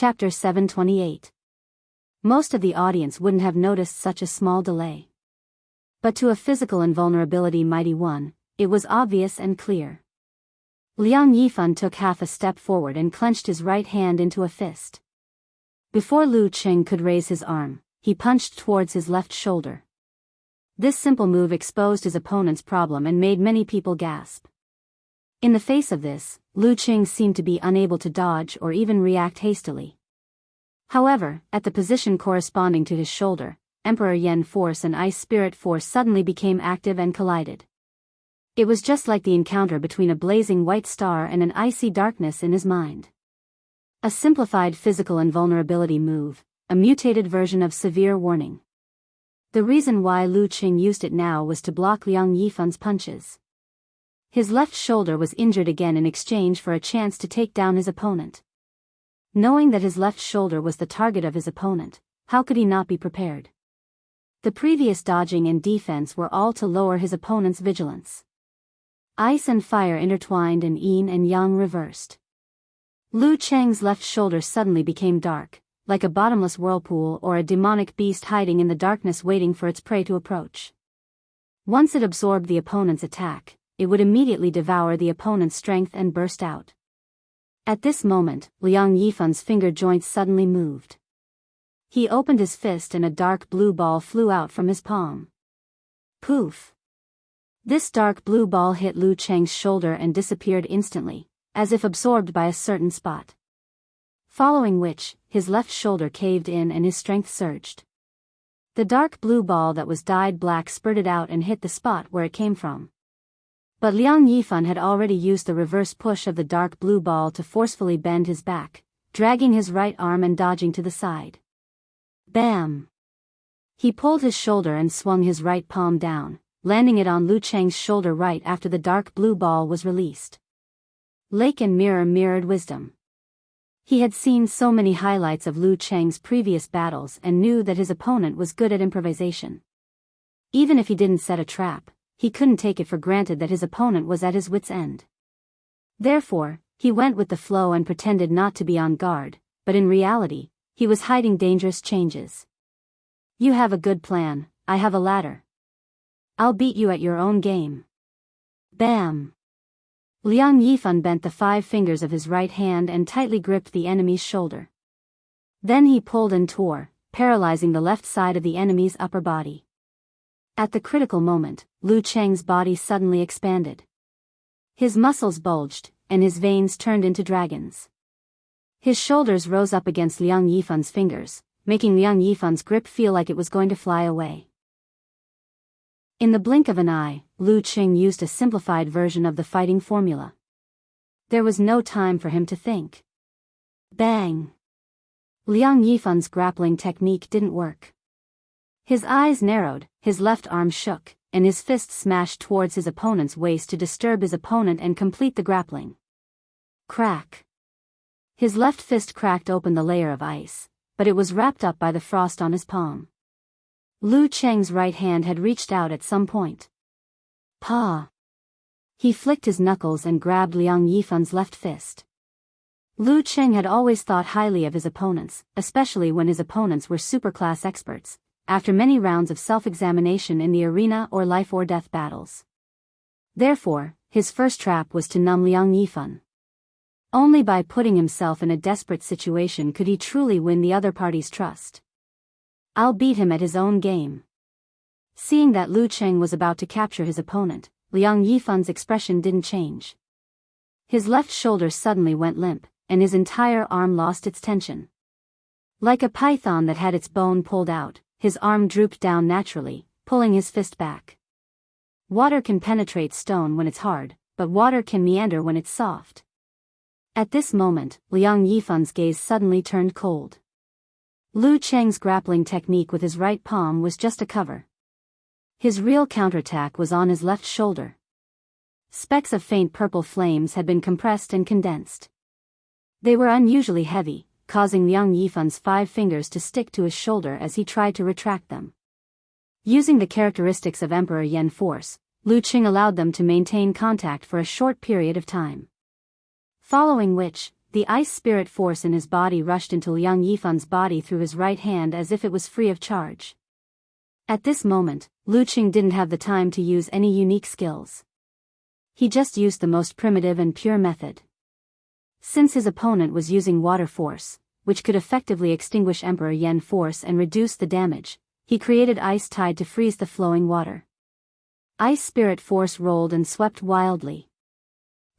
Chapter 728. Most of the audience wouldn't have noticed such a small delay. But to a physical invulnerability mighty one, it was obvious and clear. Liang Yifan took half a step forward and clenched his right hand into a fist. Before Lu Qing could raise his arm, he punched towards his left shoulder. This simple move exposed his opponent's problem and made many people gasp. In the face of this, Lu Qing seemed to be unable to dodge or even react hastily. However, at the position corresponding to his shoulder, Emperor Yen Force and Ice Spirit Force suddenly became active and collided. It was just like the encounter between a blazing white star and an icy darkness in his mind. A simplified physical invulnerability move, a mutated version of severe warning. The reason why Lu Qing used it now was to block Liang Yifan's punches. His left shoulder was injured again in exchange for a chance to take down his opponent. Knowing that his left shoulder was the target of his opponent, how could he not be prepared? The previous dodging and defense were all to lower his opponent's vigilance. Ice and fire intertwined and yin and yang reversed. Lu Qing's left shoulder suddenly became dark, like a bottomless whirlpool or a demonic beast hiding in the darkness waiting for its prey to approach. Once it absorbed the opponent's attack, it would immediately devour the opponent's strength and burst out. At this moment, Liang Yifan's finger joints suddenly moved. He opened his fist and a dark blue ball flew out from his palm. Poof! This dark blue ball hit Lu Qing's shoulder and disappeared instantly, as if absorbed by a certain spot. Following which, his left shoulder caved in and his strength surged. The dark blue ball that was dyed black spurted out and hit the spot where it came from. But Liang Yifan had already used the reverse push of the dark blue ball to forcefully bend his back, dragging his right arm and dodging to the side. Bam! He pulled his shoulder and swung his right palm down, landing it on Lu Qing's shoulder right after the dark blue ball was released. Lake and mirror mirrored wisdom. He had seen so many highlights of Lu Qing's previous battles and knew that his opponent was good at improvisation. Even if he didn't set a trap, he couldn't take it for granted that his opponent was at his wit's end. Therefore, he went with the flow and pretended not to be on guard, but in reality, he was hiding dangerous changes. You have a good plan, I have a ladder. I'll beat you at your own game. Bam! Liang Yifan bent the 5 fingers of his right hand and tightly gripped the enemy's shoulder. Then he pulled and tore, paralyzing the left side of the enemy's upper body. At the critical moment, Lu Qing's body suddenly expanded. His muscles bulged, and his veins turned into dragons. His shoulders rose up against Liang Yifan's fingers, making Liang Yifan's grip feel like it was going to fly away. In the blink of an eye, Lu Qing used a simplified version of the fighting formula. There was no time for him to think. Bang! Liang Yifan's grappling technique didn't work. His eyes narrowed, his left arm shook, and his fist smashed towards his opponent's waist to disturb his opponent and complete the grappling. Crack! His left fist cracked open the layer of ice, but it was wrapped up by the frost on his palm. Lu Qing's right hand had reached out at some point. Pa! He flicked his knuckles and grabbed Liang Yifan's left fist. Lu Qing had always thought highly of his opponents, especially when his opponents were superclass experts, after many rounds of self-examination in the arena or life-or-death battles. Therefore, his first trap was to numb Liang Yifan. Only by putting himself in a desperate situation could he truly win the other party's trust. I'll beat him at his own game. Seeing that Lu Qing was about to capture his opponent, Liang Yifan's expression didn't change. His left shoulder suddenly went limp, and his entire arm lost its tension. Like a python that had its bone pulled out, his arm drooped down naturally, pulling his fist back. Water can penetrate stone when it's hard, but water can meander when it's soft. At this moment, Liang Yifan's gaze suddenly turned cold. Lu Qing's grappling technique with his right palm was just a cover. His real counterattack was on his left shoulder. Specks of faint purple flames had been compressed and condensed. They were unusually heavy, causing Liang Yifan's 5 fingers to stick to his shoulder as he tried to retract them. Using the characteristics of Emperor Yen Force, Lu Qing allowed them to maintain contact for a short period of time. Following which, the ice spirit force in his body rushed into Liang Yifan's body through his right hand as if it was free of charge. At this moment, Lu Qing didn't have the time to use any unique skills. He just used the most primitive and pure method. Since his opponent was using water force, which could effectively extinguish Emperor Yen force and reduce the damage, he created ice tide to freeze the flowing water. Ice spirit force rolled and swept wildly.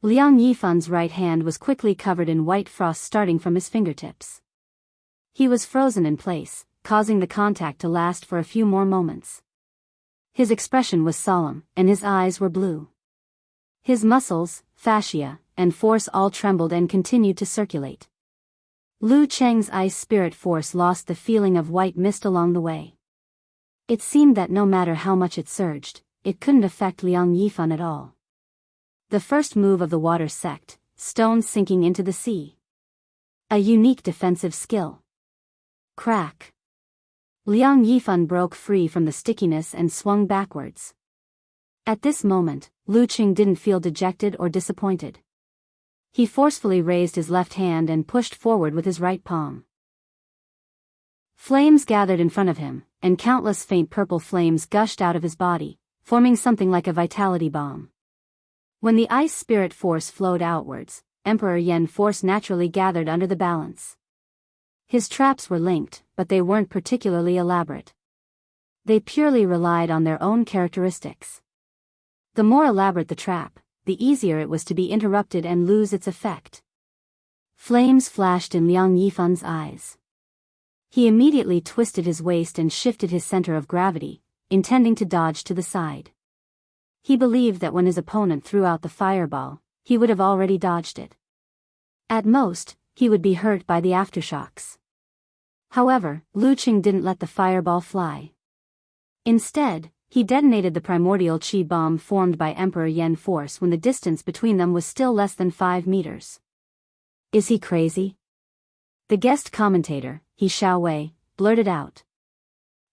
Liang Yifan's right hand was quickly covered in white frost starting from his fingertips. He was frozen in place, causing the contact to last for a few more moments. His expression was solemn, and his eyes were blue. His muscles, fascia, and force all trembled and continued to circulate. Lu Cheng's ice spirit force lost the feeling of white mist along the way. It seemed that no matter how much it surged, it couldn't affect Liang Yifan at all. The first move of the water sect, stones sinking into the sea. A unique defensive skill. Crack. Liang Yifan broke free from the stickiness and swung backwards. At this moment, Lu Qing didn't feel dejected or disappointed. He forcefully raised his left hand and pushed forward with his right palm. Flames gathered in front of him, and countless faint purple flames gushed out of his body, forming something like a vitality bomb. When the ice spirit force flowed outwards, Emperor Yen force naturally gathered under the balance. His traps were linked, but they weren't particularly elaborate. They purely relied on their own characteristics. The more elaborate the trap, the easier it was to be interrupted and lose its effect. Flames flashed in Liang Yifan's eyes. He immediately twisted his waist and shifted his center of gravity, intending to dodge to the side. He believed that when his opponent threw out the fireball, he would have already dodged it. At most, he would be hurt by the aftershocks. However, Lu Qing didn't let the fireball fly. Instead, he detonated the primordial chi bomb formed by Emperor Yen force when the distance between them was still less than 5 meters. Is he crazy? The guest commentator, He Xiaowei, blurted out.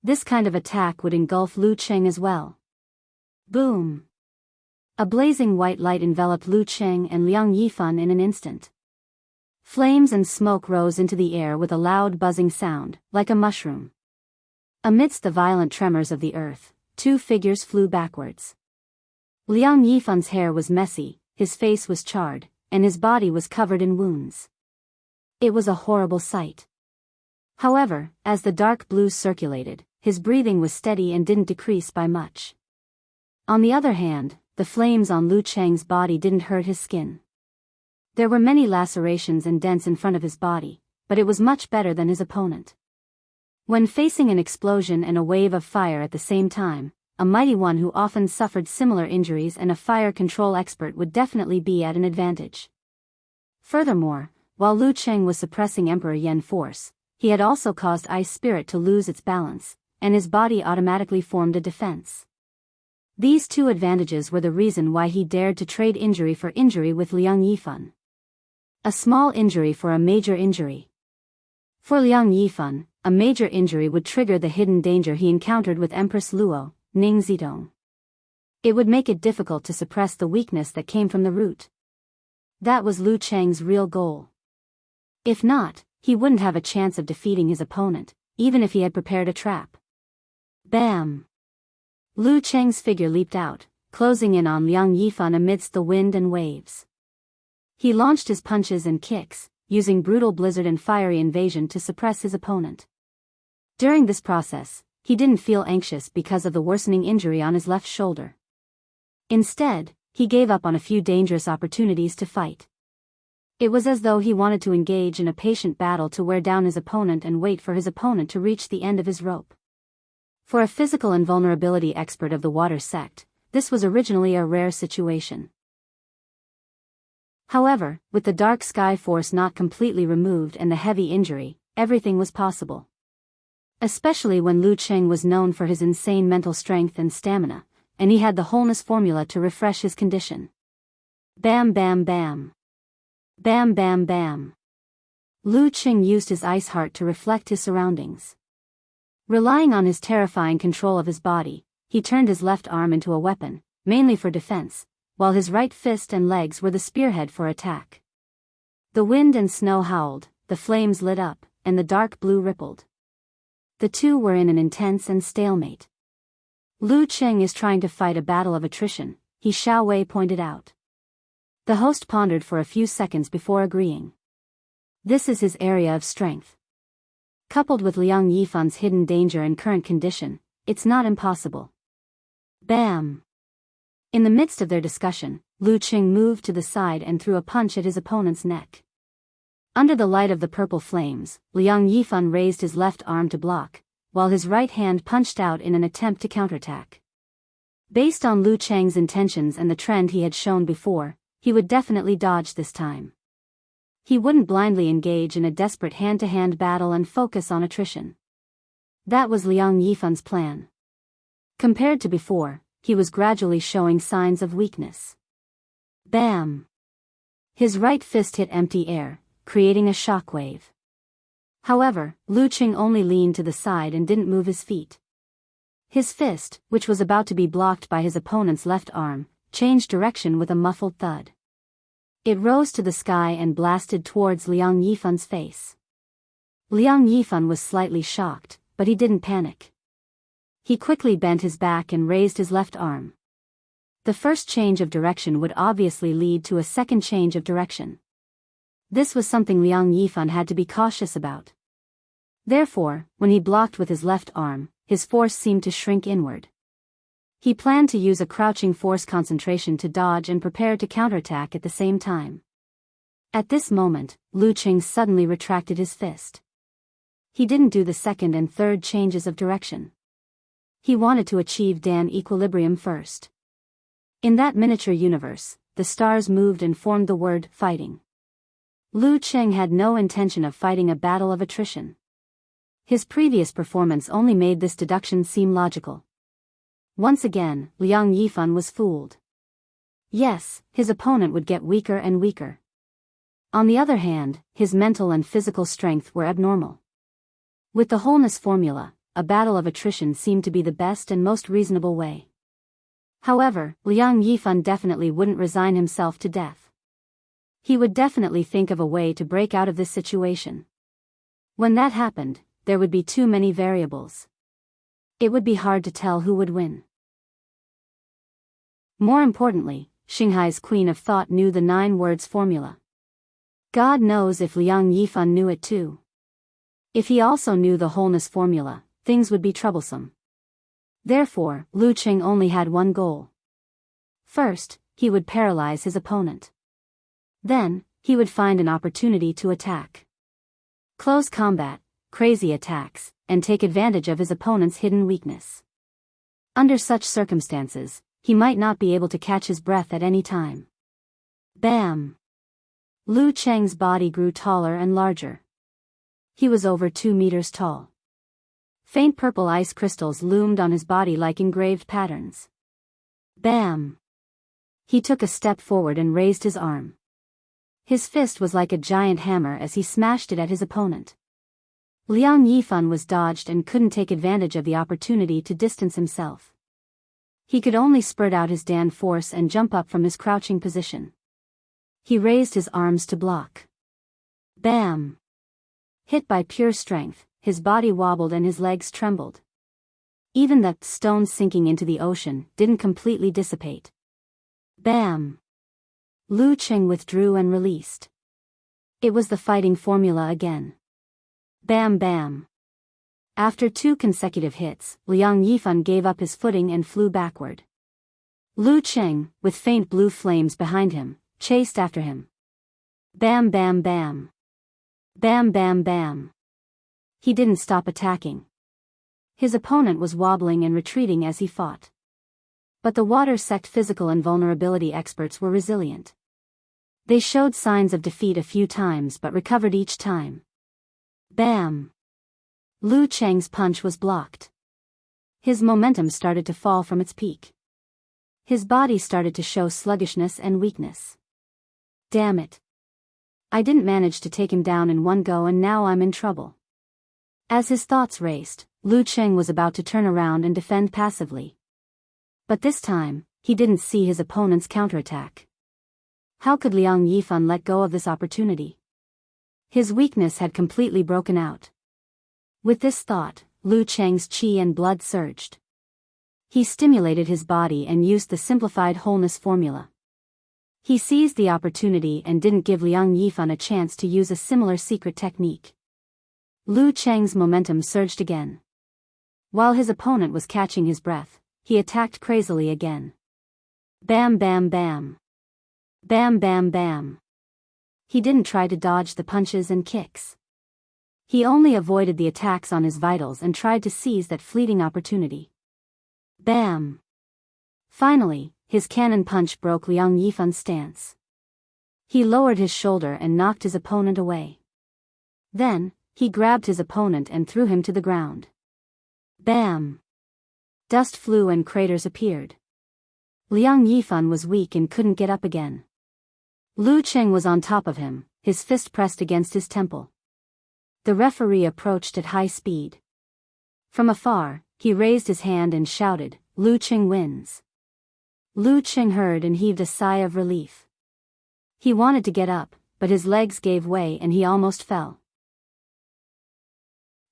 This kind of attack would engulf Lu Qing as well. Boom! A blazing white light enveloped Lu Qing and Liang Yifan in an instant. Flames and smoke rose into the air with a loud buzzing sound, like a mushroom. Amidst the violent tremors of the earth, 2 figures flew backwards. Liang Yifan's hair was messy, his face was charred, and his body was covered in wounds. It was a horrible sight. However, as the dark blues circulated, his breathing was steady and didn't decrease by much. On the other hand, the flames on Lu Cheng's body didn't hurt his skin. There were many lacerations and dents in front of his body, but it was much better than his opponent. When facing an explosion and a wave of fire at the same time, a mighty one who often suffered similar injuries and a fire control expert would definitely be at an advantage. Furthermore, while Lu Cheng was suppressing Emperor Yen force, he had also caused ice spirit to lose its balance, and his body automatically formed a defense. These 2 advantages were the reason why he dared to trade injury for injury with Liang Yifan. A small injury for a major injury. For Liang Yifan, a major injury would trigger the hidden danger he encountered with Empress Luo, Ning Zidong. It would make it difficult to suppress the weakness that came from the root. That was Lu Cheng's real goal. If not, he wouldn't have a chance of defeating his opponent, even if he had prepared a trap. Bam! Lu Cheng's figure leaped out, closing in on Liang Yifan amidst the wind and waves. He launched his punches and kicks, using brutal blizzard and fiery invasion to suppress his opponent. During this process, he didn't feel anxious because of the worsening injury on his left shoulder. Instead, he gave up on a few dangerous opportunities to fight. It was as though he wanted to engage in a patient battle to wear down his opponent and wait for his opponent to reach the end of his rope. For a physical invulnerability expert of the water sect, this was originally a rare situation. However, with the dark sky force not completely removed and the heavy injury, everything was possible. Especially when Lu Cheng was known for his insane mental strength and stamina, and he had the wholeness formula to refresh his condition. Bam bam bam. Bam bam bam. Lu Cheng used his ice heart to reflect his surroundings. Relying on his terrifying control of his body, he turned his left arm into a weapon, mainly for defense, while his right fist and legs were the spearhead for attack. The wind and snow howled, the flames lit up, and the dark blue rippled. The two were in an intense and stalemate. Lu Cheng is trying to fight a battle of attrition, He Xiaowei pointed out. The host pondered for a few seconds before agreeing. This is his area of strength. Coupled with Liang Yifan's hidden danger and current condition, it's not impossible. Bam! In the midst of their discussion, Lu Qing moved to the side and threw a punch at his opponent's neck. Under the light of the purple flames, Liang Yifan raised his left arm to block, while his right hand punched out in an attempt to counterattack. Based on Lu Cheng's intentions and the trend he had shown before, he would definitely dodge this time. He wouldn't blindly engage in a desperate hand-to-hand battle and focus on attrition. That was Liang Yifan's plan. Compared to before, he was gradually showing signs of weakness. Bam! His right fist hit empty air, creating a shockwave. However, Lu Qing only leaned to the side and didn't move his feet. His fist, which was about to be blocked by his opponent's left arm, changed direction with a muffled thud. It rose to the sky and blasted towards Liang Yifan's face. Liang Yifan was slightly shocked, but he didn't panic. He quickly bent his back and raised his left arm. The first change of direction would obviously lead to a second change of direction. This was something Liang Yifan had to be cautious about. Therefore, when he blocked with his left arm, his force seemed to shrink inward. He planned to use a crouching force concentration to dodge and prepare to counterattack at the same time. At this moment, Lu Qing suddenly retracted his fist. He didn't do the second and third changes of direction. He wanted to achieve Dan equilibrium first. In that miniature universe, the stars moved and formed the word fighting. Lu Qing had no intention of fighting a battle of attrition. His previous performance only made this deduction seem logical. Once again, Liang Yifan was fooled. Yes, his opponent would get weaker and weaker. On the other hand, his mental and physical strength were abnormal. With the wholeness formula, a battle of attrition seemed to be the best and most reasonable way. However, Liang Yifan definitely wouldn't resign himself to death. He would definitely think of a way to break out of this situation. When that happened, there would be too many variables. It would be hard to tell who would win. More importantly, Xinghai's Queen of Thought knew the 9 words formula. God knows if Liang Yifan knew it too. If he also knew the wholeness formula, things would be troublesome. Therefore, Lu Qing only had one goal. First, he would paralyze his opponent. Then, he would find an opportunity to attack. Close combat, crazy attacks, and take advantage of his opponent's hidden weakness. Under such circumstances, he might not be able to catch his breath at any time. Bam! Lu Cheng's body grew taller and larger. He was over 2 meters tall. Faint purple ice crystals loomed on his body like engraved patterns. Bam! He took a step forward and raised his arm. His fist was like a giant hammer as he smashed it at his opponent. Liang Yifan was dodged and couldn't take advantage of the opportunity to distance himself. He could only spurt out his Dan force and jump up from his crouching position. He raised his arms to block. Bam! Hit by pure strength, his body wobbled and his legs trembled. Even the stones sinking into the ocean didn't completely dissipate. Bam! Lu Qing withdrew and released. It was the fighting formula again. Bam bam. After 2 consecutive hits, Liang Yifan gave up his footing and flew backward. Lu Qing, with faint blue flames behind him, chased after him. Bam bam bam. Bam bam bam. He didn't stop attacking. His opponent was wobbling and retreating as he fought. But the water-sect physical invulnerability experts were resilient. They showed signs of defeat a few times but recovered each time. Bam! Lu Cheng's punch was blocked. His momentum started to fall from its peak. His body started to show sluggishness and weakness. Damn it. I didn't manage to take him down in one go and now I'm in trouble. As his thoughts raced, Lu Cheng was about to turn around and defend passively. But this time, he didn't see his opponent's counterattack. How could Liang Yifan let go of this opportunity? His weakness had completely broken out. With this thought, Lu Cheng's qi and blood surged. He stimulated his body and used the simplified wholeness formula. He seized the opportunity and didn't give Liang Yifan a chance to use a similar secret technique. Lu Cheng's momentum surged again. While his opponent was catching his breath, he attacked crazily again. Bam bam bam. Bam bam bam. He didn't try to dodge the punches and kicks. He only avoided the attacks on his vitals and tried to seize that fleeting opportunity. Bam! Finally, his cannon punch broke Liang Yifan's stance. He lowered his shoulder and knocked his opponent away. Then, he grabbed his opponent and threw him to the ground. Bam! Dust flew and craters appeared. Liang Yifan was weak and couldn't get up again. Lu Cheng was on top of him, his fist pressed against his temple. The referee approached at high speed. From afar, he raised his hand and shouted, "Lu Cheng wins." Lu Cheng heard and heaved a sigh of relief. He wanted to get up, but his legs gave way and he almost fell.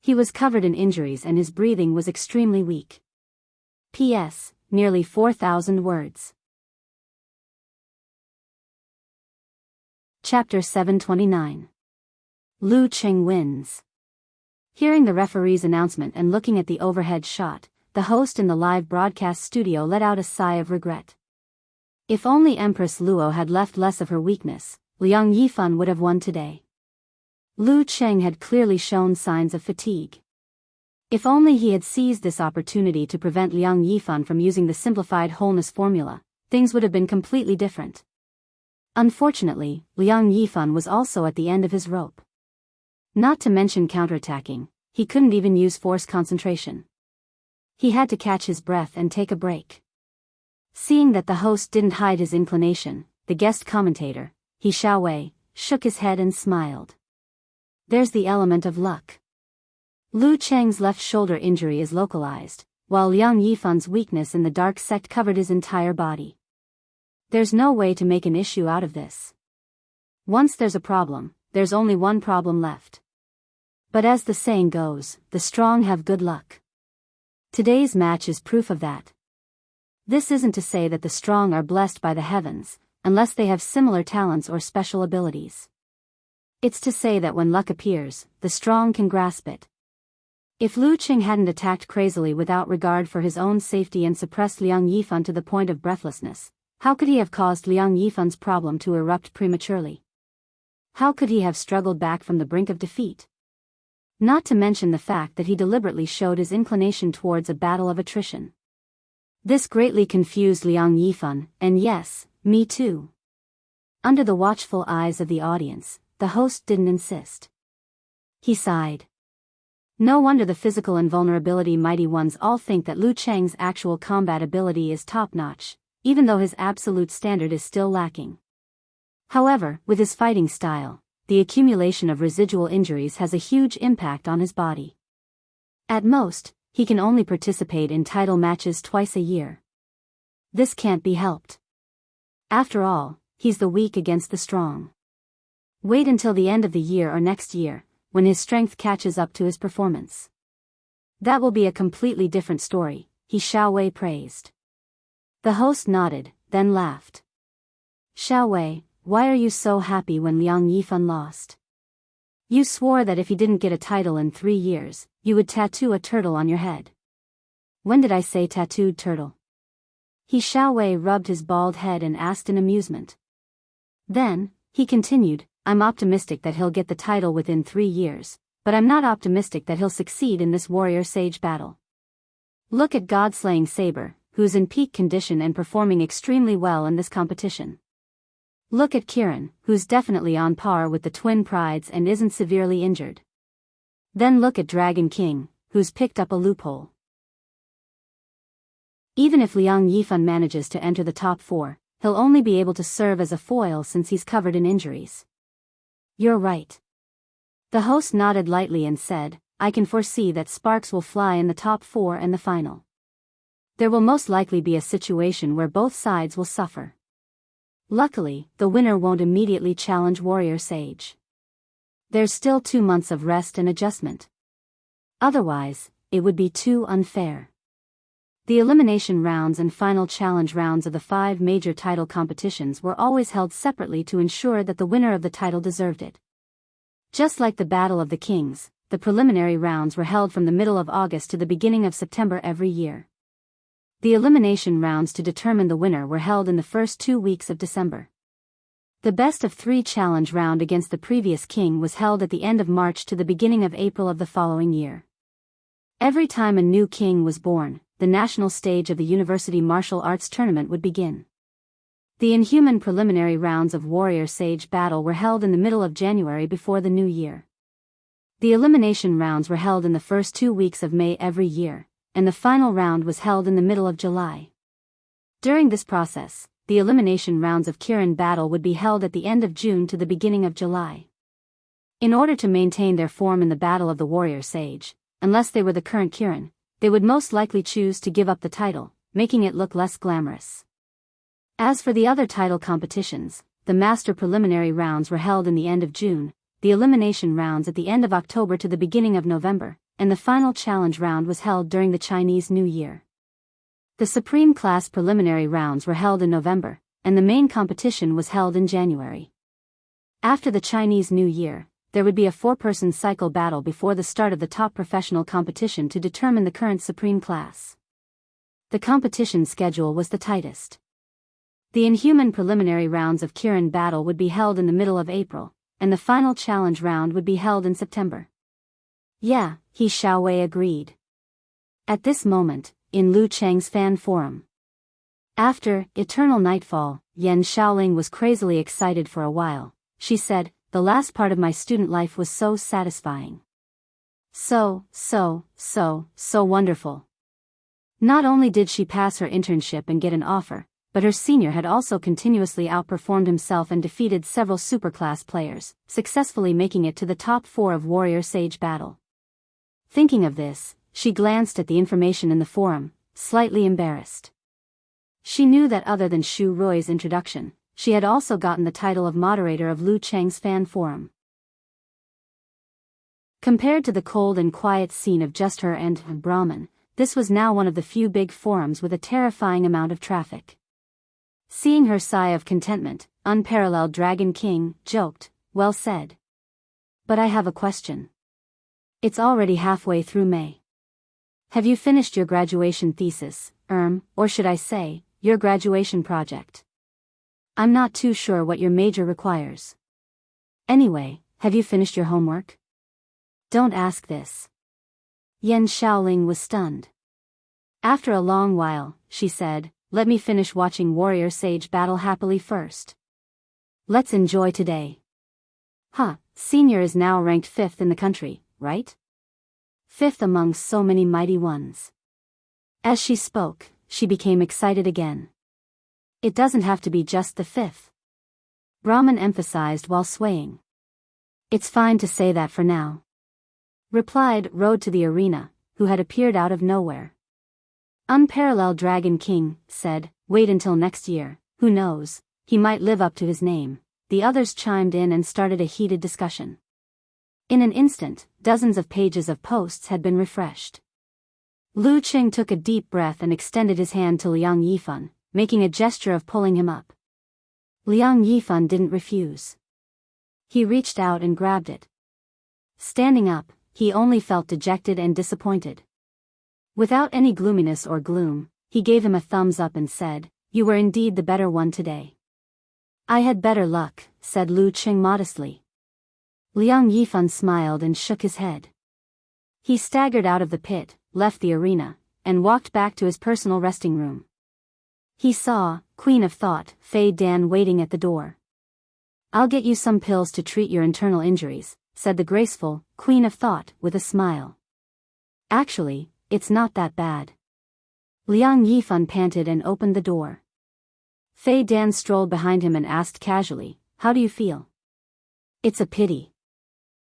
He was covered in injuries and his breathing was extremely weak. P.S. Nearly 4,000 words. Chapter 729. Lu Cheng wins. Hearing the referee's announcement and looking at the overhead shot, the host in the live broadcast studio let out a sigh of regret. If only Empress Luo had left less of her weakness, Liang Yifan would have won today. Lu Cheng had clearly shown signs of fatigue. If only he had seized this opportunity to prevent Liang Yifan from using the simplified wholeness formula, things would have been completely different. Unfortunately, Liang Yifan was also at the end of his rope. Not to mention counterattacking, he couldn't even use force concentration. He had to catch his breath and take a break. Seeing that the host didn't hide his inclination, the guest commentator, He Xiaowei, shook his head and smiled. There's the element of luck. Lu Cheng's left shoulder injury is localized, while Liang Yifan's weakness in the dark sect covered his entire body. There's no way to make an issue out of this. Once there's a problem, there's only one problem left. But as the saying goes, the strong have good luck. Today's match is proof of that. This isn't to say that the strong are blessed by the heavens, unless they have similar talents or special abilities. It's to say that when luck appears, the strong can grasp it. If Lu Cheng hadn't attacked crazily without regard for his own safety and suppressed Liang Yifan to the point of breathlessness, how could he have caused Liang Yifan's problem to erupt prematurely? How could he have struggled back from the brink of defeat? Not to mention the fact that he deliberately showed his inclination towards a battle of attrition. This greatly confused Liang Yifan, and yes, me too. Under the watchful eyes of the audience, the host didn't insist. He sighed. No wonder the physical invulnerability mighty ones all think that Lu Cheng's actual combat ability is top-notch, even though his absolute standard is still lacking. However, with his fighting style, the accumulation of residual injuries has a huge impact on his body. At most, he can only participate in title matches twice a year. This can't be helped. After all, he's the weak against the strong. Wait until the end of the year or next year, when his strength catches up to his performance. That will be a completely different story, He Xiaowei praised. The host nodded, then laughed. Xiaowei, why are you so happy when Liang Yifan lost? You swore that if he didn't get a title in 3 years, you would tattoo a turtle on your head. When did I say tattooed turtle? He Xiaowei rubbed his bald head and asked in amusement. Then, he continued, I'm optimistic that he'll get the title within 3 years, but I'm not optimistic that he'll succeed in this warrior sage battle. Look at God-slaying Saber, who's in peak condition and performing extremely well in this competition. Look at Kiran, who's definitely on par with the twin prides and isn't severely injured. Then look at Dragon King, who's picked up a loophole. Even if Liang Yifan manages to enter the top 4, he'll only be able to serve as a foil since he's covered in injuries. You're right. The host nodded lightly and said, I can foresee that sparks will fly in the top 4 and the final. There will most likely be a situation where both sides will suffer. Luckily, the winner won't immediately challenge Warrior Sage. There's still 2 months of rest and adjustment. Otherwise, it would be too unfair. The elimination rounds and final challenge rounds of the 5 major title competitions were always held separately to ensure that the winner of the title deserved it. Just like the Battle of the Kings, the preliminary rounds were held from the middle of August to the beginning of September every year. The elimination rounds to determine the winner were held in the first 2 weeks of December. The best of 3 challenge round against the previous king was held at the end of March to the beginning of April of the following year. Every time a new king was born, the national stage of the University Martial Arts Tournament would begin. The inhuman preliminary rounds of Warrior Sage Battle were held in the middle of January before the new year. The elimination rounds were held in the first 2 weeks of May every year, and the final round was held in the middle of July. During this process, the elimination rounds of Kirin Battle would be held at the end of June to the beginning of July. In order to maintain their form in the Battle of the Warrior Sage, unless they were the current Kirin, they would most likely choose to give up the title, making it look less glamorous. As for the other title competitions, the Master preliminary rounds were held in the end of June, the elimination rounds at the end of October to the beginning of November, and the final challenge round was held during the Chinese New Year. The Supreme Class preliminary rounds were held in November, and the main competition was held in January. After the Chinese New Year, there would be a 4-person cycle battle before the start of the top professional competition to determine the current Supreme Class. The competition schedule was the tightest. The inhuman preliminary rounds of Kirin Battle would be held in the middle of April, and the final challenge round would be held in September. Yeah, He Xiaowei agreed. At this moment, in Lu Cheng's fan forum. After Eternal Nightfall, Yan Xiaoling was crazily excited for a while. She said, "The last part of my student life was so satisfying. So wonderful." Not only did she pass her internship and get an offer, but her senior had also continuously outperformed himself and defeated several superclass players, successfully making it to the top 4 of Warrior Sage Battle. Thinking of this, she glanced at the information in the forum, slightly embarrassed. She knew that other than Shu Rui's introduction, she had also gotten the title of moderator of Lu Cheng's fan forum. Compared to the cold and quiet scene of just her and Brahman, this was now one of the few big forums with a terrifying amount of traffic. Seeing her sigh of contentment, Unparalleled Dragon King joked, "Well said. But I have a question. It's already halfway through May. Have you finished your graduation thesis, or should I say, your graduation project? I'm not too sure what your major requires. Anyway, have you finished your homework?" "Don't ask this." Yan Xiaoling was stunned. After a long while, she said, "Let me finish watching Warrior Sage Battle happily first. Let's enjoy today." Senior is now ranked 5th in the country, right? 5th among so many mighty ones. As she spoke, she became excited again. "It doesn't have to be just the 5th. Brahman emphasized while swaying. "It's fine to say that for now," replied Road to the Arena, who had appeared out of nowhere. Unparalleled Dragon King said, "Wait until next year, who knows, he might live up to his name." The others chimed in and started a heated discussion. In an instant, dozens of pages of posts had been refreshed. Lu Qing took a deep breath and extended his hand to Liang Yifan, making a gesture of pulling him up. Liang Yifan didn't refuse. He reached out and grabbed it. Standing up, he only felt dejected and disappointed. Without any gloominess or gloom, he gave him a thumbs up and said, "You were indeed the better one today." "I had better luck," said Lu Qing modestly. Liang Yifan smiled and shook his head. He staggered out of the pit, left the arena, and walked back to his personal resting room. He saw Queen of Thought, Fei Dan, waiting at the door. "I'll get you some pills to treat your internal injuries," said the graceful Queen of Thought with a smile. "Actually, it's not that bad." Liang Yifan panted and opened the door. Fei Dan strolled behind him and asked casually, "How do you feel?" "It's a pity.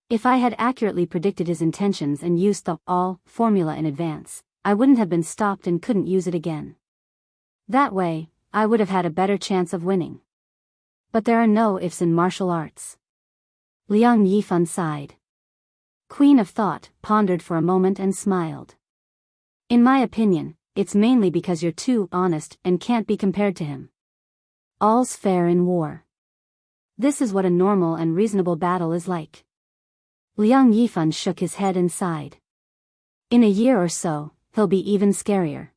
If I had accurately predicted his intentions and used the all formula in advance, I wouldn't have been stopped and couldn't use it again. That way, I would have had a better chance of winning. But there are no ifs in martial arts." Liang Yifan sighed. Queen of Thought pondered for a moment and smiled. In my opinion, it's mainly because you're too honest and can't be compared to him. All's fair in war. This is what a normal and reasonable battle is like. Liang Yifan shook his head and sighed. In a year or so, he'll be even scarier.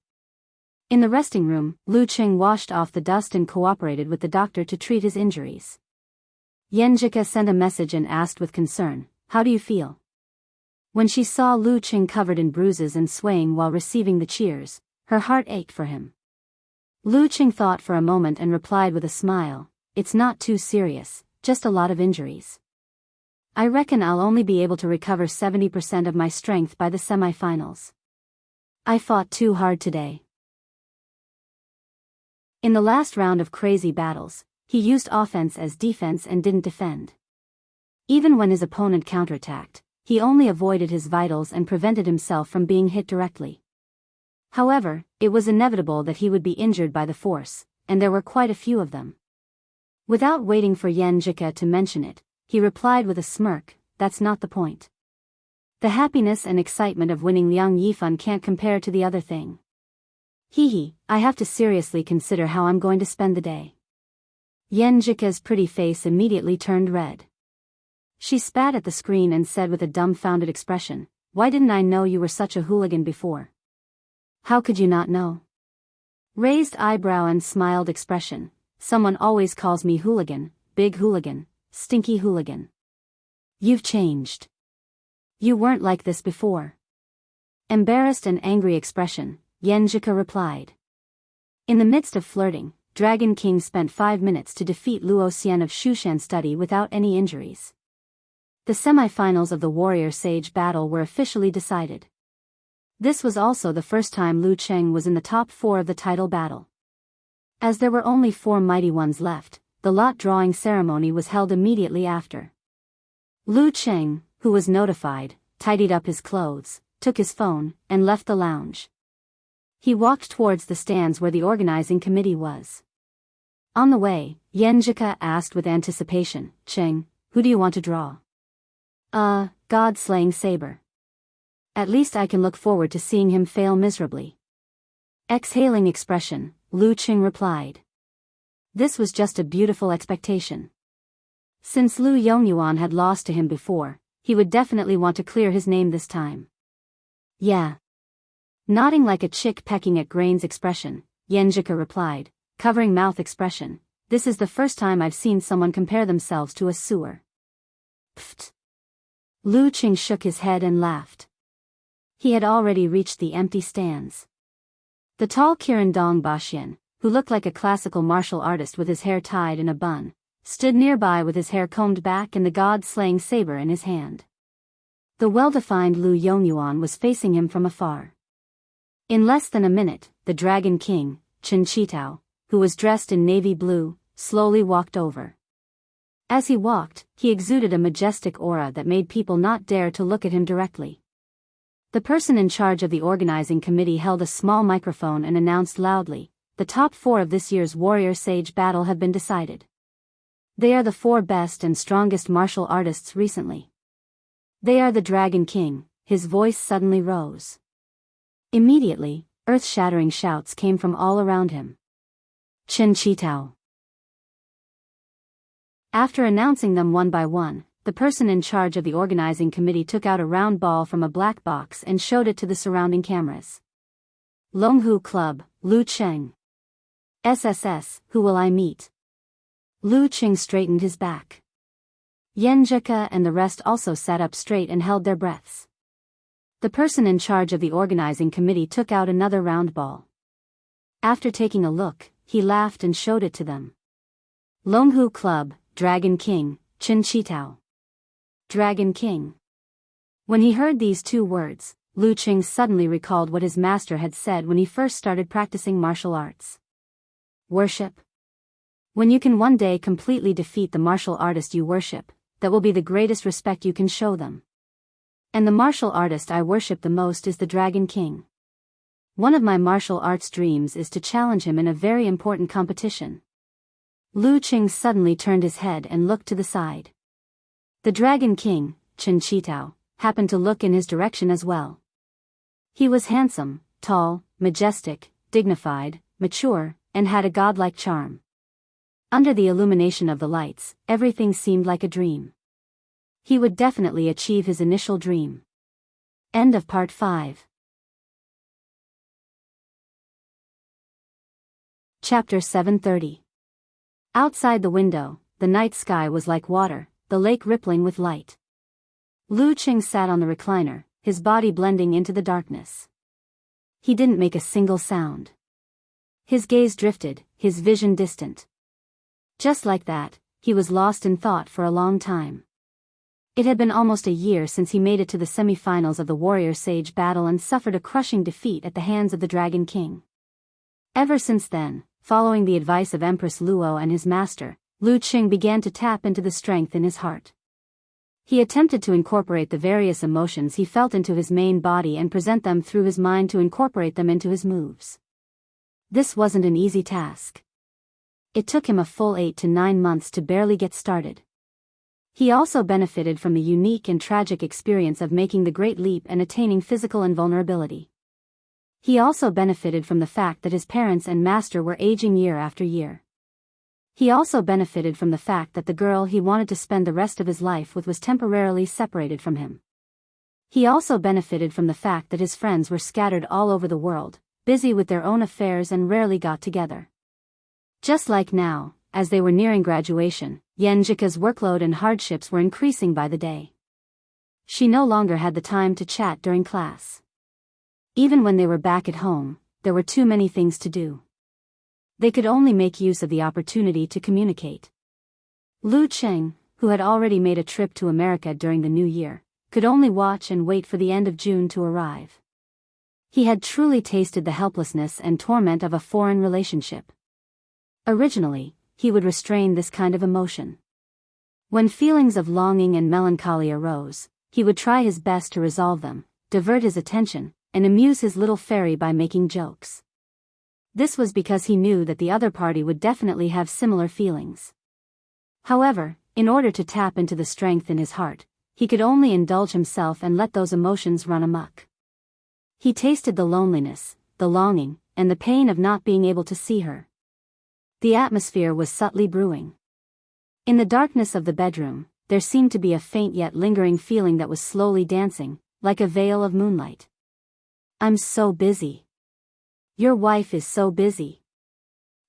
In the resting room, Lu Qing washed off the dust and cooperated with the doctor to treat his injuries. Yenjika sent a message and asked with concern, "How do you feel?" When she saw Lu Qing covered in bruises and swaying while receiving the cheers, her heart ached for him. Lu Qing thought for a moment and replied with a smile, "It's not too serious, just a lot of injuries. I reckon I'll only be able to recover 70% of my strength by the semi-finals. I fought too hard today." In the last round of crazy battles, he used offense as defense and didn't defend. Even when his opponent counterattacked, he only avoided his vitals and prevented himself from being hit directly. However, it was inevitable that he would be injured by the force, and there were quite a few of them. Without waiting for Yenjika to mention it, he replied with a smirk, "That's not the point. The happiness and excitement of winning Liang Yifan can't compare to the other thing. I have to seriously consider how I'm going to spend the day." Yenjika's pretty face immediately turned red. She spat at the screen and said with a dumbfounded expression, "Why didn't I know you were such a hooligan before?" "How could you not know?" Raised eyebrow and smiled expression, "Someone always calls me hooligan, big hooligan, stinky hooligan. You've changed. You weren't like this before." Embarrassed and angry expression, Yenjika replied. In the midst of flirting, Dragon King spent 5 minutes to defeat Luo Xian of Shushan Study without any injuries. The semi-finals of the Warrior Sage battle were officially decided. This was also the first time Lu Cheng was in the top 4 of the title battle. As there were only 4 mighty ones left, the lot drawing ceremony was held immediately after. Lu Cheng, who was notified, tidied up his clothes, took his phone, and left the lounge. He walked towards the stands where the organizing committee was. On the way, Yenjika asked with anticipation, "Cheng, who do you want to draw?" God-slaying saber. At least I can look forward to seeing him fail miserably." Exhaling expression, Lu Qing replied. This was just a beautiful expectation. Since Lu Yongyuan had lost to him before, he would definitely want to clear his name this time. "Yeah." Nodding like a chick pecking at grains expression, Yenjika replied, covering mouth expression, "This is the first time I've seen someone compare themselves to a sewer." Pfft. Lu Qing shook his head and laughed. He had already reached the empty stands. The tall Kiran Dongbaxian, who looked like a classical martial artist with his hair tied in a bun, stood nearby with his hair combed back and the god-slaying saber in his hand. The well-defined Lu Yongyuan was facing him from afar. In less than a minute, the Dragon King, Chen Qitao, who was dressed in navy blue, slowly walked over. As he walked, he exuded a majestic aura that made people not dare to look at him directly. The person in charge of the organizing committee held a small microphone and announced loudly, "The top 4 of this year's Warrior Sage battle have been decided. They are the 4 best and strongest martial artists recently. They are the Dragon King." His voice suddenly rose. Immediately, earth-shattering shouts came from all around him. "Chen Qitao." After announcing them one by one, the person in charge of the organizing committee took out a round ball from a black box and showed it to the surrounding cameras. "Longhu Club, Lu Cheng. SSS, who will I meet?" Lu Cheng straightened his back. Yenjika and the rest also sat up straight and held their breaths. The person in charge of the organizing committee took out another round ball. After taking a look, he laughed and showed it to them. "Longhu Club, Dragon King, Chen Qitao." Dragon King. When he heard these 2 words, Lu Qing suddenly recalled what his master had said when he first started practicing martial arts. Worship. When you can one day completely defeat the martial artist you worship, that will be the greatest respect you can show them. And the martial artist I worship the most is the Dragon King. One of my martial arts dreams is to challenge him in a very important competition. Lu Qing suddenly turned his head and looked to the side. The Dragon King, Chen Qitao, happened to look in his direction as well. He was handsome, tall, majestic, dignified, mature, and had a godlike charm. Under the illumination of the lights, everything seemed like a dream. He would definitely achieve his initial dream. End of Part 5. Chapter 730. Outside the window, the night sky was like water, the lake rippling with light. Lu Qing sat on the recliner, his body blending into the darkness. He didn't make a single sound. His gaze drifted, his vision distant. Just like that, he was lost in thought for a long time. It had been almost a year since he made it to the semi-finals of the Warrior Sage battle and suffered a crushing defeat at the hands of the Dragon King. Ever since then, following the advice of Empress Luo and his master, Lu Qing began to tap into the strength in his heart. He attempted to incorporate the various emotions he felt into his main body and present them through his mind to incorporate them into his moves. This wasn't an easy task. It took him a full 8 to 9 months to barely get started. He also benefited from the unique and tragic experience of making the Great Leap and attaining physical invulnerability. He also benefited from the fact that his parents and master were aging year after year. He also benefited from the fact that the girl he wanted to spend the rest of his life with was temporarily separated from him. He also benefited from the fact that his friends were scattered all over the world, busy with their own affairs and rarely got together. Just like now, as they were nearing graduation, Yanjika's workload and hardships were increasing by the day. She no longer had the time to chat during class. Even when they were back at home, there were too many things to do. They could only make use of the opportunity to communicate. Lu Qing, who had already made a trip to America during the new year, could only watch and wait for the end of June to arrive. He had truly tasted the helplessness and torment of a foreign relationship. Originally, he would restrain this kind of emotion. When feelings of longing and melancholy arose, he would try his best to resolve them, divert his attention, and amuse his little fairy by making jokes. This was because he knew that the other party would definitely have similar feelings. However, in order to tap into the strength in his heart, he could only indulge himself and let those emotions run amok. He tasted the loneliness, the longing, and the pain of not being able to see her. The atmosphere was subtly brewing. In the darkness of the bedroom, there seemed to be a faint yet lingering feeling that was slowly dancing, like a veil of moonlight. "I'm so busy. Your wife is so busy."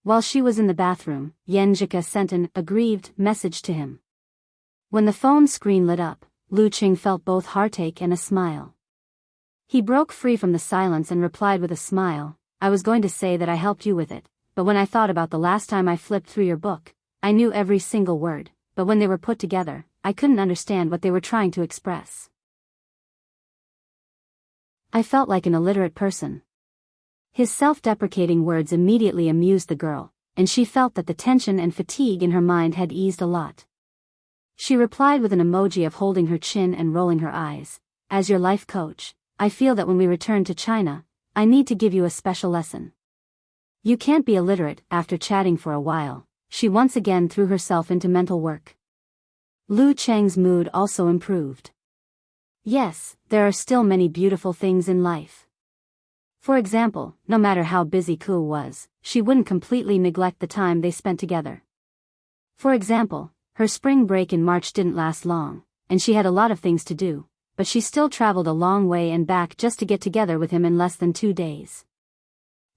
While she was in the bathroom, Yanjika sent an aggrieved message to him. When the phone screen lit up, Lu Qing felt both heartache and a smile. He broke free from the silence and replied with a smile, "I was going to say that I helped you with it, but when I thought about the last time I flipped through your book, I knew every single word, but when they were put together, I couldn't understand what they were trying to express. I felt like an illiterate person." His self-deprecating words immediately amused the girl, and she felt that the tension and fatigue in her mind had eased a lot. She replied with an emoji of holding her chin and rolling her eyes, "As your life coach, I feel that when we return to China, I need to give you a special lesson. You can't be illiterate." After chatting for a while, she once again threw herself into mental work. Lu Cheng's mood also improved. Yes, there are still many beautiful things in life. For example, no matter how busy Ku was, she wouldn't completely neglect the time they spent together. For example, her spring break in March didn't last long, and she had a lot of things to do, but she still traveled a long way and back just to get together with him in less than 2 days.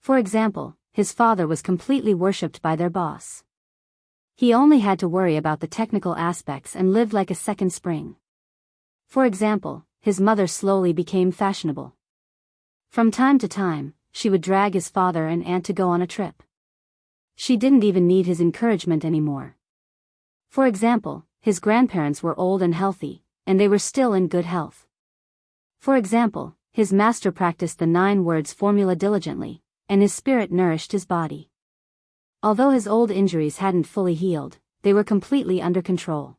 For example, his father was completely worshipped by their boss. He only had to worry about the technical aspects and lived like a second spring. For example, his mother slowly became fashionable. From time to time, she would drag his father and aunt to go on a trip. She didn't even need his encouragement anymore. For example, his grandparents were old and healthy, and they were still in good health. For example, his master practiced the 9 words formula diligently, and his spirit nourished his body. Although his old injuries hadn't fully healed, they were completely under control.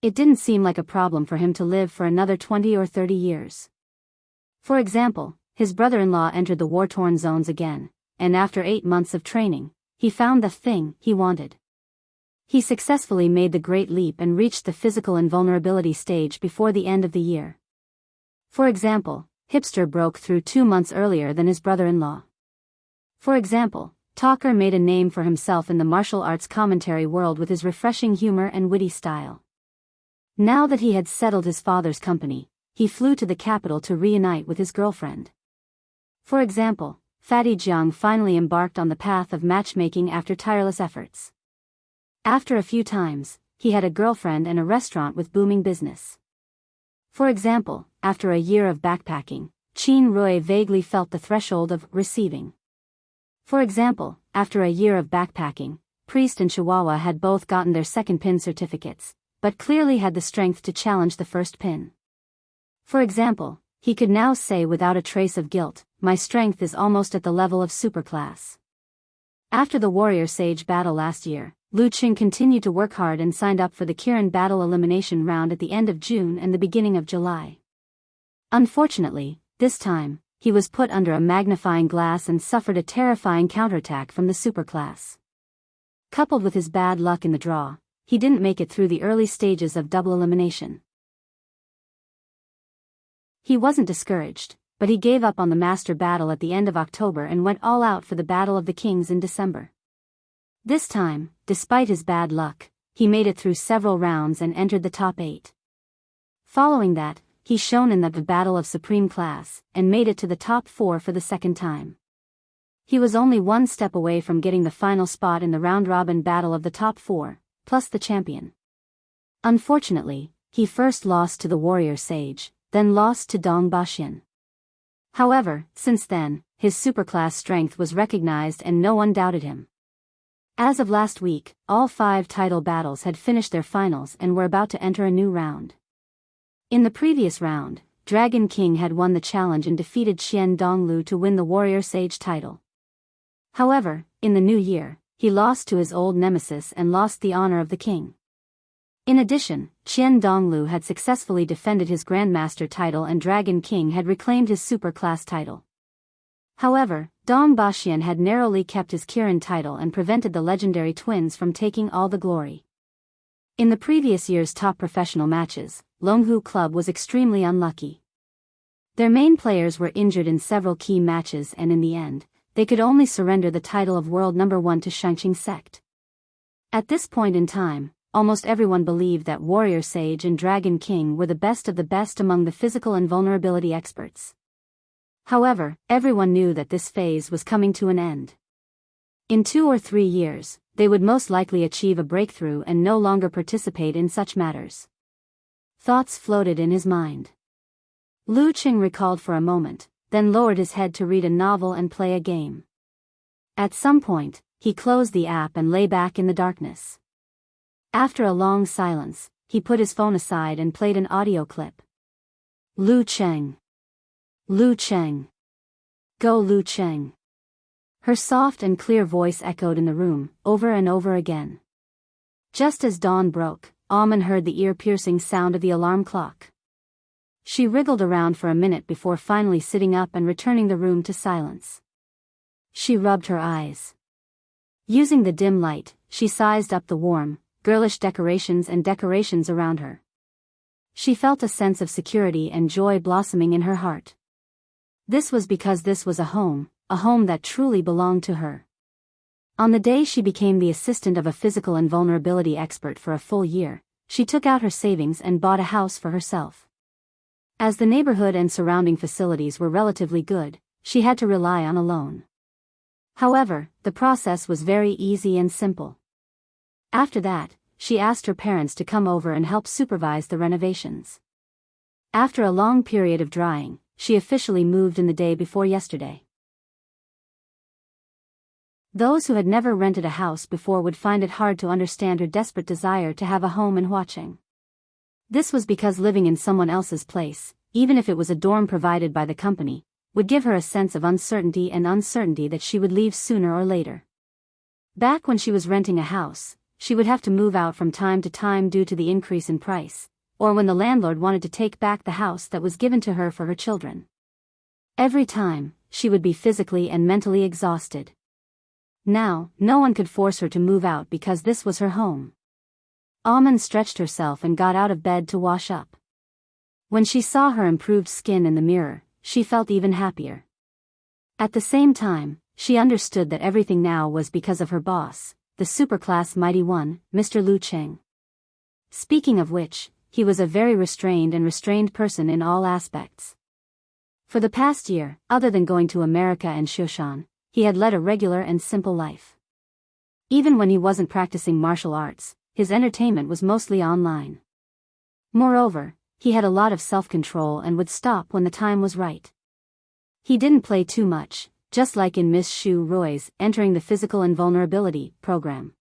It didn't seem like a problem for him to live for another 20 or 30 years. For example, his brother-in-law entered the war-torn zones again, and after 8 months of training, he found the thing he wanted. He successfully made the great leap and reached the physical invulnerability stage before the end of the year. For example, Hipster broke through 2 months earlier than his brother-in-law. For example, Talker made a name for himself in the martial arts commentary world with his refreshing humor and witty style. Now that he had settled his father's company, he flew to the capital to reunite with his girlfriend. For example, Fatty Jiang finally embarked on the path of matchmaking after tireless efforts. After a few times, he had a girlfriend and a restaurant with booming business. For example, after a year of backpacking, Qin Rui vaguely felt the threshold of receiving. For example, after a year of backpacking, Priest and Chihuahua had both gotten their second pin certificates, but clearly had the strength to challenge the first pin. For example, he could now say without a trace of guilt, "My strength is almost at the level of superclass." After the Warrior Sage battle last year, Lu Qing continued to work hard and signed up for the Kirin battle elimination round at the end of June and the beginning of July. Unfortunately, this time, he was put under a magnifying glass and suffered a terrifying counterattack from the superclass. Coupled with his bad luck in the draw, he didn't make it through the early stages of double elimination. He wasn't discouraged, but he gave up on the master battle at the end of October and went all out for the Battle of the Kings in December. This time, despite his bad luck, he made it through several rounds and entered the top 8. Following that, he shone in the Battle of Supreme Class, and made it to the top 4 for the second time. He was only one step away from getting the final spot in the round-robin battle of the top 4, plus the champion. Unfortunately, he first lost to the Warrior Sage, then lost to Dong Baxian. However, since then, his superclass strength was recognized and no one doubted him. As of last week, all 5 title battles had finished their finals and were about to enter a new round. In the previous round, Dragon King had won the challenge and defeated Qian Donglu to win the Warrior Sage title. However, in the new year, he lost to his old nemesis and lost the honor of the king. In addition, Qian Donglu had successfully defended his Grandmaster title and Dragon King had reclaimed his superclass title. However, Dong Baxian had narrowly kept his Kirin title and prevented the legendary twins from taking all the glory. In the previous year's top professional matches, Longhu Club was extremely unlucky. Their main players were injured in several key matches and in the end, they could only surrender the title of world number 1 to Shangqing Sect. At this point in time, almost everyone believed that Warrior Sage and Dragon King were the best of the best among the physical invulnerability experts. However, everyone knew that this phase was coming to an end. In 2 or 3 years, they would most likely achieve a breakthrough and no longer participate in such matters. Thoughts floated in his mind. Lu Qing recalled for a moment, then lowered his head to read a novel and play a game. At some point, he closed the app and lay back in the darkness. After a long silence, he put his phone aside and played an audio clip. Lu Cheng. Lu Cheng. Go Lu Cheng. Her soft and clear voice echoed in the room, over and over again. Just as dawn broke, Amen heard the ear-piercing sound of the alarm clock. She wriggled around for a minute before finally sitting up and returning the room to silence. She rubbed her eyes. Using the dim light, she sized up the warm, girlish decorations around her. She felt a sense of security and joy blossoming in her heart. This was because this was a home that truly belonged to her. On the day she became the assistant of a physical invulnerability expert for a full year, she took out her savings and bought a house for herself. As the neighborhood and surrounding facilities were relatively good, she had to rely on a loan. However, the process was very easy and simple. After that, she asked her parents to come over and help supervise the renovations. After a long period of drying, she officially moved in the day before yesterday. Those who had never rented a house before would find it hard to understand her desperate desire to have a home in Huaqing. This was because living in someone else's place, even if it was a dorm provided by the company, would give her a sense of uncertainty that she would leave sooner or later. Back when she was renting a house, she would have to move out from time to time due to the increase in price, or when the landlord wanted to take back the house that was given to her for her children. Every time, she would be physically and mentally exhausted. Now, no one could force her to move out because this was her home. Almond stretched herself and got out of bed to wash up. When she saw her improved skin in the mirror, she felt even happier. At the same time, she understood that everything now was because of her boss, the superclass mighty one, Mr. Lu Cheng. Speaking of which, he was a very restrained person in all aspects. For the past year, other than going to America and Shoshan, he had led a regular and simple life. Even when he wasn't practicing martial arts, his entertainment was mostly online. Moreover, he had a lot of self-control and would stop when the time was right. He didn't play too much, just like in Miss Shu Roy's Entering the Physical Invulnerability program.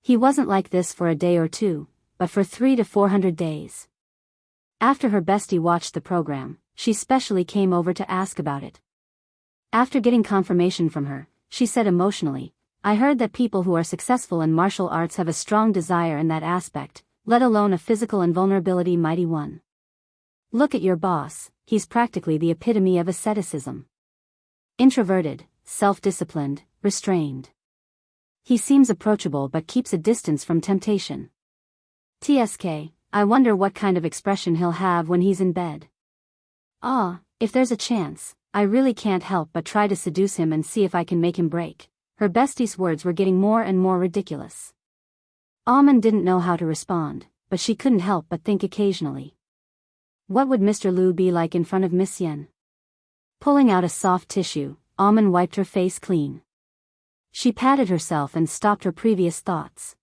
He wasn't like this for a day or two, but for 300 to 400 days. After her bestie watched the program, she specially came over to ask about it. After getting confirmation from her, she said emotionally, "I heard that people who are successful in martial arts have a strong desire in that aspect, let alone a physical invulnerability mighty one. Look at your boss, he's practically the epitome of asceticism. Introverted, self-disciplined, restrained. He seems approachable but keeps a distance from temptation. TSK, I wonder what kind of expression he'll have when he's in bed. If there's a chance, I really can't help but try to seduce him and see if I can make him break." Her bestie's words were getting more and more ridiculous. Almond didn't know how to respond, but she couldn't help but think occasionally. What would Mr. Lu be like in front of Miss Yen? Pulling out a soft tissue, Almond wiped her face clean. She patted herself and stopped her previous thoughts.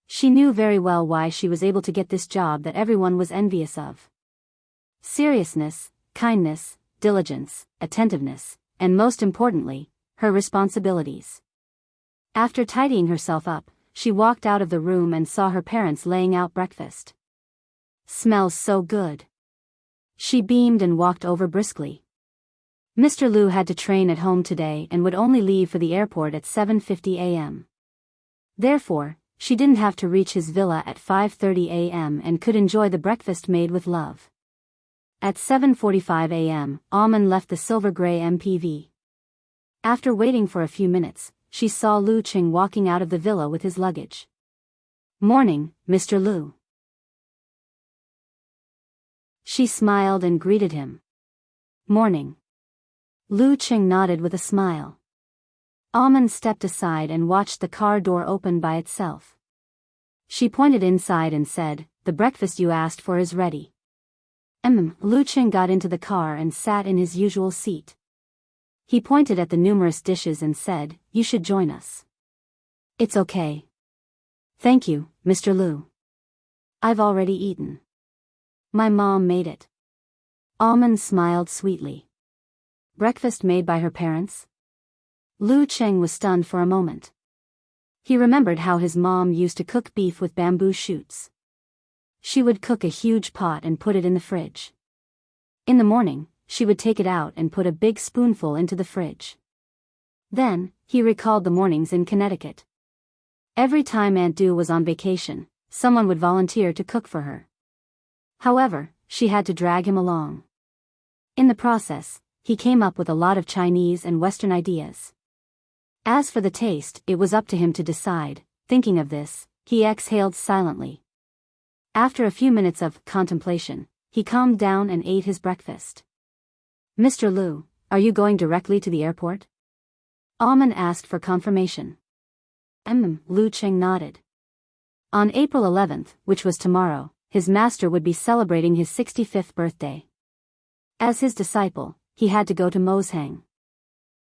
She knew very well why she was able to get this job that everyone was envious of. Seriousness, kindness, diligence, attentiveness, and most importantly, her responsibilities. After tidying herself up, she walked out of the room and saw her parents laying out breakfast. "Smells so good." She beamed and walked over briskly. Mr. Lu had to train at home today and would only leave for the airport at 7:50 a.m. Therefore, she didn't have to reach his villa at 5:30 a.m. and could enjoy the breakfast made with love. At 7:45 a.m., Almond left the silver-gray MPV. After waiting for a few minutes, she saw Lu Cheng walking out of the villa with his luggage. "Morning, Mr. Lu." She smiled and greeted him. "Morning." Lu Cheng nodded with a smile. Almond stepped aside and watched the car door open by itself. She pointed inside and said, "The breakfast you asked for is ready." Lu Cheng got into the car and sat in his usual seat. He pointed at the numerous dishes and said, "You should join us." "It's okay. Thank you, Mr. Lu. I've already eaten. My mom made it." Almond smiled sweetly. Breakfast made by her parents? Lu Cheng was stunned for a moment. He remembered how his mom used to cook beef with bamboo shoots. She would cook a huge pot and put it in the fridge. In the morning, she would take it out and put a big spoonful into the fridge. Then, he recalled the mornings in Connecticut. Every time Aunt Du was on vacation, someone would volunteer to cook for her. However, she had to drag him along. In the process, he came up with a lot of Chinese and Western ideas. As for the taste, it was up to him to decide. Thinking of this, he exhaled silently. After a few minutes of contemplation, he calmed down and ate his breakfast. "Mr. Lu, are you going directly to the airport?" Almond asked for confirmation. Lu Cheng nodded. On April 11th, which was tomorrow, his master would be celebrating his 65th birthday. As his disciple, he had to go to Moshang.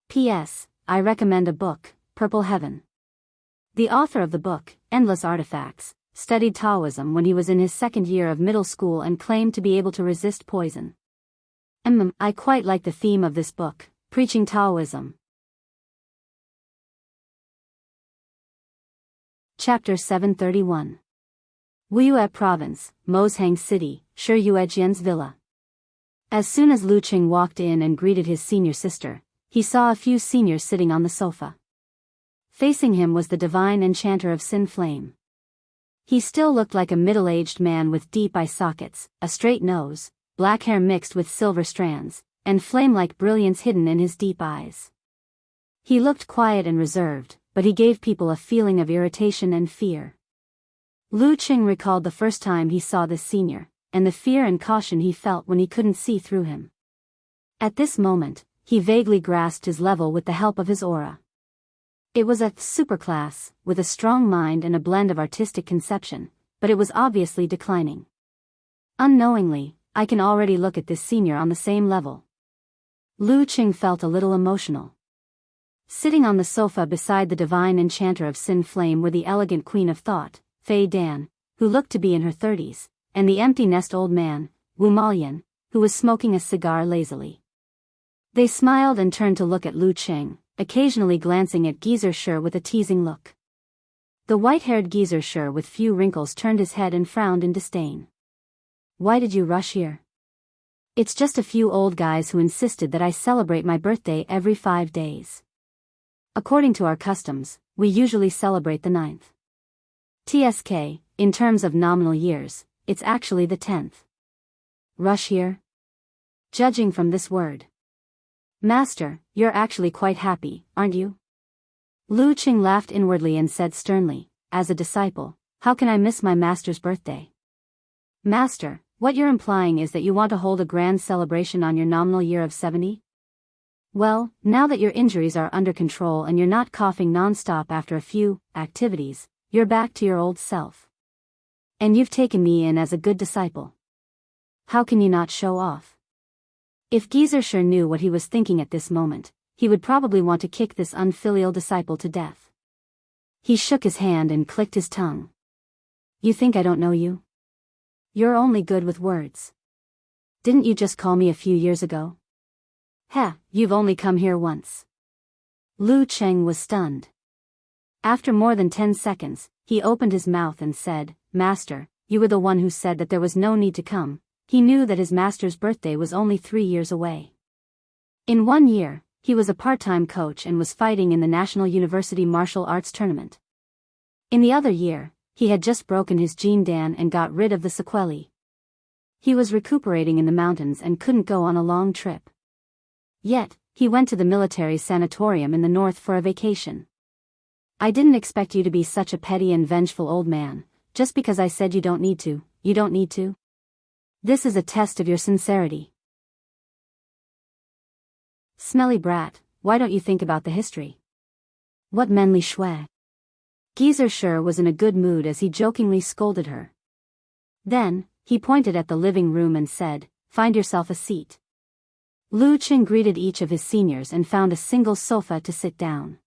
P.S. I recommend a book, Purple Heaven. The author of the book, Endless Artifacts, studied Taoism when he was in his second year of middle school and claimed to be able to resist poison. I quite like the theme of this book, preaching Taoism. Chapter 731. Wuyue Province, Moshang City, Shiyuejian's villa. As soon as Lu Cheng walked in and greeted his senior sister, he saw a few seniors sitting on the sofa. Facing him was the divine enchanter of Sin Flame. He still looked like a middle-aged man with deep eye sockets, a straight nose, black hair mixed with silver strands, and flame-like brilliance hidden in his deep eyes. He looked quiet and reserved, but he gave people a feeling of irritation and fear. Lu Qing recalled the first time he saw this senior, and the fear and caution he felt when he couldn't see through him. At this moment, he vaguely grasped his level with the help of his aura. It was a superclass, with a strong mind and a blend of artistic conception, but it was obviously declining. Unknowingly, I can already look at this senior on the same level. Lu Qing felt a little emotional. Sitting on the sofa beside the divine enchanter of Sin Flame were the elegant queen of thought, Fei Dan, who looked to be in her 30s, and the empty nest old man, Wu Malian, who was smoking a cigar lazily. They smiled and turned to look at Lu Qing, occasionally glancing at Geezer Sher with a teasing look. The white-haired Geezer Sher with few wrinkles turned his head and frowned in disdain. Why did you rush here? It's just a few old guys who insisted that I celebrate my birthday every 5 days. According to our customs, we usually celebrate the 9th. TSK, in terms of nominal years, it's actually the 10th. Rush here? Judging from this word. Master, you're actually quite happy, aren't you? Lu Qing laughed inwardly and said sternly, as a disciple, how can I miss my master's birthday? Master, what you're implying is that you want to hold a grand celebration on your nominal year of 70? Well, now that your injuries are under control and you're not coughing non-stop after a few activities, you're back to your old self. And you've taken me in as a good disciple. How can you not show off? If Geezer Sher knew what he was thinking at this moment, he would probably want to kick this unfilial disciple to death. He shook his hand and clicked his tongue. You think I don't know you? You're only good with words. Didn't you just call me a few years ago? Heh, you've only come here once. Lu Qing was stunned. After more than 10 seconds, he opened his mouth and said, Master, you were the one who said that there was no need to come. He knew that his master's birthday was only 3 years away. In 1 year, he was a part-time coach and was fighting in the National University Martial Arts Tournament. In the other year, he had just broken his Jin Dan and got rid of the sequelae. He was recuperating in the mountains and couldn't go on a long trip. Yet, he went to the military sanatorium in the north for a vacation. I didn't expect you to be such a petty and vengeful old man, just because I said you don't need to. This is a test of your sincerity. Smelly brat, why don't you think about the history? What manly shui? Geezer Sher was in a good mood as he jokingly scolded her. Then, he pointed at the living room and said, find yourself a seat. Lu Qing greeted each of his seniors and found a single sofa to sit down.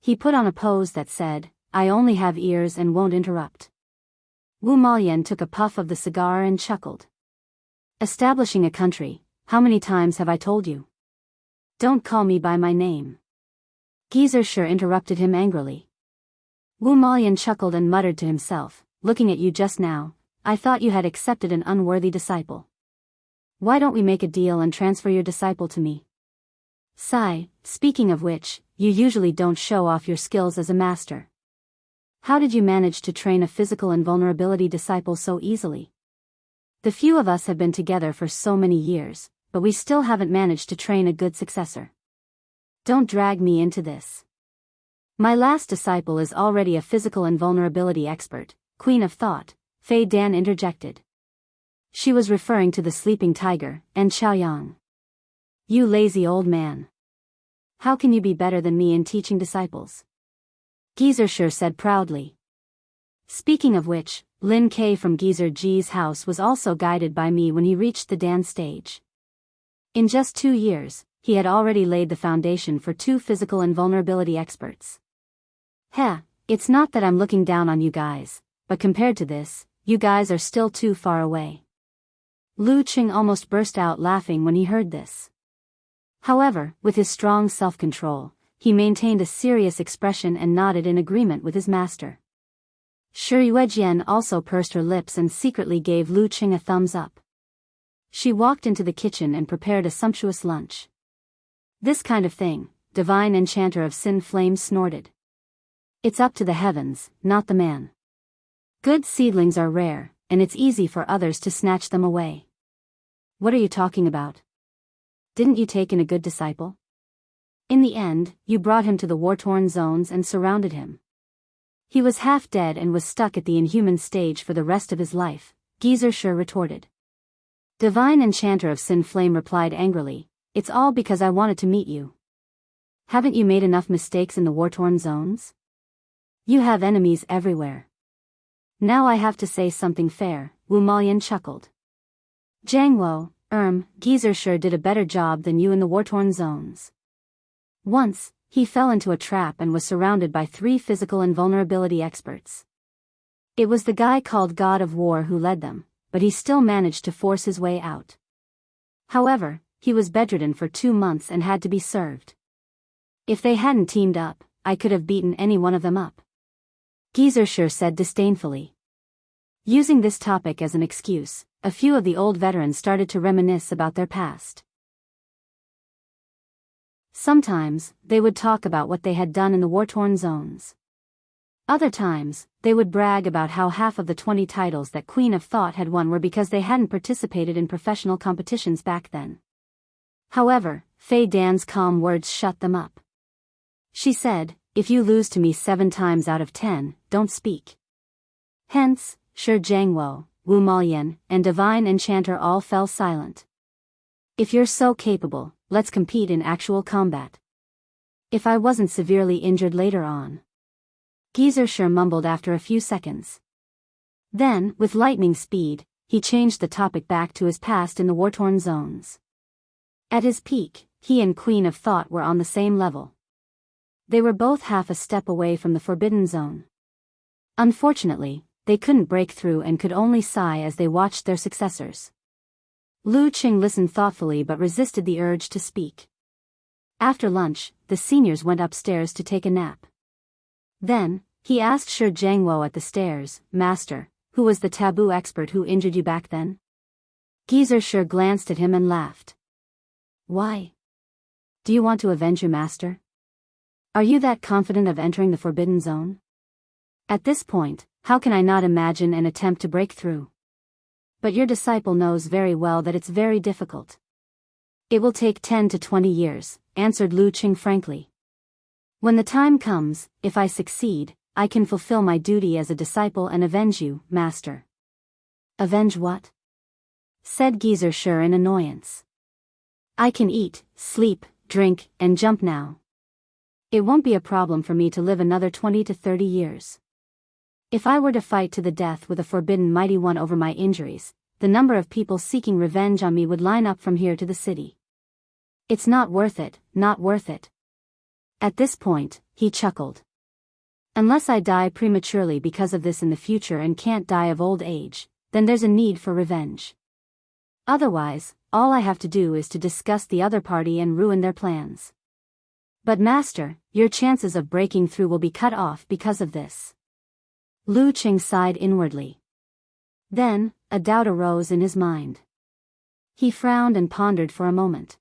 He put on a pose that said, I only have ears and won't interrupt. Wu Malian took a puff of the cigar and chuckled. Establishing a country, how many times have I told you? Don't call me by my name. Geezer Sher interrupted him angrily. Wu Malian chuckled and muttered to himself, looking at you just now, I thought you had accepted an unworthy disciple. Why don't we make a deal and transfer your disciple to me? Sigh, speaking of which, you usually don't show off your skills as a master. How did you manage to train a physical invulnerability disciple so easily? The few of us have been together for so many years, but we still haven't managed to train a good successor. Don't drag me into this. My last disciple is already a physical invulnerability expert, Queen of Thought, Fei Dan interjected. She was referring to the sleeping tiger, and Xiaoyang. You lazy old man. How can you be better than me in teaching disciples? Geezer Sher said proudly. Speaking of which, Lin K from Geezer G's house was also guided by me when he reached the Dan stage. In just 2 years, he had already laid the foundation for 2 physical invulnerability experts. Heh, it's not that I'm looking down on you guys, but compared to this, you guys are still too far away. Lu Qing almost burst out laughing when he heard this. However, with his strong self-control, he maintained a serious expression and nodded in agreement with his master. Shi Yuejian also pursed her lips and secretly gave Lu Qing a thumbs up. She walked into the kitchen and prepared a sumptuous lunch. This kind of thing, divine enchanter of Sin Flame snorted. It's up to the heavens, not the man. Good seedlings are rare, and it's easy for others to snatch them away. What are you talking about? Didn't you take in a good disciple? In the end, you brought him to the war-torn zones and surrounded him. He was half dead and was stuck at the inhuman stage for the rest of his life, Geyser retorted. Divine Enchanter of Sin Flame replied angrily, "It's all because I wanted to meet you. Haven't you made enough mistakes in the war-torn zones? You have enemies everywhere. Now I have to say something fair," Wu Malian chuckled. "Jangwo, Geyser did a better job than you in the war-torn zones. Once, he fell into a trap and was surrounded by 3 physical invulnerability experts. It was the guy called God of War who led them, but he still managed to force his way out. However, he was bedridden for 2 months and had to be served. If they hadn't teamed up, I could have beaten any one of them up," Geyser said disdainfully. Using this topic as an excuse, a few of the old veterans started to reminisce about their past. Sometimes, they would talk about what they had done in the war-torn zones. Other times, they would brag about how half of the 20 titles that Queen of Thought had won were because they hadn't participated in professional competitions back then. However, Fei Dan's calm words shut them up. She said, "If you lose to me 7 times out of 10, don't speak." Hence, Shi Jiangwo, Wu Malian, and Divine Enchanter all fell silent. "If you're so capable, let's compete in actual combat. If I wasn't severely injured later on," Geyser mumbled after a few seconds. Then, with lightning speed, he changed the topic back to his past in the war-torn zones. At his peak, he and Queen of Thought were on the same level. They were both half a step away from the Forbidden Zone. Unfortunately, they couldn't break through and could only sigh as they watched their successors. Lu Qing listened thoughtfully but resisted the urge to speak. After lunch, the seniors went upstairs to take a nap. Then, he asked Shi Jiangwo at the stairs, "Master, who was the taboo expert who injured you back then?" Geyser glanced at him and laughed. "Why? Do you want to avenge your master? Are you that confident of entering the Forbidden Zone? At this point, how can I not imagine an attempt to break through? But your disciple knows very well that it's very difficult." "It will take 10 to 20 years, answered Lu Qing frankly. "When the time comes, if I succeed, I can fulfill my duty as a disciple and avenge you, master." "Avenge what?" said Geyser in annoyance. "I can eat, sleep, drink, and jump now. It won't be a problem for me to live another 20 to 30 years. If I were to fight to the death with a forbidden mighty one over my injuries, the number of people seeking revenge on me would line up from here to the city. It's not worth it, not worth it." At this point, he chuckled. "Unless I die prematurely because of this in the future and can't die of old age, then there's a need for revenge. Otherwise, all I have to do is to disgust the other party and ruin their plans. But master, your chances of breaking through will be cut off because of this." Lu Qing sighed inwardly. Then, a doubt arose in his mind. He frowned and pondered for a moment.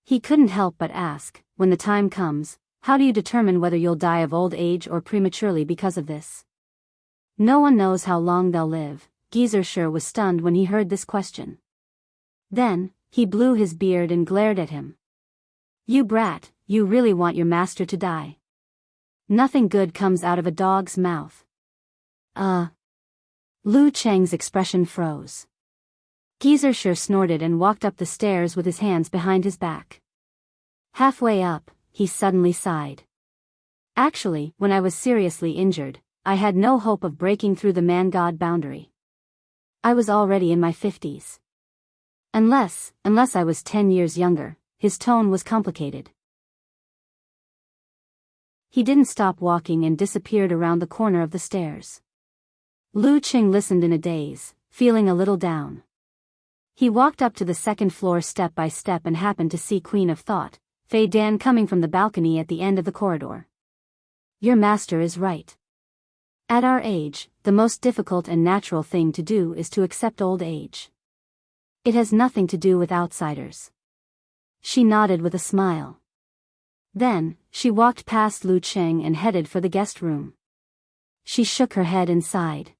He couldn't help but ask, "When the time comes, how do you determine whether you'll die of old age or prematurely because of this?" "No one knows how long they'll live." Geyser was stunned when he heard this question. Then, he blew his beard and glared at him. "You brat, you really want your master to die? Nothing good comes out of a dog's mouth." Lu Cheng's expression froze. Geyser snorted and walked up the stairs with his hands behind his back. Halfway up, he suddenly sighed. "Actually, when I was seriously injured, I had no hope of breaking through the man-god boundary. I was already in my 50s. Unless I was 10 years younger." His tone was complicated. He didn't stop walking and disappeared around the corner of the stairs. Lu Qing listened in a daze, feeling a little down. He walked up to the second floor step by step and happened to see Queen of Thought, Fei Dan, coming from the balcony at the end of the corridor. "Your master is right. At our age, the most difficult and natural thing to do is to accept old age. It has nothing to do with outsiders." She nodded with a smile. Then, she walked past Lu Qing and headed for the guest room. She shook her head and sighed.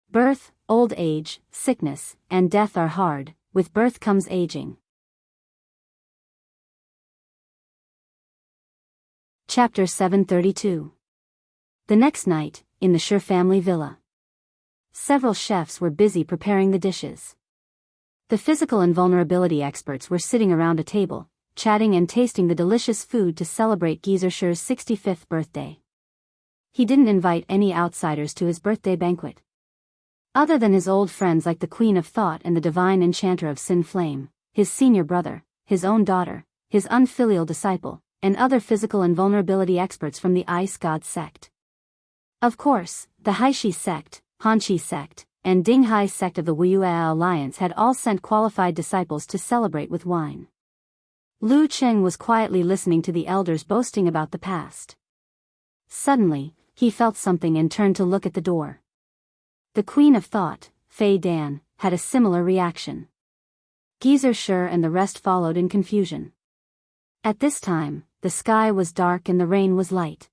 "Birth, old age, sickness, and death are hard. With birth comes aging." Chapter 732. The next night, in the Sher family villa, several chefs were busy preparing the dishes. The physical invulnerability experts were sitting around a table, chatting and tasting the delicious food to celebrate Geezer Sher's 65th birthday. He didn't invite any outsiders to his birthday banquet. Other than his old friends like the Queen of Thought and the Divine Enchanter of Sin Flame, his senior brother, his own daughter, his unfilial disciple, and other physical invulnerability experts from the Ice God sect. Of course, the Haishi sect, Hanshi sect, and Dinghai sect of the Wuyue Alliance had all sent qualified disciples to celebrate with wine. Lu Cheng was quietly listening to the elders boasting about the past. Suddenly, he felt something and turned to look at the door. The Queen of Thought, Fei Dan, had a similar reaction. Geezer Sher and the rest followed in confusion. At this time, the sky was dark and the rain was light.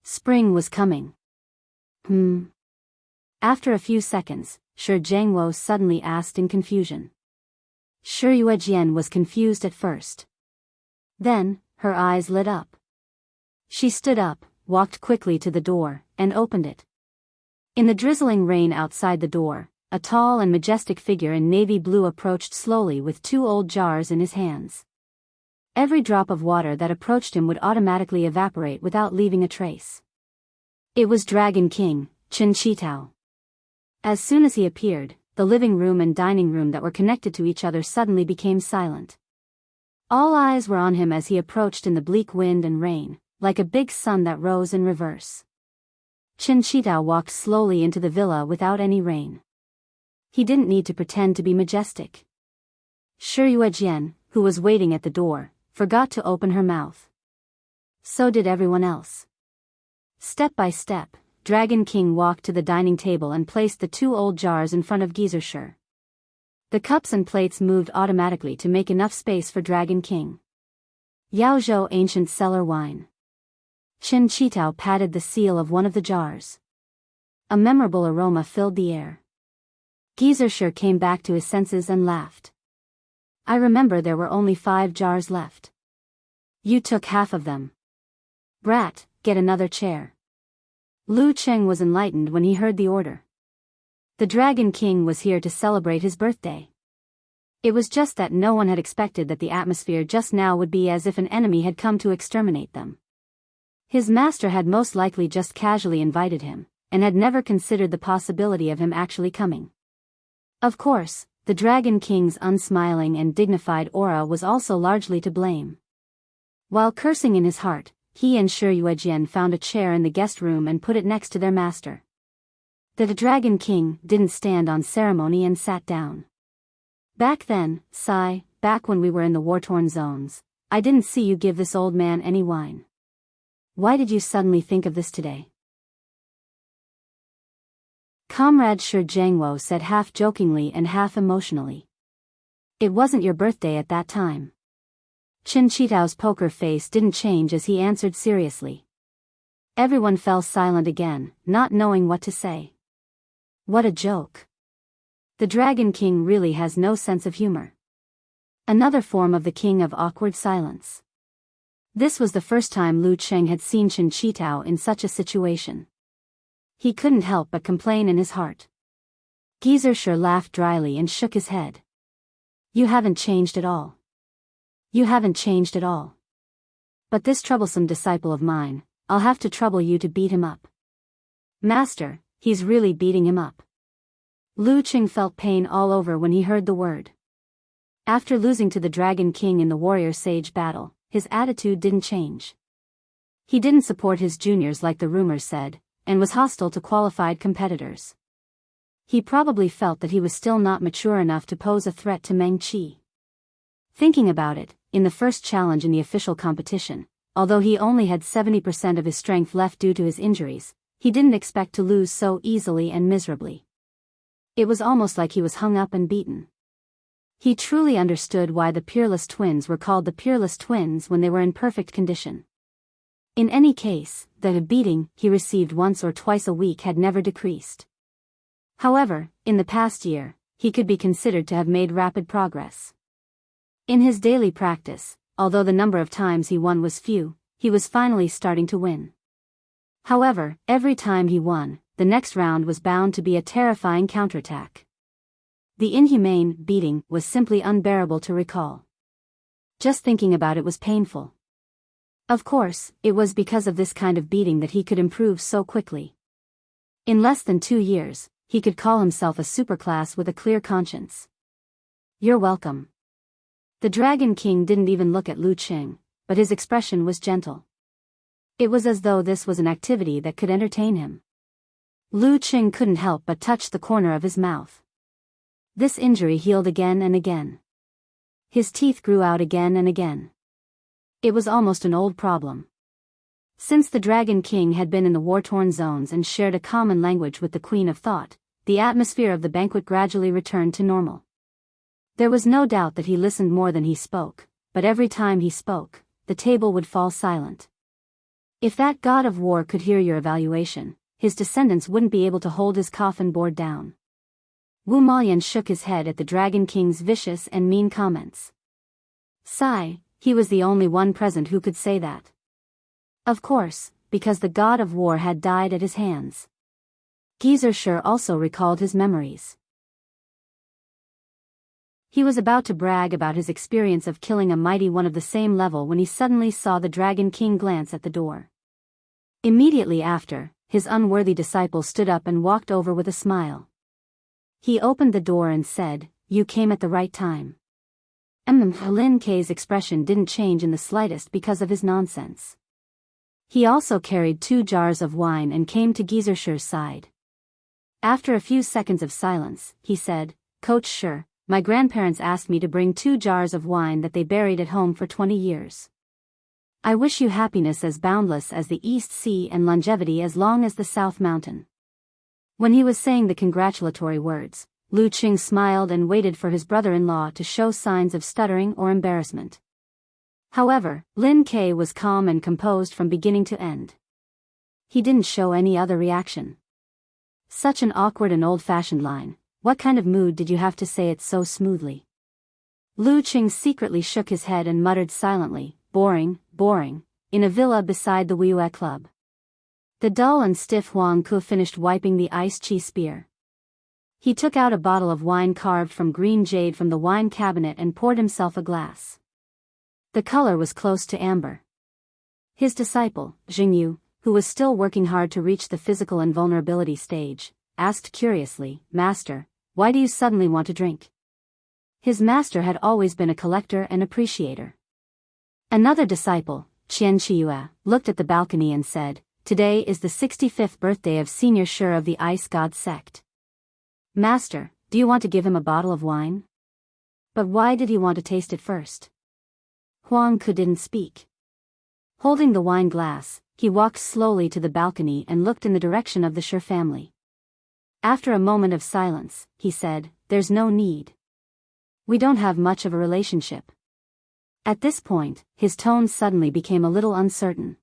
Spring was coming. After a few seconds, Shi Jiangwo suddenly asked in confusion. Shi Yuejian was confused at first. Then, her eyes lit up. She stood up, walked quickly to the door, and opened it. In the drizzling rain outside the door, a tall and majestic figure in navy blue approached slowly with 2 old jars in his hands. Every drop of water that approached him would automatically evaporate without leaving a trace. It was Dragon King, Qin Chitao. As soon as he appeared, the living room and dining room that were connected to each other suddenly became silent. All eyes were on him as he approached in the bleak wind and rain, like a big sun that rose in reverse. Qin Chitao walked slowly into the villa without any rain. He didn't need to pretend to be majestic. Shi Yuejian, who was waiting at the door, forgot to open her mouth. So did everyone else. Step by step, Dragon King walked to the dining table and placed the 2 old jars in front of Geezer Sher. The cups and plates moved automatically to make enough space for Dragon King. Yaozhou Ancient Cellar Wine. Qin Chitao patted the seal of one of the jars. A memorable aroma filled the air. Geezer Sher came back to his senses and laughed. I remember there were only 5 jars left. You took half of them. Brat, get another chair. Lu Cheng was enlightened when he heard the order. The Dragon King was here to celebrate his birthday. It was just that no one had expected that the atmosphere just now would be as if an enemy had come to exterminate them. His master had most likely just casually invited him, and had never considered the possibility of him actually coming. Of course, the Dragon King's unsmiling and dignified aura was also largely to blame. While cursing in his heart, he and Shi Yuejian found a chair in the guest room and put it next to their master. The Dragon King didn't stand on ceremony and sat down. Back then, Sai, back when we were in the war-torn zones, I didn't see you give this old man any wine. Why did you suddenly think of this today? Comrade Shi Jiangwo said half jokingly and half emotionally. It wasn't your birthday at that time. Qin Chitao's poker face didn't change as he answered seriously. Everyone fell silent again, not knowing what to say. What a joke. The Dragon King really has no sense of humor. Another form of the king of awkward silence. This was the first time Lu Cheng had seen Qin Chitao in such a situation. He couldn't help but complain in his heart. Geezer Sher laughed dryly and shook his head. You haven't changed at all. You haven't changed at all. But this troublesome disciple of mine, I'll have to trouble you to beat him up. Master, he's really beating him up. Lu Cheng felt pain all over when he heard the word. After losing to the Dragon King in the Warrior Sage battle, his attitude didn't change. He didn't support his juniors like the rumors said, and was hostile to qualified competitors. He probably felt that he was still not mature enough to pose a threat to Meng Qi. Thinking about it, in the first challenge in the official competition, although he only had 70% of his strength left due to his injuries, he didn't expect to lose so easily and miserably. It was almost like he was hung up and beaten. He truly understood why the Peerless Twins were called the Peerless Twins when they were in perfect condition. In any case, the beating he received once or twice a week had never decreased. However, in the past year, he could be considered to have made rapid progress. In his daily practice, although the number of times he won was few, he was finally starting to win. However, every time he won, the next round was bound to be a terrifying counterattack. The inhumane beating was simply unbearable to recall. Just thinking about it was painful. Of course, it was because of this kind of beating that he could improve so quickly. In less than 2 years, he could call himself a superclass with a clear conscience. You're welcome. The Dragon King didn't even look at Lu Qing, but his expression was gentle. It was as though this was an activity that could entertain him. Lu Qing couldn't help but touch the corner of his mouth. This injury healed again and again. His teeth grew out again and again. It was almost an old problem. Since the Dragon King had been in the war-torn zones and shared a common language with the Queen of Thought, the atmosphere of the banquet gradually returned to normal. There was no doubt that he listened more than he spoke, but every time he spoke, the table would fall silent. If that god of war could hear your evaluation, his descendants wouldn't be able to hold his coffin board down. Wu Maoyan shook his head at the Dragon King's vicious and mean comments. Sigh, he was the only one present who could say that. Of course, because the god of war had died at his hands. Geyser also recalled his memories. He was about to brag about his experience of killing a mighty one of the same level when he suddenly saw the Dragon King glance at the door. Immediately after, his unworthy disciple stood up and walked over with a smile. He opened the door and said, "You came at the right time." Lin Kei's expression didn't change in the slightest because of his nonsense. He also carried 2 jars of wine and came to Geyser's side. After a few seconds of silence, he said, "Coach Shi, my grandparents asked me to bring 2 jars of wine that they buried at home for 20 years. I wish you happiness as boundless as the East Sea and longevity as long as the South Mountain." When he was saying the congratulatory words, Lu Qing smiled and waited for his brother-in-law to show signs of stuttering or embarrassment. However, Lin Kei was calm and composed from beginning to end. He didn't show any other reaction. Such an awkward and old-fashioned line. What kind of mood did you have to say it so smoothly? Lu Qing secretly shook his head and muttered silently, boring, in a villa beside the Wiyue Club. The dull and stiff Huang Ku finished wiping the ice chi spear. He took out a bottle of wine carved from green jade from the wine cabinet and poured himself a glass. The color was close to amber. His disciple, Jingyu, who was still working hard to reach the physical invulnerability stage, asked curiously, "Master, why do you suddenly want to drink?" His master had always been a collector and appreciator. Another disciple, Qian Chiyue, looked at the balcony and said, "Today is the 65th birthday of Senior Shi of the Ice God sect. Master, do you want to give him a bottle of wine?" But why did he want to taste it first? Huang Ku didn't speak. Holding the wine glass, he walked slowly to the balcony and looked in the direction of the Shi family. After a moment of silence, he said, "There's no need. We don't have much of a relationship." At this point, his tone suddenly became a little uncertain.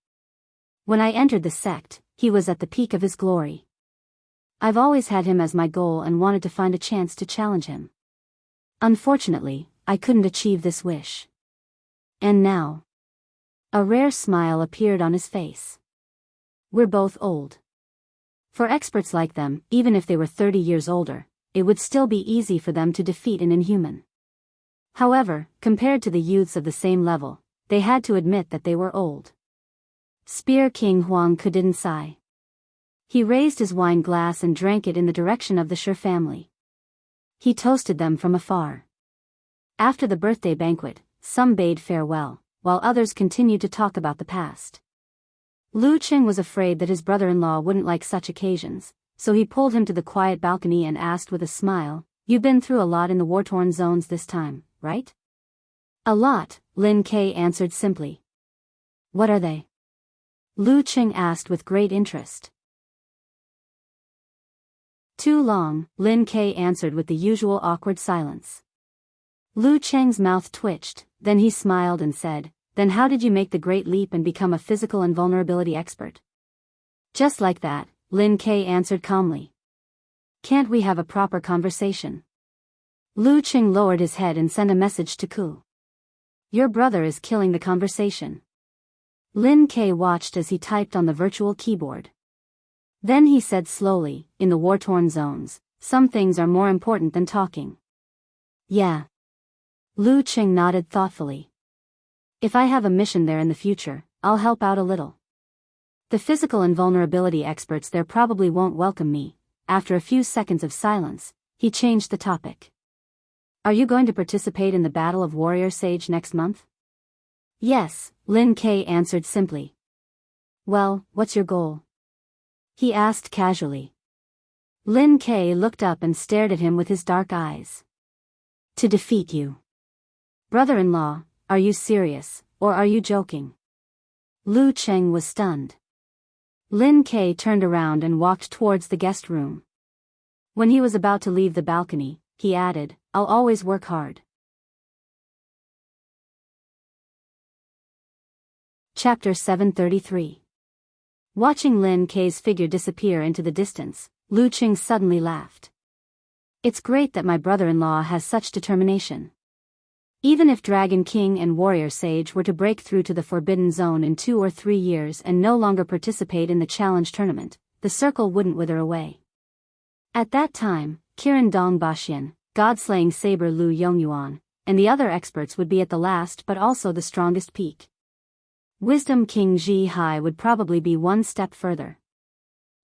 "When I entered the sect, he was at the peak of his glory. I've always had him as my goal and wanted to find a chance to challenge him. Unfortunately, I couldn't achieve this wish. And now..." A rare smile appeared on his face. "We're both old. For experts like them, even if they were 30 years older, it would still be easy for them to defeat an inhuman. However, compared to the youths of the same level, they had to admit that they were old." Spear King Huang Ku didn't sigh. He raised his wine glass and drank it in the direction of the Shi family. He toasted them from afar. After the birthday banquet, some bade farewell, while others continued to talk about the past. Lu Qing was afraid that his brother-in-law wouldn't like such occasions, so he pulled him to the quiet balcony and asked with a smile, "You've been through a lot in the war-torn zones this time, right?" "A lot," Lin Kei answered simply. "What are they?" Lu Qing asked with great interest. "Too long," Lin Kei answered with the usual awkward silence. Lu Qing's mouth twitched, then he smiled and said, "Then how did you make the great leap and become a physical invulnerability expert?" "Just like that," Lin Kei answered calmly. "Can't we have a proper conversation?" Lu Qing lowered his head and sent a message to Ku. "Your brother is killing the conversation." Lin Kei watched as he typed on the virtual keyboard. Then he said slowly, in the war-torn zones, some things are more important than talking. Yeah. Lu Qing nodded thoughtfully. If I have a mission there in the future, I'll help out a little. The physical invulnerability experts there probably won't welcome me. After a few seconds of silence, he changed the topic. Are you going to participate in the Battle of Warrior Sage next month? Yes, Lin Kei answered simply. Well, what's your goal? He asked casually. Lin Kei looked up and stared at him with his dark eyes. To defeat you. Brother-in-law, are you serious, or are you joking? Lu Cheng was stunned. Lin Kei turned around and walked towards the guest room. When he was about to leave the balcony, he added, I'll always work hard. Chapter 733. Watching Lin Kei's figure disappear into the distance, Lu Qing suddenly laughed. It's great that my brother-in-law has such determination. Even if Dragon King and Warrior Sage were to break through to the Forbidden Zone in 2 or 3 years and no longer participate in the challenge tournament, the circle wouldn't wither away. At that time, Kiran Dong Baxian, God-slaying saber Lu Yongyuan, and the other experts would be at the last but also the strongest peak. Wisdom King Ji Hai would probably be one step further.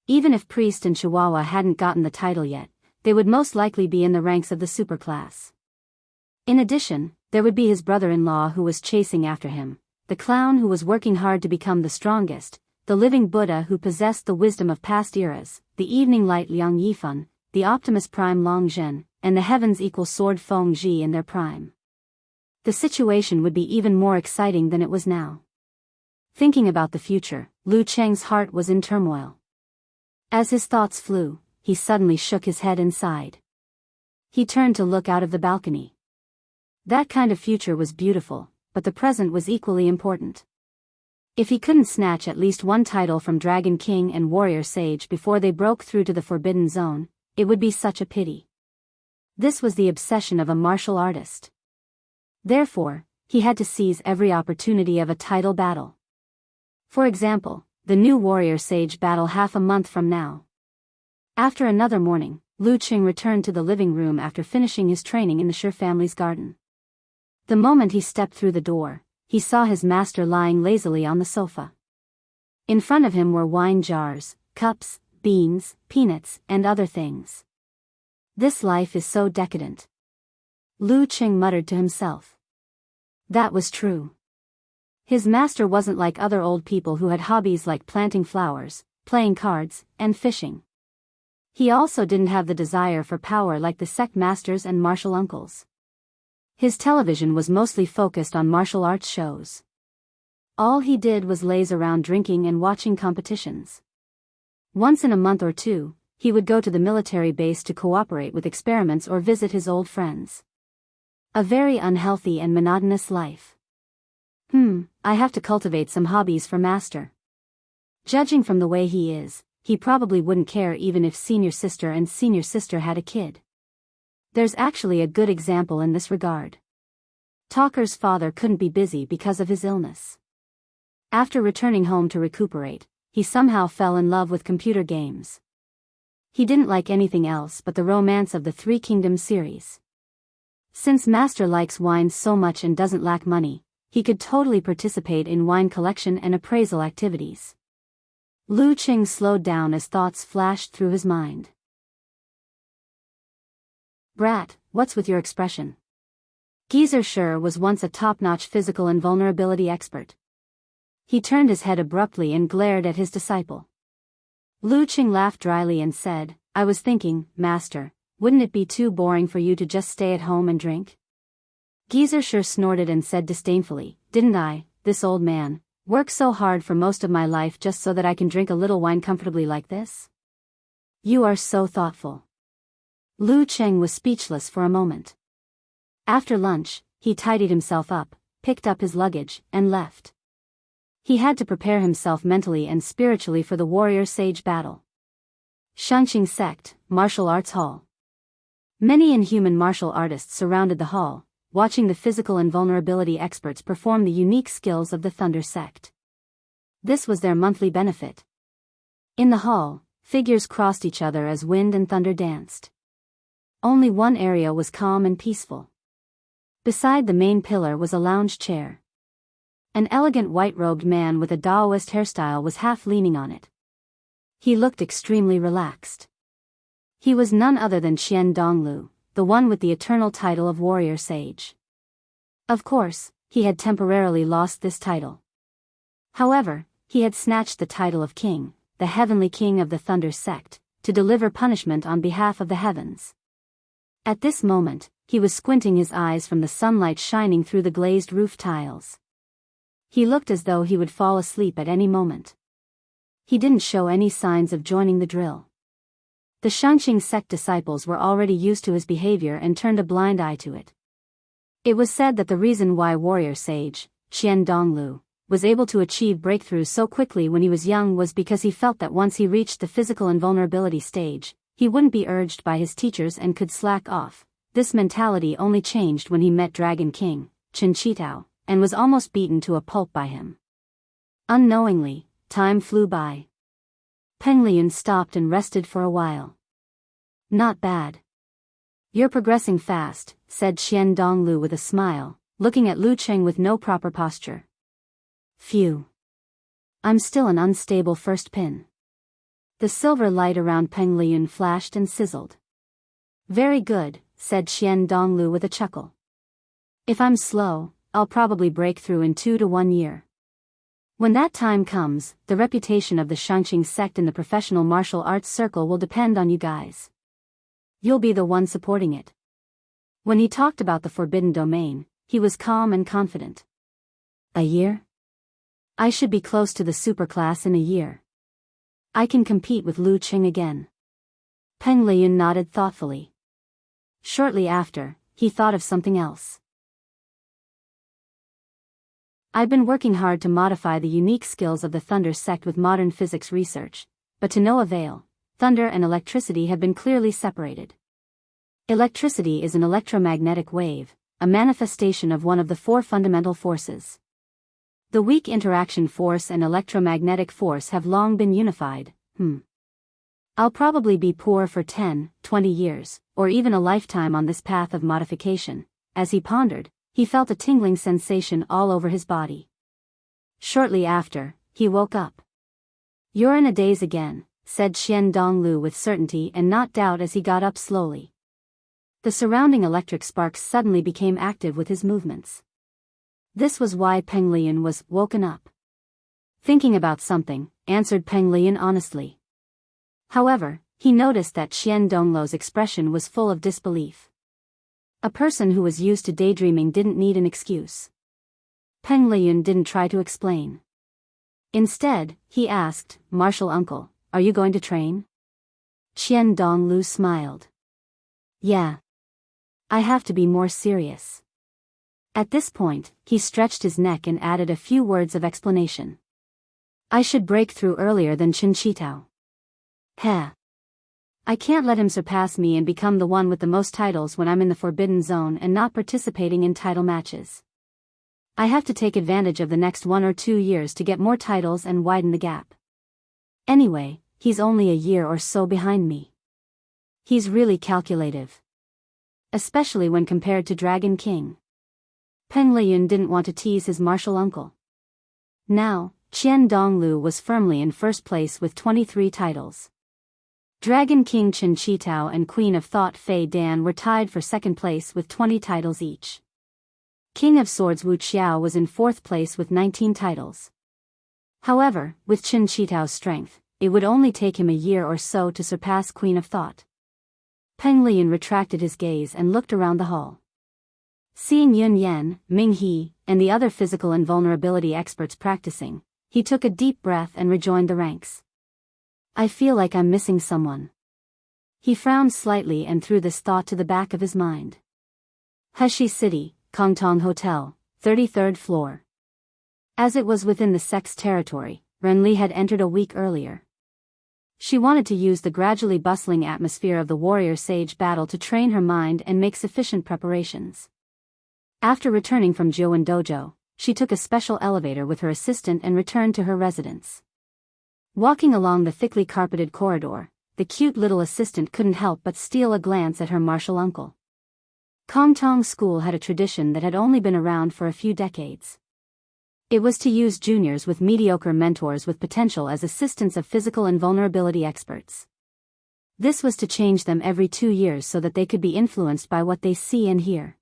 Even if Priest and Chihuahua hadn't gotten the title yet, they would most likely be in the ranks of the superclass. In addition, there would be his brother-in-law who was chasing after him, the clown who was working hard to become the strongest, the living Buddha who possessed the wisdom of past eras, the evening light Liang Yifan, the Optimus Prime Long Zhen, and the heavens-equal sword Feng Ji in their prime. The situation would be even more exciting than it was now. Thinking about the future, Lu Cheng's heart was in turmoil. As his thoughts flew, he suddenly shook his head and sighed. He turned to look out of the balcony. That kind of future was beautiful, but the present was equally important. If he couldn't snatch at least one title from Dragon King and Warrior Sage before they broke through to the Forbidden Zone, it would be such a pity. This was the obsession of a martial artist. Therefore, he had to seize every opportunity of a title battle. For example, the new Warrior Sage battle half a month from now. After another morning, Lu Qing returned to the living room after finishing his training in the Shi family's garden. The moment he stepped through the door, he saw his master lying lazily on the sofa. In front of him were wine jars, cups, beans, peanuts, and other things. This life is so decadent. Lu Qing muttered to himself. That was true. His master wasn't like other old people who had hobbies like planting flowers, playing cards, and fishing. He also didn't have the desire for power like the sect masters and martial uncles. His television was mostly focused on martial arts shows. All he did was laze around drinking and watching competitions. Once in a month or two, he would go to the military base to cooperate with experiments or visit his old friends. A very unhealthy and monotonous life. I have to cultivate some hobbies for Master. Judging from the way he is, he probably wouldn't care even if senior sister and senior sister had a kid. There's actually a good example in this regard. Talker's father couldn't be busy because of his illness. After returning home to recuperate, he somehow fell in love with computer games. He didn't like anything else but the romance of the Three Kingdoms series. Since Master likes wine so much and doesn't lack money, he could totally participate in wine collection and appraisal activities. Lu Qing slowed down as thoughts flashed through his mind. Brat, what's with your expression? Geezer Sher was once a top-notch physical invulnerability expert. He turned his head abruptly and glared at his disciple. Lu Qing laughed dryly and said, I was thinking, Master, wouldn't it be too boring for you to just stay at home and drink? Geezer Sher snorted and said disdainfully, Didn't I, this old man, work so hard for most of my life just so that I can drink a little wine comfortably like this? You are so thoughtful. Lu Cheng was speechless for a moment. After lunch, he tidied himself up, picked up his luggage, and left. He had to prepare himself mentally and spiritually for the Warrior Sage battle. Shanqing Sect, Martial Arts Hall. Many inhuman martial artists surrounded the hall, watching the physical invulnerability experts perform the unique skills of the Thunder Sect. This was their monthly benefit. In the hall, Figures crossed each other as wind and thunder danced. Only one area was calm and peaceful. Beside the main pillar was a lounge chair. An elegant white-robed man with a Taoist hairstyle was half leaning on it. He looked extremely relaxed. He was none other than Qian Donglu, the one with the eternal title of warrior sage. Of course, he had temporarily lost this title. However, he had snatched the title of king, the heavenly king of the Thunder sect, to deliver punishment on behalf of the heavens. At this moment, he was squinting his eyes from the sunlight shining through the glazed roof tiles. He looked as though he would fall asleep at any moment. He didn't show any signs of joining the drill. The Shangqing sect disciples were already used to his behavior and turned a blind eye to it. It was said that the reason why warrior sage, Qian Donglu, was able to achieve breakthroughs so quickly when he was young was because he felt that once he reached the physical invulnerability stage, he wouldn't be urged by his teachers and could slack off. This mentality only changed when he met Dragon King, Chen Qitao, and was almost beaten to a pulp by him. Unknowingly, time flew by. Peng Liyun stopped and rested for a while. Not bad. You're progressing fast, said Qian Donglu with a smile, looking at Lu Cheng with no proper posture. Phew. I'm still an unstable first pin. The silver light around Peng Liyun flashed and sizzled. Very good, said Qian Donglu with a chuckle. If I'm slow, I'll probably break through in 2 to 1 year. When that time comes, the reputation of the Shangqing sect in the professional martial arts circle will depend on you guys. You'll be the one supporting it. When he talked about the forbidden domain, he was calm and confident. A year? I should be close to the superclass in a year. I can compete with Lu Qing again. Peng Liyun nodded thoughtfully. Shortly after, he thought of something else. I've been working hard to modify the unique skills of the Thunder sect with modern physics research, but to no avail. Thunder and electricity have been clearly separated. Electricity is an electromagnetic wave, a manifestation of one of the 4 fundamental forces. The weak interaction force and electromagnetic force have long been unified. I'll probably be poor for 10, 20 years, or even a lifetime on this path of modification. As he pondered, he felt a tingling sensation all over his body. Shortly after, he woke up. You're in a daze again, said Qian Donglu with certainty and not doubt as he got up slowly. The surrounding electric sparks suddenly became active with his movements. This was why Peng Liyun was woken up. Thinking about something, answered Peng Liyun honestly. However, he noticed that Qian Donglu's expression was full of disbelief. A person who was used to daydreaming didn't need an excuse. Peng Liyun didn't try to explain. Instead, he asked, Martial uncle, are you going to train? Qian Donglu smiled. Yeah. I have to be more serious. At this point, he stretched his neck and added a few words of explanation. I should break through earlier than Chen Qitao. Heh. I can't let him surpass me and become the one with the most titles when I'm in the forbidden zone and not participating in title matches. I have to take advantage of the next 1 or 2 years to get more titles and widen the gap. Anyway, he's only a year or so behind me. He's really calculative. Especially when compared to Dragon King. Peng Liyun didn't want to tease his martial uncle. Now, Qian Donglu was firmly in first place with 23 titles. Dragon King Chen Qitao and Queen of Thought Fei Dan were tied for second place with 20 titles each. King of Swords Wu Qiao was in fourth place with 19 titles. However, with Chen Qitao's strength, it would only take him a year or so to surpass Queen of Thought. Peng Liyun retracted his gaze and looked around the hall. Seeing Yun Yan, Ming He, and the other physical invulnerability experts practicing, he took a deep breath and rejoined the ranks. I feel like I'm missing someone. He frowned slightly and threw this thought to the back of his mind. Heshi City, Kongtong Hotel, 33rd floor. As it was within the sect's territory, Renli had entered a week earlier. She wanted to use the gradually bustling atmosphere of the warrior sage battle to train her mind and make sufficient preparations. After returning from Jiuwen Dojo, she took a special elevator with her assistant and returned to her residence. Walking along the thickly carpeted corridor, the cute little assistant couldn't help but steal a glance at her martial uncle. Kongtong School had a tradition that had only been around for a few decades. It was to use juniors with mediocre mentors with potential as assistants of physical invulnerability experts. This was to change them every 2 years so that they could be influenced by what they see and hear.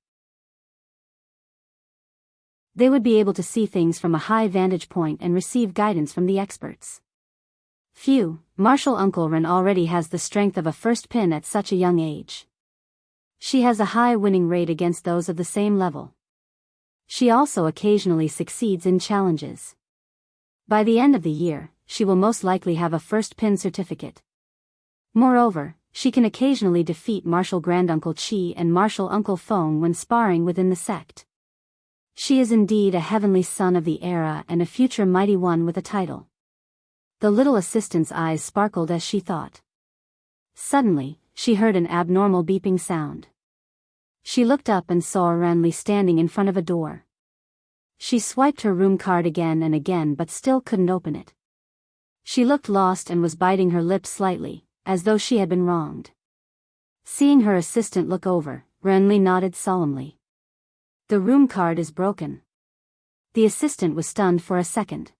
They would be able to see things from a high vantage point and receive guidance from the experts. Phew, Martial Uncle Ren already has the strength of a first pin at such a young age. She has a high winning rate against those of the same level. She also occasionally succeeds in challenges. By the end of the year, she will most likely have a first pin certificate. Moreover, she can occasionally defeat Martial Granduncle Chi and Martial Uncle Feng when sparring within the sect. She is indeed a heavenly son of the era and a future mighty one with a title. The little assistant's eyes sparkled as she thought. Suddenly, she heard an abnormal beeping sound. She looked up and saw Renly standing in front of a door. She swiped her room card again and again but still couldn't open it. She looked lost and was biting her lips slightly, as though she had been wronged. Seeing her assistant look over, Renly nodded solemnly. The room card is broken. The assistant was stunned for a second.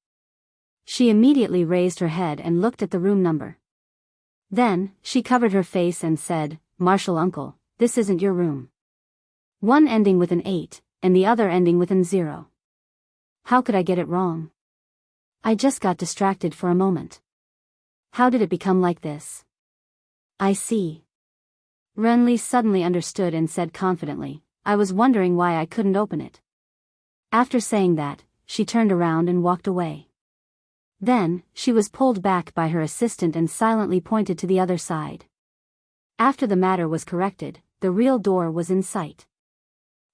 She immediately raised her head and looked at the room number. Then, she covered her face and said, "Martial Uncle, this isn't your room. One ending with an 8, and the other ending with an 0. How could I get it wrong? I just got distracted for a moment. How did it become like this?" "I see." Renly suddenly understood and said confidently, "I was wondering why I couldn't open it." After saying that, she turned around and walked away. Then, she was pulled back by her assistant and silently pointed to the other side. After the matter was corrected, the real door was in sight.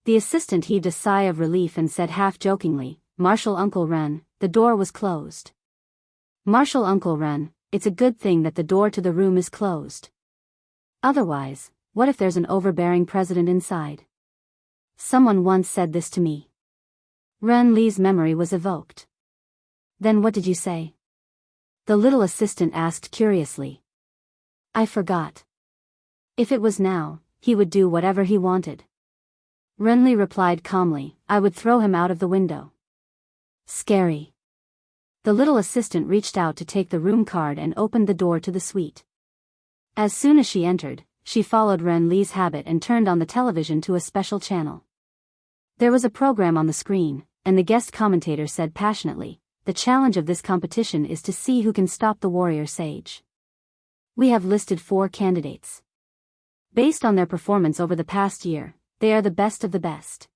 The assistant heaved a sigh of relief and said half-jokingly, "Martial Uncle Ren, the door was closed." "Martial Uncle Ren, it's a good thing that the door to the room is closed. Otherwise, what if there's an overbearing president inside? Someone once said this to me." Ren Li's memory was evoked. "Then what did you say?" the little assistant asked curiously. "I forgot." If it was now, he would do whatever he wanted. Renly replied calmly, "I would throw him out of the window." Scary. The little assistant reached out to take the room card and opened the door to the suite. As soon as she entered, she followed Ren Li's habit and turned on the television to a special channel. There was a program on the screen, and the guest commentator said passionately, "The challenge of this competition is to see who can stop the warrior sage. We have listed 4 candidates. Based on their performance over the past year, they are the best of the best.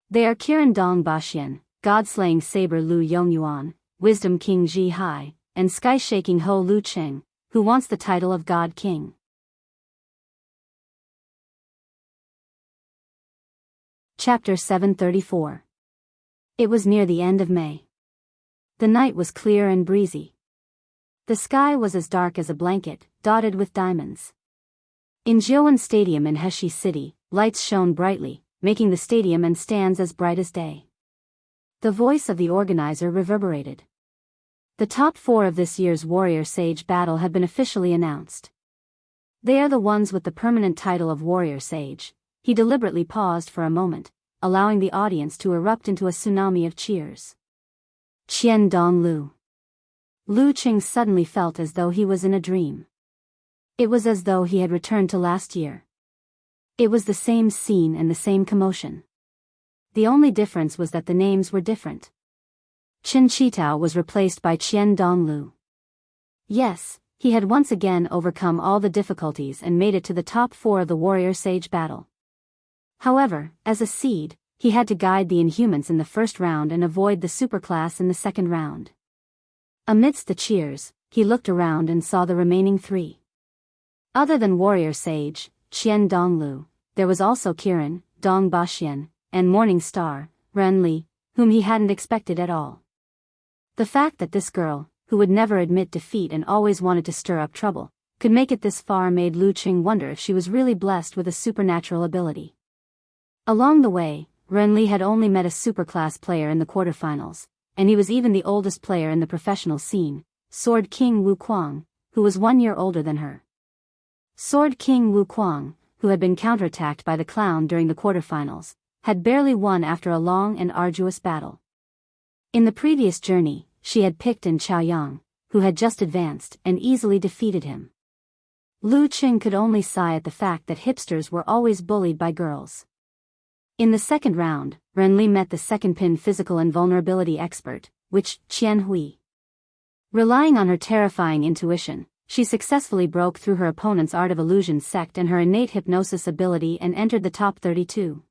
They are Kiran Dong Baxian, God-slaying saber Lu Yongyuan, Wisdom King Ji Hai, and Sky-shaking Ho Lu Cheng, who wants the title of God King." Chapter 734. It was near the end of May. The night was clear and breezy. The sky was as dark as a blanket, dotted with diamonds. In Jiuan Stadium in Heshi City, lights shone brightly, making the stadium and stands as bright as day. The voice of the organizer reverberated. The top 4 of this year's Warrior Sage battle had been officially announced. They are the ones with the permanent title of Warrior Sage. He deliberately paused for a moment, allowing the audience to erupt into a tsunami of cheers. Qian Dong Lu. Lu Qing suddenly felt as though he was in a dream. It was as though he had returned to last year. It was the same scene and the same commotion. The only difference was that the names were different. Qin Chitao was replaced by Qian Dong Lu. Yes, he had once again overcome all the difficulties and made it to the top 4 of the Warrior Sage battle. However, as a seed, he had to guide the Inhumans in the first round and avoid the superclass in the second round. Amidst the cheers, he looked around and saw the remaining 3. Other than Warrior Sage, Qian Donglu, there was also Kiran, Dong Baxian, and Morning Star, Ren Li, whom he hadn't expected at all. The fact that this girl, who would never admit defeat and always wanted to stir up trouble, could make it this far made Lu Qing wonder if she was really blessed with a supernatural ability. Along the way, Ren Li had only met a superclass player in the quarterfinals, and he was even the oldest player in the professional scene, Sword King Wu Kuang, who was 1 year older than her. Sword King Wu Kuang, who had been counterattacked by the clown during the quarterfinals, had barely won after a long and arduous battle. In the previous journey, she had picked in Chaoyang, who had just advanced, and easily defeated him. Lu Qing could only sigh at the fact that hipsters were always bullied by girls. In the second round, Renli met the second pin physical invulnerability expert, which Qian Hui. Relying on her terrifying intuition, she successfully broke through her opponent's art of illusion sect and her innate hypnosis ability and entered the top 32.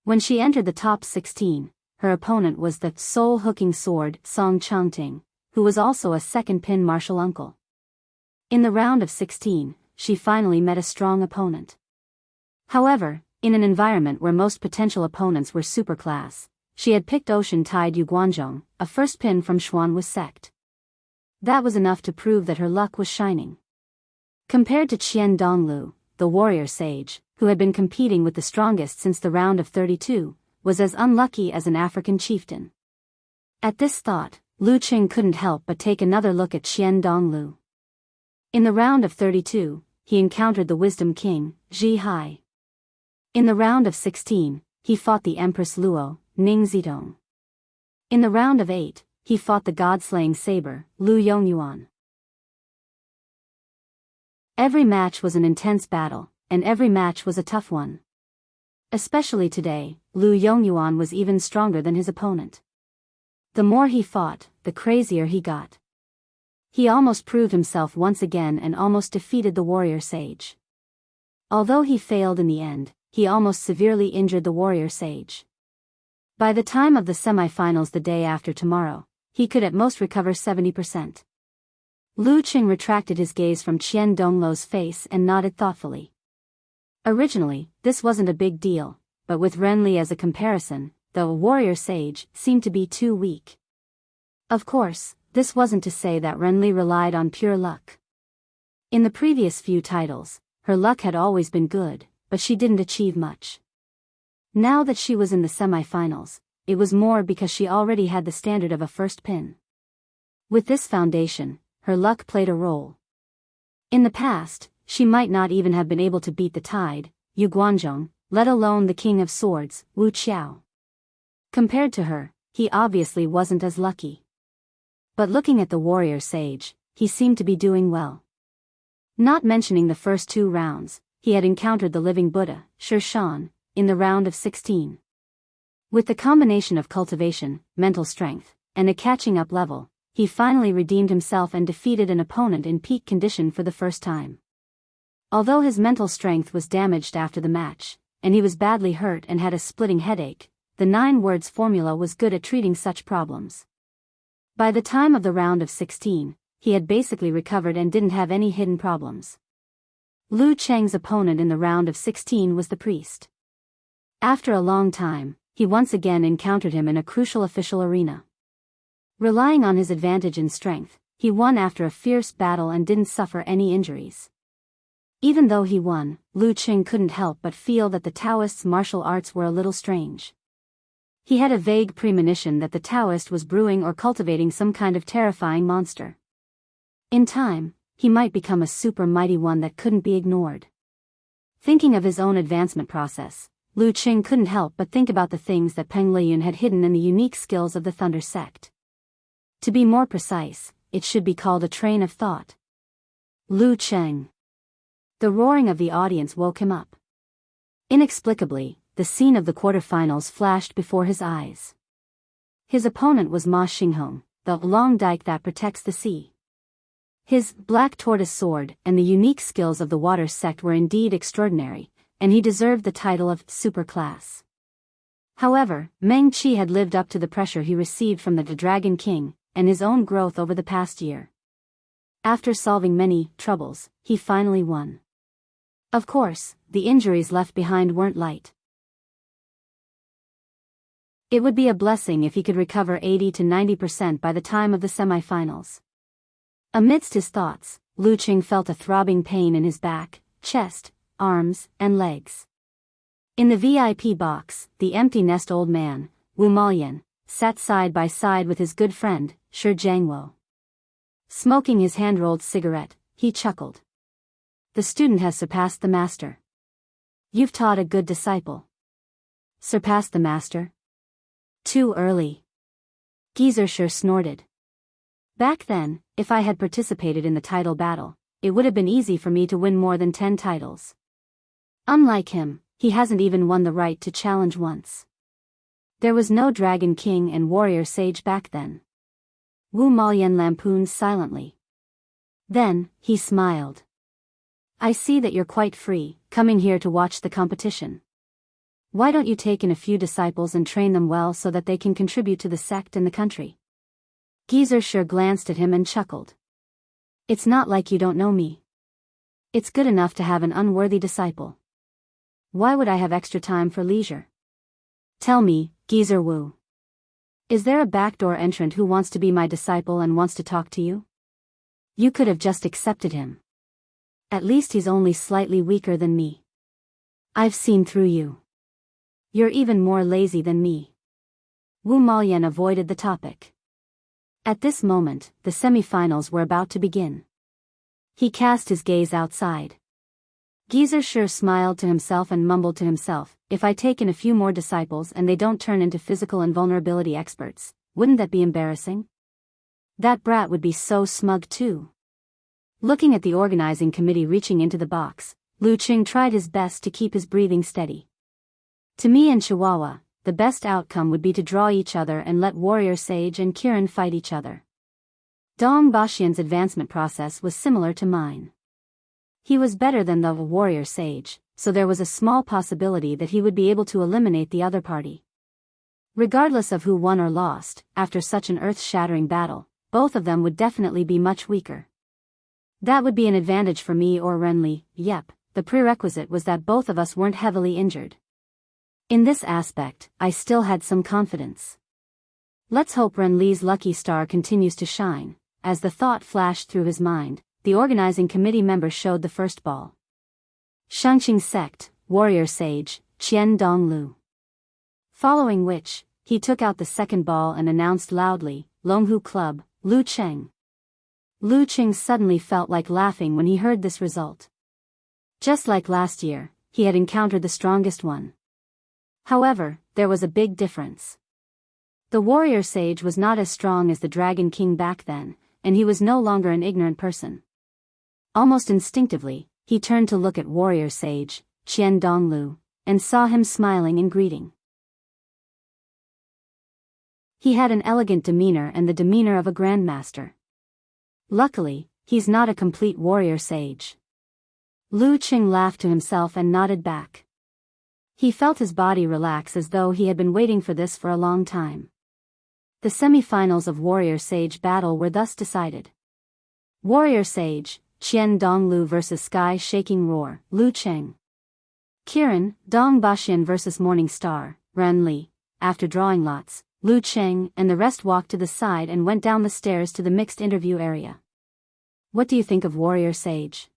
When she entered the top 16, her opponent was the soul-hooking sword Song Changting, who was also a second pin martial uncle. In the round of 16, she finally met a strong opponent. However, in an environment where most potential opponents were superclass, she had picked Ocean Tide Yu Guanzhong, a first pin from Xuanwu sect. That was enough to prove that her luck was shining. Compared to Qian Donglu, the warrior sage, who had been competing with the strongest since the round of 32, was as unlucky as an African chieftain. At this thought, Lu Qing couldn't help but take another look at Qian Donglu. In the round of 32, he encountered the Wisdom King, Zhi Hai. In the round of 16, he fought the Empress Luo, Ning Zitong. In the round of 8, he fought the god-slaying saber, Lu Yongyuan. Every match was an intense battle, and every match was a tough one. Especially today, Lu Yongyuan was even stronger than his opponent. The more he fought, the crazier he got. He almost proved himself once again and almost defeated the warrior sage. Although he failed in the end, he almost severely injured the warrior sage. By the time of the semifinals the day after tomorrow, he could at most recover 70%. Lu Qing retracted his gaze from Qian Donglu's face and nodded thoughtfully. Originally, this wasn't a big deal, but with Renli as a comparison, the warrior sage seemed to be too weak. Of course, this wasn't to say that Renli relied on pure luck. In the previous few titles, her luck had always been good, but she didn't achieve much. Now that she was in the semifinals, it was more because she already had the standard of a first pin. With this foundation, her luck played a role. In the past, she might not even have been able to beat the Tide, Yu Guanzhong, let alone the King of Swords, Wu Qiao. Compared to her, he obviously wasn't as lucky. But looking at the warrior sage, he seemed to be doing well. Not mentioning the first 2 rounds, he had encountered the living Buddha, Shi Shan, in the round of 16. With the combination of cultivation, mental strength, and a catching up level, he finally redeemed himself and defeated an opponent in peak condition for the first time. Although his mental strength was damaged after the match, and he was badly hurt and had a splitting headache, the 9 words formula was good at treating such problems. By the time of the round of 16, he had basically recovered and didn't have any hidden problems. Lu Cheng's opponent in the round of 16 was the priest. After a long time, he once again encountered him in a crucial official arena. Relying on his advantage in strength, he won after a fierce battle and didn't suffer any injuries. Even though he won, Lu Qing couldn't help but feel that the Taoist's martial arts were a little strange. He had a vague premonition that the Taoist was brewing or cultivating some kind of terrifying monster. In time, he might become a super mighty one that couldn't be ignored. Thinking of his own advancement process, Lu Qing couldn't help but think about the things that Peng Liyun had hidden in the unique skills of the Thunder sect. To be more precise, it should be called a train of thought. Lu Qing. The roaring of the audience woke him up. Inexplicably, the scene of the quarterfinals flashed before his eyes. His opponent was Ma Xinghong, the long dike that protects the sea. His black tortoise sword and the unique skills of the water sect were indeed extraordinary, and he deserved the title of superclass. However, Meng Qi had lived up to the pressure he received from the Dragon King, and his own growth over the past year. After solving many troubles, he finally won. Of course, the injuries left behind weren't light. It would be a blessing if he could recover 80 to 90% by the time of the semifinals. Amidst his thoughts, Lu Qing felt a throbbing pain in his back, chest, arms, and legs. In the VIP box, the empty nest old man, Wu Maoyan, sat side by side with his good friend, Shi Jiangwo. Smoking his hand-rolled cigarette, he chuckled. The student has surpassed the master. You've taught a good disciple. Surpassed the master? Too early. Geezer sure snorted. Back then, if I had participated in the title battle, it would have been easy for me to win more than 10 titles. Unlike him, he hasn't even won the right to challenge once. There was no Dragon King and Warrior Sage back then. Wu Maoyan lampooned silently. Then, he smiled. I see that you're quite free, coming here to watch the competition. Why don't you take in a few disciples and train them well so that they can contribute to the sect and the country? Geezer sure glanced at him and chuckled. It's not like you don't know me. It's good enough to have an unworthy disciple. Why would I have extra time for leisure? Tell me, Geezer Wu. Is there a backdoor entrant who wants to be my disciple and wants to talk to you? You could have just accepted him. At least he's only slightly weaker than me. I've seen through you. You're even more lazy than me. Wu Maoyan avoided the topic. At this moment, the semi-finals were about to begin. He cast his gaze outside. Geezer sure smiled to himself and mumbled to himself, if I take in a few more disciples and they don't turn into physical invulnerability experts, wouldn't that be embarrassing? That brat would be so smug too. Looking at the organizing committee reaching into the box, Lu Qing tried his best to keep his breathing steady. To me and Chihuahua, the best outcome would be to draw each other and let Warrior Sage and Kirin fight each other. Dong Baxian's advancement process was similar to mine. He was better than the Warrior Sage, so there was a small possibility that he would be able to eliminate the other party. Regardless of who won or lost, after such an earth-shattering battle, both of them would definitely be much weaker. That would be an advantage for me or Renly. Yep, the prerequisite was that both of us weren't heavily injured. In this aspect, I still had some confidence. Let's hope Renly's lucky star continues to shine. As the thought flashed through his mind, the organizing committee member showed the first ball. Shangqing Sect, Warrior Sage, Qian Donglu. Following which, he took out the second ball and announced loudly, Longhu Club, Lu Cheng. Lu Qing suddenly felt like laughing when he heard this result. Just like last year, he had encountered the strongest one. However, there was a big difference. The Warrior Sage was not as strong as the Dragon King back then, and he was no longer an ignorant person. Almost instinctively, he turned to look at Warrior Sage, Qian Donglu, and saw him smiling in greeting. He had an elegant demeanor and the demeanor of a Grandmaster. Luckily, he's not a complete Warrior Sage. Lu Qing laughed to himself and nodded back. He felt his body relax as though he had been waiting for this for a long time. The semi-finals of Warrior Sage battle were thus decided. Warrior Sage, Qian Donglu vs Sky Shaking Roar, Lu Cheng. Kirin, Dong Baxian vs Morning Star, Renly. After drawing lots, Lu Cheng and the rest walked to the side and went down the stairs to the mixed interview area. What do you think of Warrior Sage?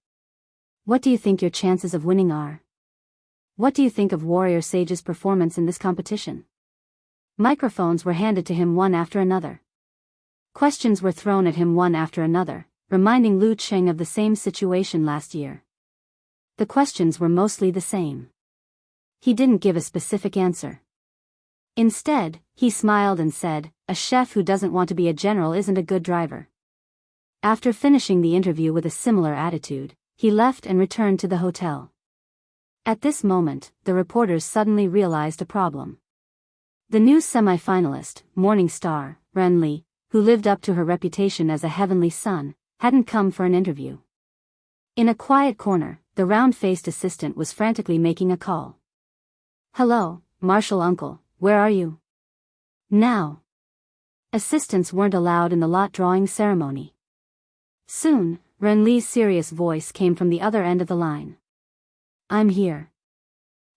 What do you think your chances of winning are? What do you think of Warrior Sage's performance in this competition? Microphones were handed to him one after another. Questions were thrown at him one after another, reminding Lu Cheng of the same situation last year. The questions were mostly the same. He didn't give a specific answer. Instead, he smiled and said, "A chef who doesn't want to be a general isn't a good driver." After finishing the interview with a similar attitude, he left and returned to the hotel. At this moment, the reporters suddenly realized a problem. The new semi-finalist, Morning Star, Renly, who lived up to her reputation as a heavenly son, hadn't come for an interview. In a quiet corner, the round-faced assistant was frantically making a call. "Hello, Marshal Uncle, where are you?" Now. Assistants weren't allowed in the lot drawing ceremony. Soon, Renly's serious voice came from the other end of the line. "I'm here."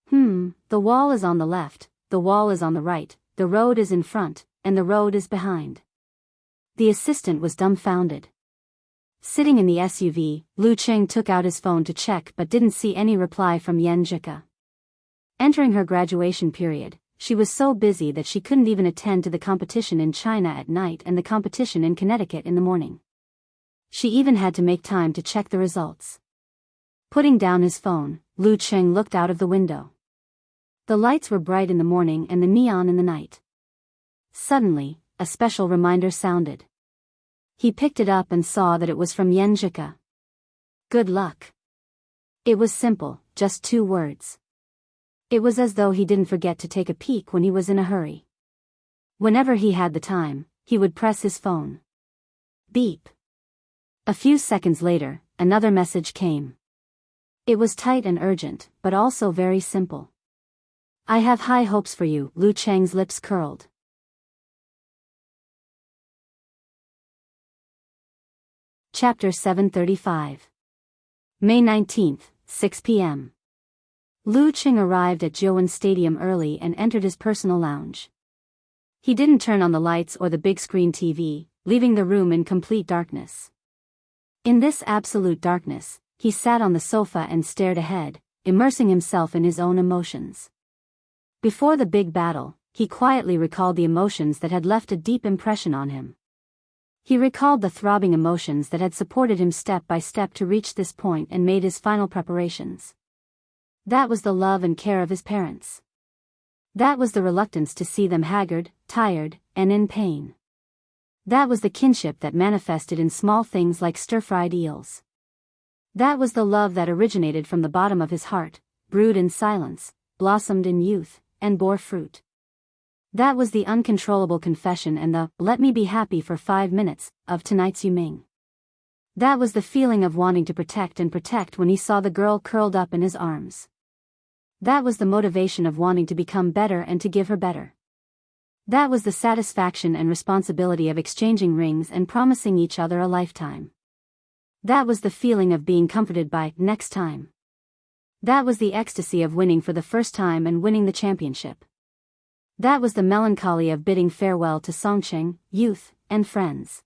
The wall is on the left, the wall is on the right, the road is in front, and the road is behind." The assistant was dumbfounded. Sitting in the SUV, Lu Cheng took out his phone to check but didn't see any reply from Yen Jika. Entering her graduation period, she was so busy that she couldn't even attend to the competition in China at night and the competition in Connecticut in the morning. She even had to make time to check the results. Putting down his phone, Lu Cheng looked out of the window. The lights were bright in the morning and the neon in the night. Suddenly, a special reminder sounded. He picked it up and saw that it was from Yenjika. Good luck. It was simple, just 2 words. It was as though he didn't forget to take a peek when he was in a hurry. Whenever he had the time, he would press his phone. Beep. A few seconds later, another message came. It was tight and urgent, but also very simple. I have high hopes for you, Lu Cheng's lips curled. Chapter 735. May 19th, 6 p.m. Lu Cheng arrived at Jiuwen Stadium early and entered his personal lounge. He didn't turn on the lights or the big screen TV, leaving the room in complete darkness. In this absolute darkness, he sat on the sofa and stared ahead, immersing himself in his own emotions. Before the big battle, he quietly recalled the emotions that had left a deep impression on him. He recalled the throbbing emotions that had supported him step by step to reach this point and made his final preparations. That was the love and care of his parents. That was the reluctance to see them haggard, tired, and in pain. That was the kinship that manifested in small things like stir-fried eels. That was the love that originated from the bottom of his heart, brewed in silence, blossomed in youth, and bore fruit. That was the uncontrollable confession and the "let me be happy for 5 minutes" of tonight's Yuming. That was the feeling of wanting to protect when he saw the girl curled up in his arms. That was the motivation of wanting to become better and to give her better. That was the satisfaction and responsibility of exchanging rings and promising each other a lifetime. That was the feeling of being comforted by next time. That was the ecstasy of winning for the first time and winning the championship. That was the melancholy of bidding farewell to Songcheng, youth, and friends.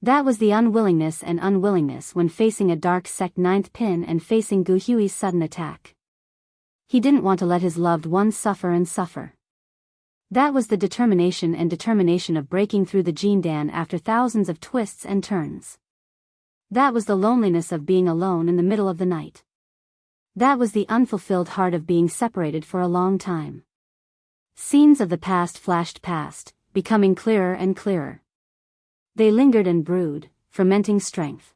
That was the unwillingness when facing a dark sect 9th pin and facing Gu Hui's sudden attack. He didn't want to let his loved ones suffer. That was the determination of breaking through the Jindan after thousands of twists and turns. That was the loneliness of being alone in the middle of the night. That was the unfulfilled heart of being separated for a long time. Scenes of the past flashed past, becoming clearer and clearer. They lingered and brewed, fermenting strength.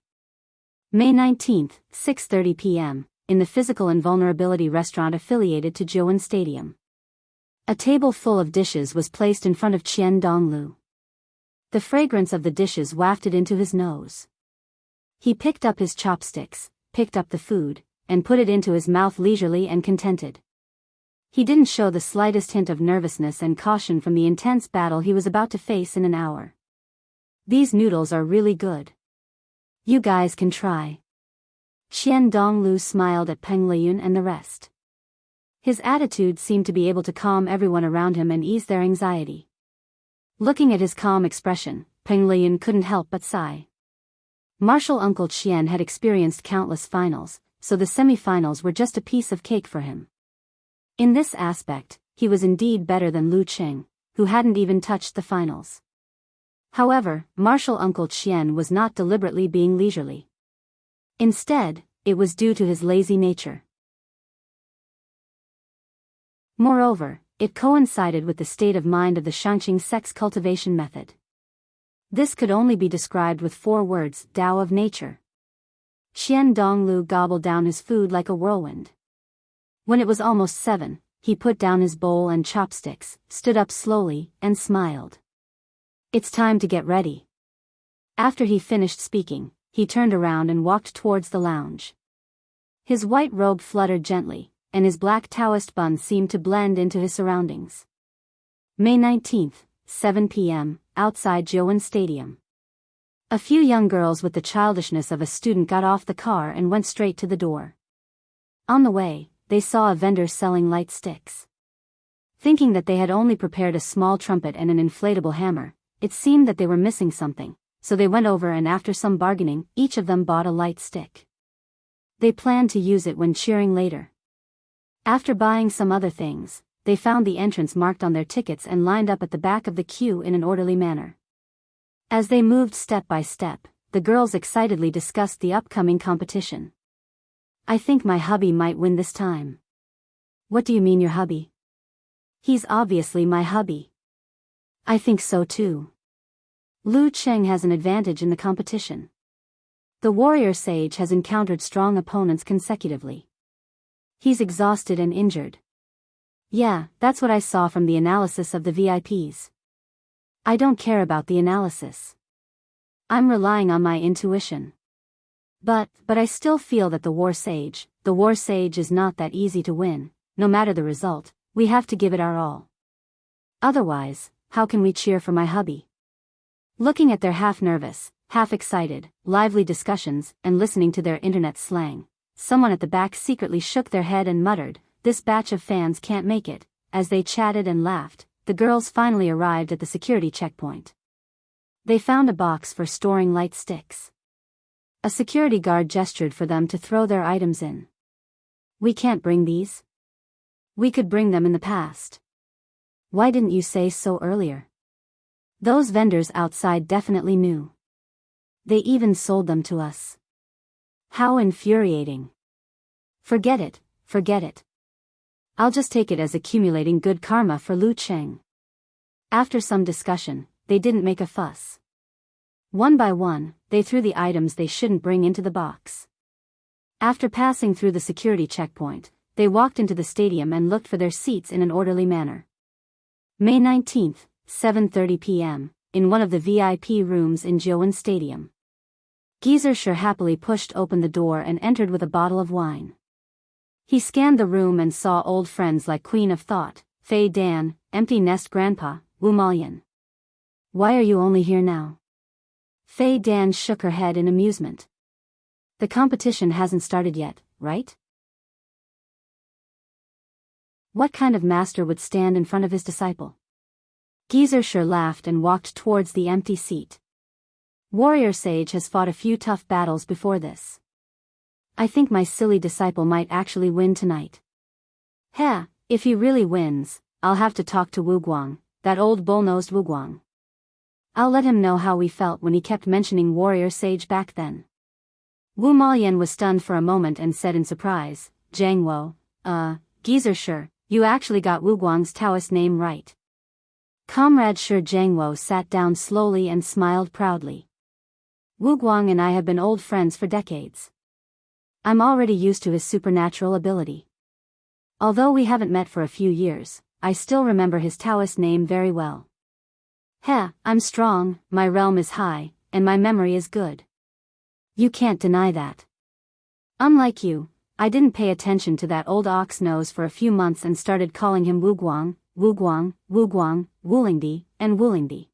May 19th, 6:30 p.m., in the Physical Invulnerability restaurant affiliated to Jiuwen Stadium. A table full of dishes was placed in front of Qian Donglu. The fragrance of the dishes wafted into his nose. He picked up his chopsticks, picked up the food, and put it into his mouth leisurely and contented. He didn't show the slightest hint of nervousness and caution from the intense battle he was about to face in an hour. These noodles are really good. You guys can try. Qian Donglu smiled at Peng Liyun and the rest. His attitude seemed to be able to calm everyone around him and ease their anxiety. Looking at his calm expression, Peng Liyun couldn't help but sigh. Martial Uncle Qian had experienced countless finals, so the semi-finals were just a piece of cake for him. In this aspect, he was indeed better than Lu Cheng, who hadn't even touched the finals. However, Martial Uncle Qian was not deliberately being leisurely. Instead, it was due to his lazy nature. Moreover, it coincided with the state of mind of the Shangqing sex cultivation method. This could only be described with 4 words: Tao of nature. Qian Donglu gobbled down his food like a whirlwind. When it was almost 7, he put down his bowl and chopsticks, stood up slowly, and smiled. It's time to get ready. After he finished speaking, he turned around and walked towards the lounge. His white robe fluttered gently, and his black Taoist bun seemed to blend into his surroundings. May 19th, 7 p.m., outside Jiuwen Stadium. A few young girls with the childishness of a student got off the car and went straight to the door. On the way, they saw a vendor selling light sticks. Thinking that they had only prepared a small trumpet and an inflatable hammer, it seemed that they were missing something, so they went over and after some bargaining, each of them bought a light stick. They planned to use it when cheering later. After buying some other things, they found the entrance marked on their tickets and lined up at the back of the queue in an orderly manner. As they moved step by step, the girls excitedly discussed the upcoming competition. I think my hubby might win this time. What do you mean your hubby? He's obviously my hubby. I think so too. Lu Cheng has an advantage in the competition. The warrior sage has encountered strong opponents consecutively. He's exhausted and injured. Yeah, that's what I saw from the analysis of the VIPs. I don't care about the analysis. I'm relying on my intuition. But I still feel that the war sage is not that easy to win. No matter the result, we have to give it our all. Otherwise, how can we cheer for my hubby? Looking at their half-nervous, half-excited, lively discussions and listening to their internet slang, someone at the back secretly shook their head and muttered, "This batch of fans can't make it." As they chatted and laughed, the girls finally arrived at the security checkpoint. They found a box for storing light sticks. A security guard gestured for them to throw their items in. "We can't bring these. We could bring them in the past. Why didn't you say so earlier?" Those vendors outside definitely knew. They even sold them to us. How infuriating. Forget it. I'll just take it as accumulating good karma for Lu Cheng. After some discussion, they didn't make a fuss. One by one, they threw the items they shouldn't bring into the box. After passing through the security checkpoint, they walked into the stadium and looked for their seats in an orderly manner. May 19th, 7:30 p.m., in one of the VIP rooms in Jiuwen Stadium. Geezer happily pushed open the door and entered with a bottle of wine. He scanned the room and saw old friends like Queen of Thought, Fei Dan, Empty Nest Grandpa, Wu Malian. "Why are you only here now?" Fei Dan shook her head in amusement. "The competition hasn't started yet, right?" What kind of master would stand in front of his disciple? Geezer laughed and walked towards the empty seat. Warrior Sage has fought a few tough battles before this. I think my silly disciple might actually win tonight. If he really wins, I'll have to talk to Wu Guang, that old bull-nosed Wu Guang. I'll let him know how we felt when he kept mentioning Warrior Sage back then. Wu Malian was stunned for a moment and said in surprise, "Zhang Wo, Geezer, you actually got Wu Guang's Taoist name right." Comrade Zhang Wo sat down slowly and smiled proudly. "Wu Guang and I have been old friends for decades. I'm already used to his supernatural ability. Although we haven't met for a few years, I still remember his Taoist name very well. I'm strong, my realm is high, and my memory is good. You can't deny that. Unlike you, I didn't pay attention to that old ox nose for a few months and started calling him Wu Guang, Wulingdi, and Wulingdi."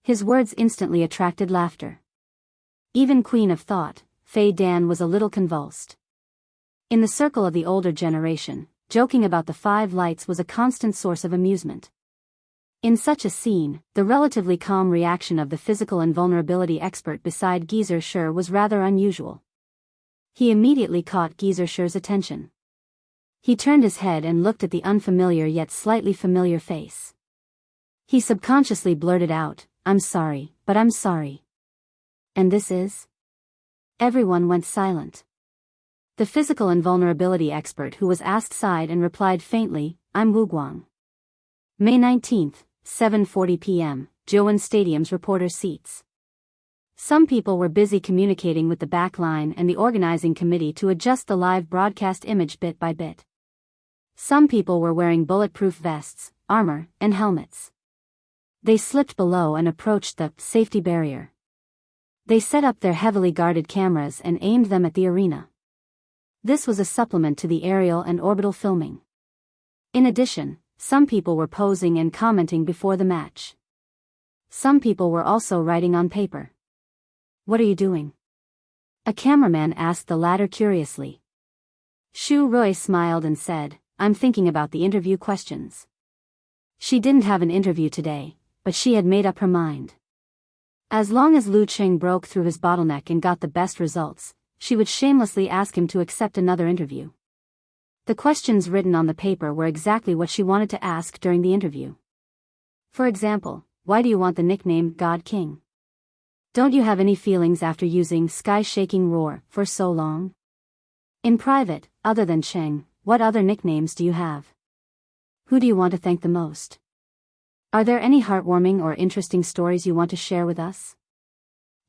His words instantly attracted laughter. Even Queen of Thought, Fei Dan, was a little convulsed. In the circle of the older generation, joking about the 5 lights was a constant source of amusement. In such a scene, the relatively calm reaction of the physical invulnerability expert beside Geezer was rather unusual. He immediately caught Geezer's attention. He turned his head and looked at the unfamiliar yet slightly familiar face. He subconsciously blurted out, "I'm sorry, but I'm sorry." "And this is?" Everyone went silent. The physical invulnerability expert who was asked sighed and replied faintly, "I'm Wu Guang." May 19th, 7:40 p.m., Jiuwen Stadium's reporter seats. Some people were busy communicating with the backline and the organizing committee to adjust the live broadcast image bit by bit. Some people were wearing bulletproof vests, armor, and helmets. They slipped below and approached the safety barrier. They set up their heavily guarded cameras and aimed them at the arena. This was a supplement to the aerial and orbital filming. In addition, some people were posing and commenting before the match. Some people were also writing on paper. "What are you doing?" a cameraman asked the latter curiously. Shu Rui smiled and said, "I'm thinking about the interview questions." She didn't have an interview today, but she had made up her mind. As long as Lu Cheng broke through his bottleneck and got the best results, she would shamelessly ask him to accept another interview. The questions written on the paper were exactly what she wanted to ask during the interview. For example, "Why do you want the nickname God King?" Don't you have any feelings after using sky-shaking roar for so long? In private, other than Cheng, what other nicknames do you have? Who do you want to thank the most? Are there any heartwarming or interesting stories you want to share with us?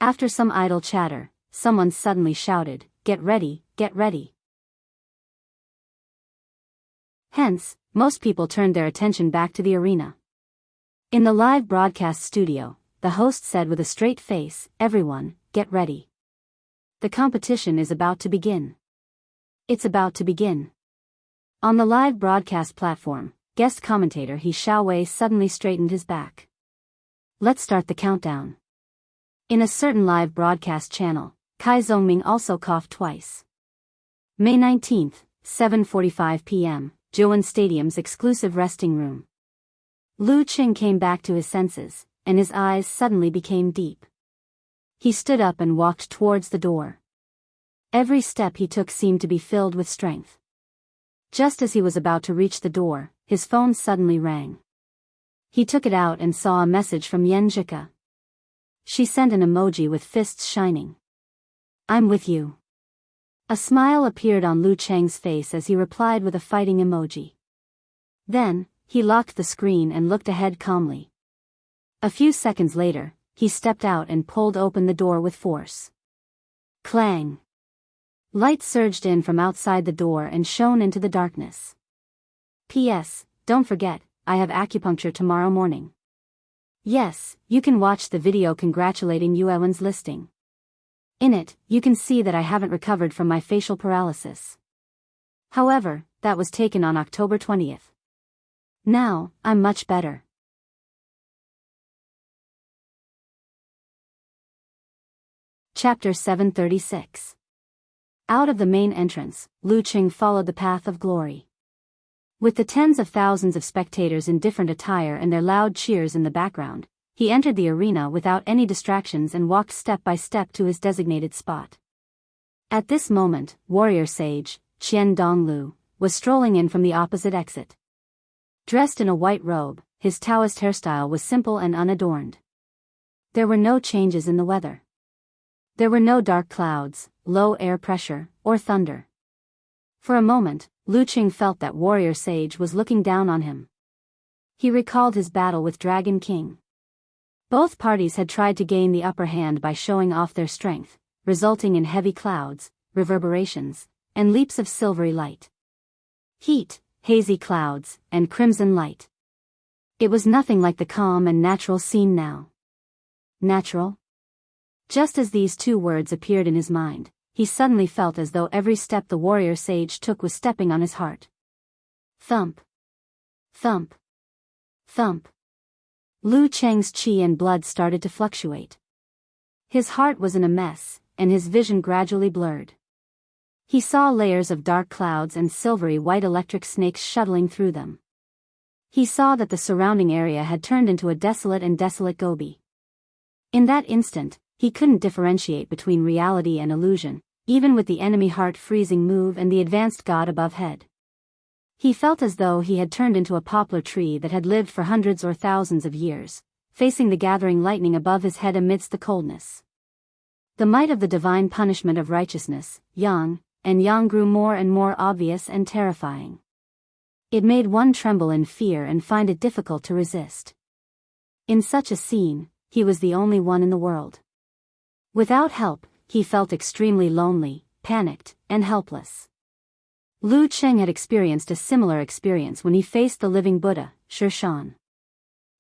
After some idle chatter, someone suddenly shouted, "Get ready, get ready." Hence, most people turned their attention back to the arena. In the live broadcast studio, the host said with a straight face, "Everyone, get ready. The competition is about to begin. It's about to begin." On the live broadcast platform, guest commentator He Xiaowei suddenly straightened his back. "Let's start the countdown." In a certain live broadcast channel, Kai Zhongming also coughed twice. May 19th, 7:45 p.m., Zhuan Stadium's exclusive resting room. Lu Qing came back to his senses, and his eyes suddenly became deep. He stood up and walked towards the door. Every step he took seemed to be filled with strength. Just as he was about to reach the door, his phone suddenly rang. He took it out and saw a message from Yan Zhika. She sent an emoji with fists shining. "I'm with you." A smile appeared on Lu Cheng's face as he replied with a fighting emoji. Then, he locked the screen and looked ahead calmly. A few seconds later, he stepped out and pulled open the door with force. Clang! Light surged in from outside the door and shone into the darkness. P.S. Don't forget, I have acupuncture tomorrow morning. Yes, you can watch the video congratulating Yuewen's listing. In it, you can see that I haven't recovered from my facial paralysis. However, that was taken on October 20th. Now, I'm much better. Chapter 736. Out of the main entrance, Lu Qing followed the path of glory. With the tens of thousands of spectators in different attire and their loud cheers in the background, he entered the arena without any distractions and walked step by step to his designated spot. At this moment, warrior sage, Qian Donglu, was strolling in from the opposite exit. Dressed in a white robe, his Taoist hairstyle was simple and unadorned. There were no changes in the weather. There were no dark clouds, low air pressure, or thunder. For a moment, Lu Qing felt that warrior sage was looking down on him. He recalled his battle with Dragon King. Both parties had tried to gain the upper hand by showing off their strength, resulting in heavy clouds, reverberations, and leaps of silvery light. Heat, hazy clouds, and crimson light. It was nothing like the calm and natural scene now. Natural? Just as these two words appeared in his mind, he suddenly felt as though every step the warrior sage took was stepping on his heart. Thump. Thump. Thump. Lu Cheng's qi and blood started to fluctuate. His heart was in a mess, and his vision gradually blurred. He saw layers of dark clouds and silvery white electric snakes shuttling through them. He saw that the surrounding area had turned into a desolate Gobi. In that instant, he couldn't differentiate between reality and illusion, even with the enemy heart freezing move and the advanced god above head. He felt as though he had turned into a poplar tree that had lived for hundreds or thousands of years, facing the gathering lightning above his head amidst the coldness. The might of the divine punishment of righteousness, Yang, and Yang grew more and more obvious and terrifying. It made one tremble in fear and find it difficult to resist. In such a scene, he was the only one in the world. Without help, he felt extremely lonely, panicked, and helpless. Lu Qing had experienced a similar experience when he faced the living Buddha, Shan.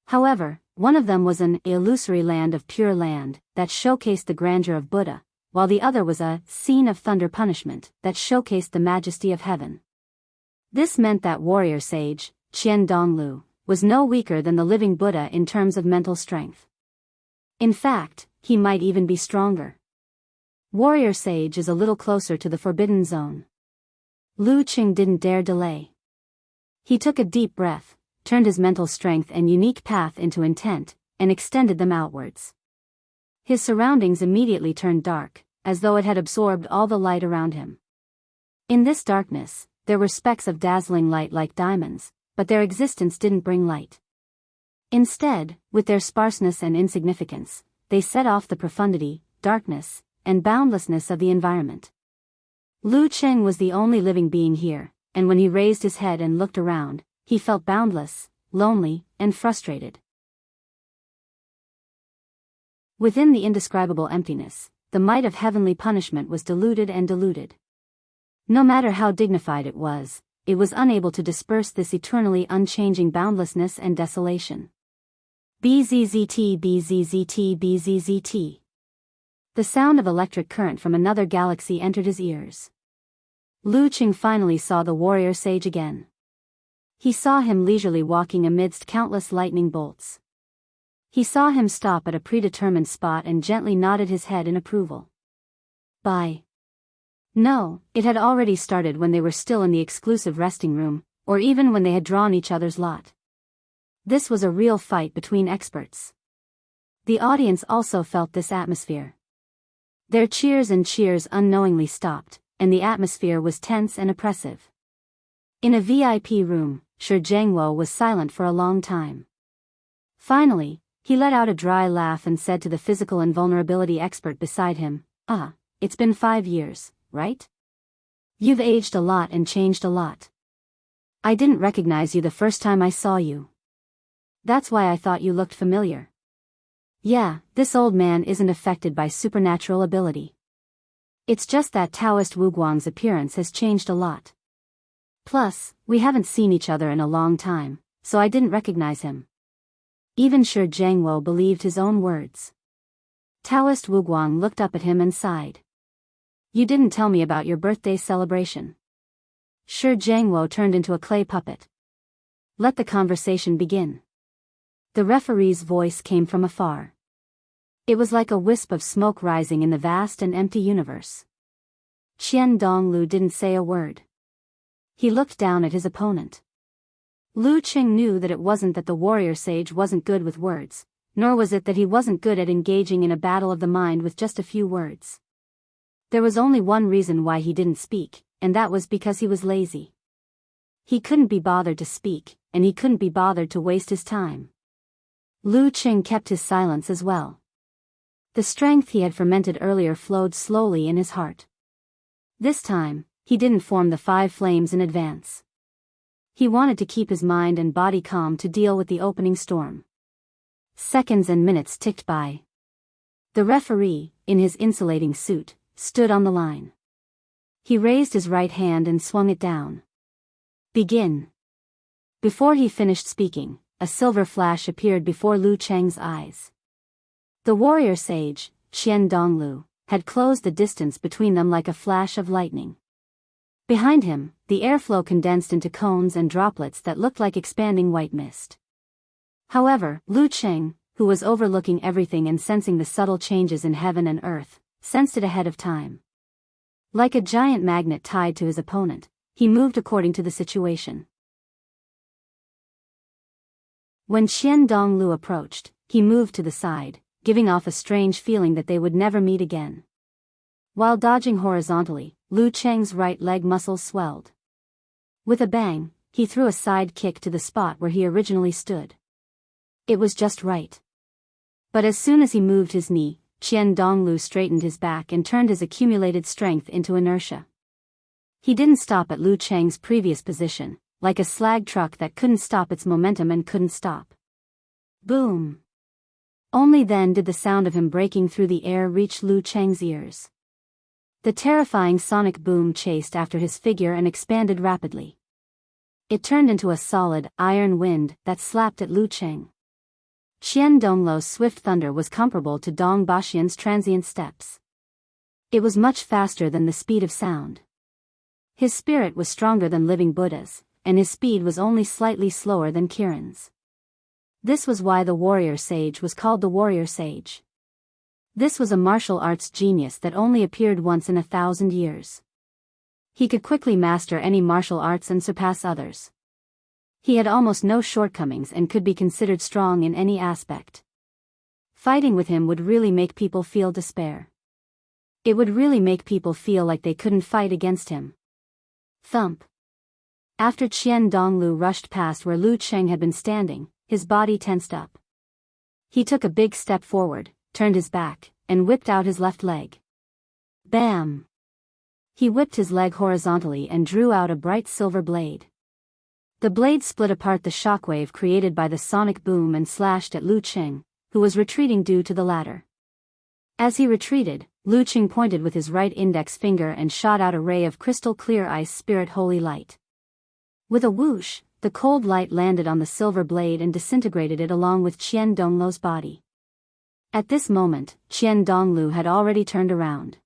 However, one of them was an illusory land of pure land that showcased the grandeur of Buddha, while the other was a scene of thunder punishment that showcased the majesty of heaven. This meant that warrior sage, Qian Donglu, was no weaker than the living Buddha in terms of mental strength. In fact, he might even be stronger. Warrior sage is a little closer to the forbidden zone. Lu Qing didn't dare delay. He took a deep breath, turned his mental strength and unique path into intent, and extended them outwards. His surroundings immediately turned dark, as though it had absorbed all the light around him. In this darkness, there were specks of dazzling light like diamonds, but their existence didn't bring light. Instead, with their sparseness and insignificance, they set off the profundity, darkness, and boundlessness of the environment. Lu Cheng was the only living being here, and when he raised his head and looked around, he felt boundless, lonely, and frustrated. Within the indescribable emptiness, the might of heavenly punishment was diluted and diluted. No matter how dignified it was unable to disperse this eternally unchanging boundlessness and desolation. Bzzzt bzzzt bzzzt. The sound of electric current from another galaxy entered his ears. Lu Cheng finally saw the warrior sage again. He saw him leisurely walking amidst countless lightning bolts. He saw him stop at a predetermined spot and gently nodded his head in approval. Bye. No, it had already started when they were still in the exclusive resting room, or even when they had drawn each other's lot. This was a real fight between experts. The audience also felt this atmosphere. Their cheers and cheers unknowingly stopped, and the atmosphere was tense and oppressive. In a VIP room, Shi Jiangwo was silent for a long time. Finally, he let out a dry laugh and said to the physical invulnerability expert beside him, it's been 5 years, right? You've aged a lot and changed a lot. I didn't recognize you the first time I saw you. That's why I thought you looked familiar. Yeah, this old man isn't affected by supernatural ability. It's just that Taoist Wu Guang's appearance has changed a lot. Plus, we haven't seen each other in a long time, so I didn't recognize him. Even Shi Jiangwo believed his own words. Taoist Wu Guang looked up at him and sighed. You didn't tell me about your birthday celebration. Shi Jiangwo turned into a clay puppet. Let the conversation begin. The referee's voice came from afar. It was like a wisp of smoke rising in the vast and empty universe. Qian Donglu didn't say a word. He looked down at his opponent. Lu Cheng knew that it wasn't that the warrior sage wasn't good with words, nor was it that he wasn't good at engaging in a battle of the mind with just a few words. There was only one reason why he didn't speak, and that was because he was lazy. He couldn't be bothered to speak, and he couldn't be bothered to waste his time. Lu Cheng kept his silence as well. The strength he had fermented earlier flowed slowly in his heart. This time, he didn't form the 5 flames in advance. He wanted to keep his mind and body calm to deal with the opening storm. Seconds and minutes ticked by. The referee, in his insulating suit, stood on the line. He raised his right hand and swung it down. Begin. Before he finished speaking, a silver flash appeared before Lu Cheng's eyes. The warrior sage, Qian Donglu, had closed the distance between them like a flash of lightning. Behind him, the airflow condensed into cones and droplets that looked like expanding white mist. However, Lu Cheng, who was overlooking everything and sensing the subtle changes in heaven and earth, sensed it ahead of time. Like a giant magnet tied to his opponent, he moved according to the situation. When Qian Donglu approached, he moved to the side, giving off a strange feeling that they would never meet again. While dodging horizontally, Lu Cheng's right leg muscles swelled. With a bang, he threw a side kick to the spot where he originally stood. It was just right. But as soon as he moved his knee, Qian Donglu straightened his back and turned his accumulated strength into inertia. He didn't stop at Lu Cheng's previous position, like a slag truck that couldn't stop its momentum and couldn't stop. Boom! Only then did the sound of him breaking through the air reach Lu Cheng's ears. The terrifying sonic boom chased after his figure and expanded rapidly. It turned into a solid, iron wind that slapped at Lu Cheng. Qian Donglu's swift thunder was comparable to Dong Baxian's transient steps. It was much faster than the speed of sound. His spirit was stronger than living Buddha's, and his speed was only slightly slower than Kiran's. This was why the warrior sage was called the warrior sage. This was a martial arts genius that only appeared once in 1,000 years. He could quickly master any martial arts and surpass others. He had almost no shortcomings and could be considered strong in any aspect. Fighting with him would really make people feel despair. It would really make people feel like they couldn't fight against him. Thump. After Qian Donglu rushed past where Lu Cheng had been standing, his body tensed up. He took a big step forward, turned his back, and whipped out his left leg. Bam! He whipped his leg horizontally and drew out a bright silver blade. The blade split apart the shockwave created by the sonic boom and slashed at Lu Qing, who was retreating due to the ladder. As he retreated, Lu Qing pointed with his right index finger and shot out a ray of crystal-clear ice spirit holy light. With a whoosh, the cold light landed on the silver blade and disintegrated it along with Qian Donglu's body. At this moment, Qian Donglu had already turned around.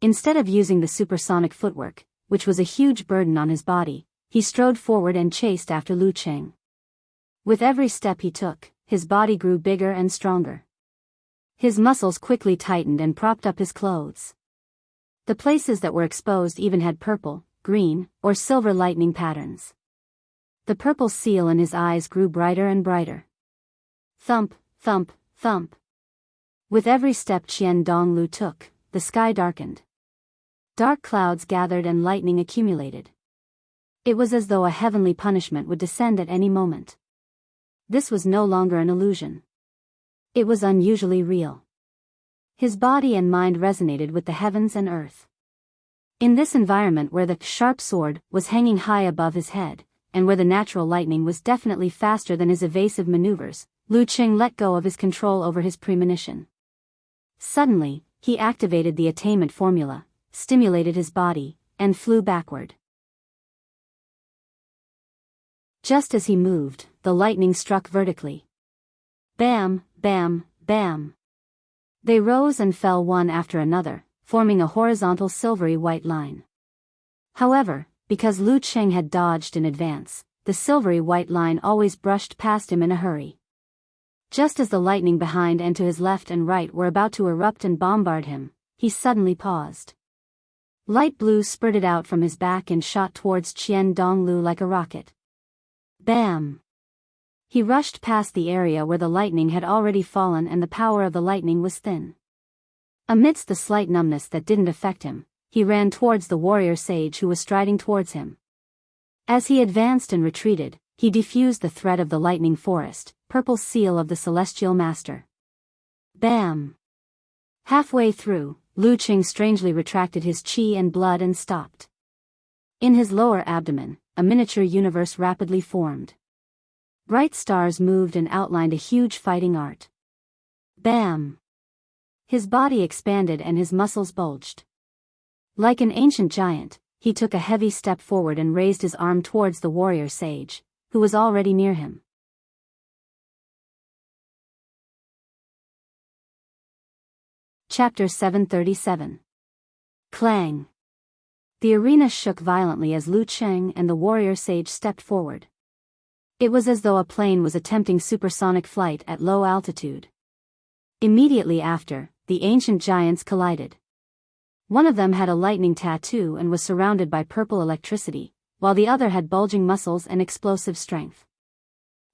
Instead of using the supersonic footwork, which was a huge burden on his body, he strode forward and chased after Lu Qing. With every step he took, his body grew bigger and stronger. His muscles quickly tightened and propped up his clothes. The places that were exposed even had purple, green, or silver lightning patterns. The purple seal in his eyes grew brighter and brighter. Thump, thump, thump. With every step Qian Donglu took, the sky darkened. Dark clouds gathered and lightning accumulated. It was as though a heavenly punishment would descend at any moment. This was no longer an illusion. It was unusually real. His body and mind resonated with the heavens and earth. In this environment where the sharp sword was hanging high above his head, and where the natural lightning was definitely faster than his evasive maneuvers, Lu Qing let go of his control over his premonition. Suddenly, he activated the attainment formula, stimulated his body, and flew backward. Just as he moved, the lightning struck vertically. Bam, bam, bam. They rose and fell one after another, forming a horizontal silvery white line. However, because Lu Qing had dodged in advance, the silvery white line always brushed past him in a hurry. Just as the lightning behind and to his left and right were about to erupt and bombard him, he suddenly paused. Light blue spurted out from his back and shot towards Qian Donglu like a rocket. Bam! He rushed past the area where the lightning had already fallen and the power of the lightning was thin. Amidst the slight numbness that didn't affect him, he ran towards the warrior sage who was striding towards him. As he advanced and retreated, he diffused the threat of the lightning forest, purple seal of the celestial master. Bam! Halfway through, Lu Qing strangely retracted his qi and blood and stopped. In his lower abdomen, a miniature universe rapidly formed. Bright stars moved and outlined a huge fighting art. Bam! His body expanded and his muscles bulged. Like an ancient giant, he took a heavy step forward and raised his arm towards the warrior sage, who was already near him. Chapter 737. Clang. The arena shook violently as Lu Qing and the warrior sage stepped forward. It was as though a plane was attempting supersonic flight at low altitude. Immediately after, the ancient giants collided. One of them had a lightning tattoo and was surrounded by purple electricity, while the other had bulging muscles and explosive strength.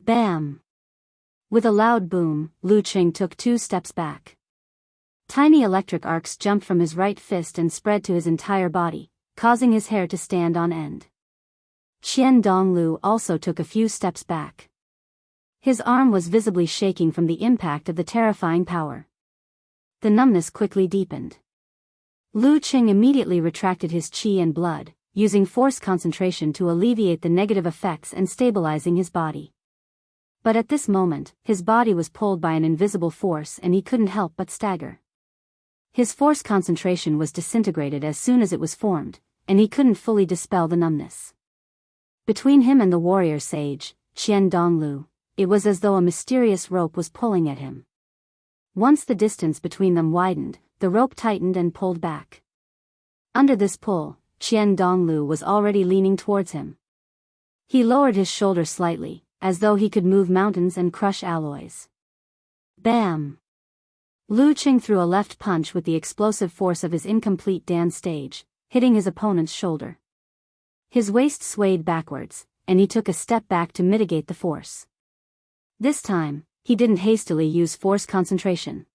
Bam! With a loud boom, Lu Qing took 2 steps back. Tiny electric arcs jumped from his right fist and spread to his entire body, causing his hair to stand on end. Qian Donglu also took a few steps back. His arm was visibly shaking from the impact of the terrifying power. The numbness quickly deepened. Lu Qing immediately retracted his qi and blood, using force concentration to alleviate the negative effects and stabilizing his body. But at this moment, his body was pulled by an invisible force and he couldn't help but stagger. His force concentration was disintegrated as soon as it was formed, and he couldn't fully dispel the numbness. Between him and the warrior sage, Qian Donglu, it was as though a mysterious rope was pulling at him. Once the distance between them widened, the rope tightened and pulled back. Under this pull, Qian Donglu was already leaning towards him. He lowered his shoulder slightly, as though he could move mountains and crush alloys. Bam! Lu Qing threw a left punch with the explosive force of his incomplete dance stage, hitting his opponent's shoulder. His waist swayed backwards, and he took a step back to mitigate the force. This time, he didn't hastily use force concentration.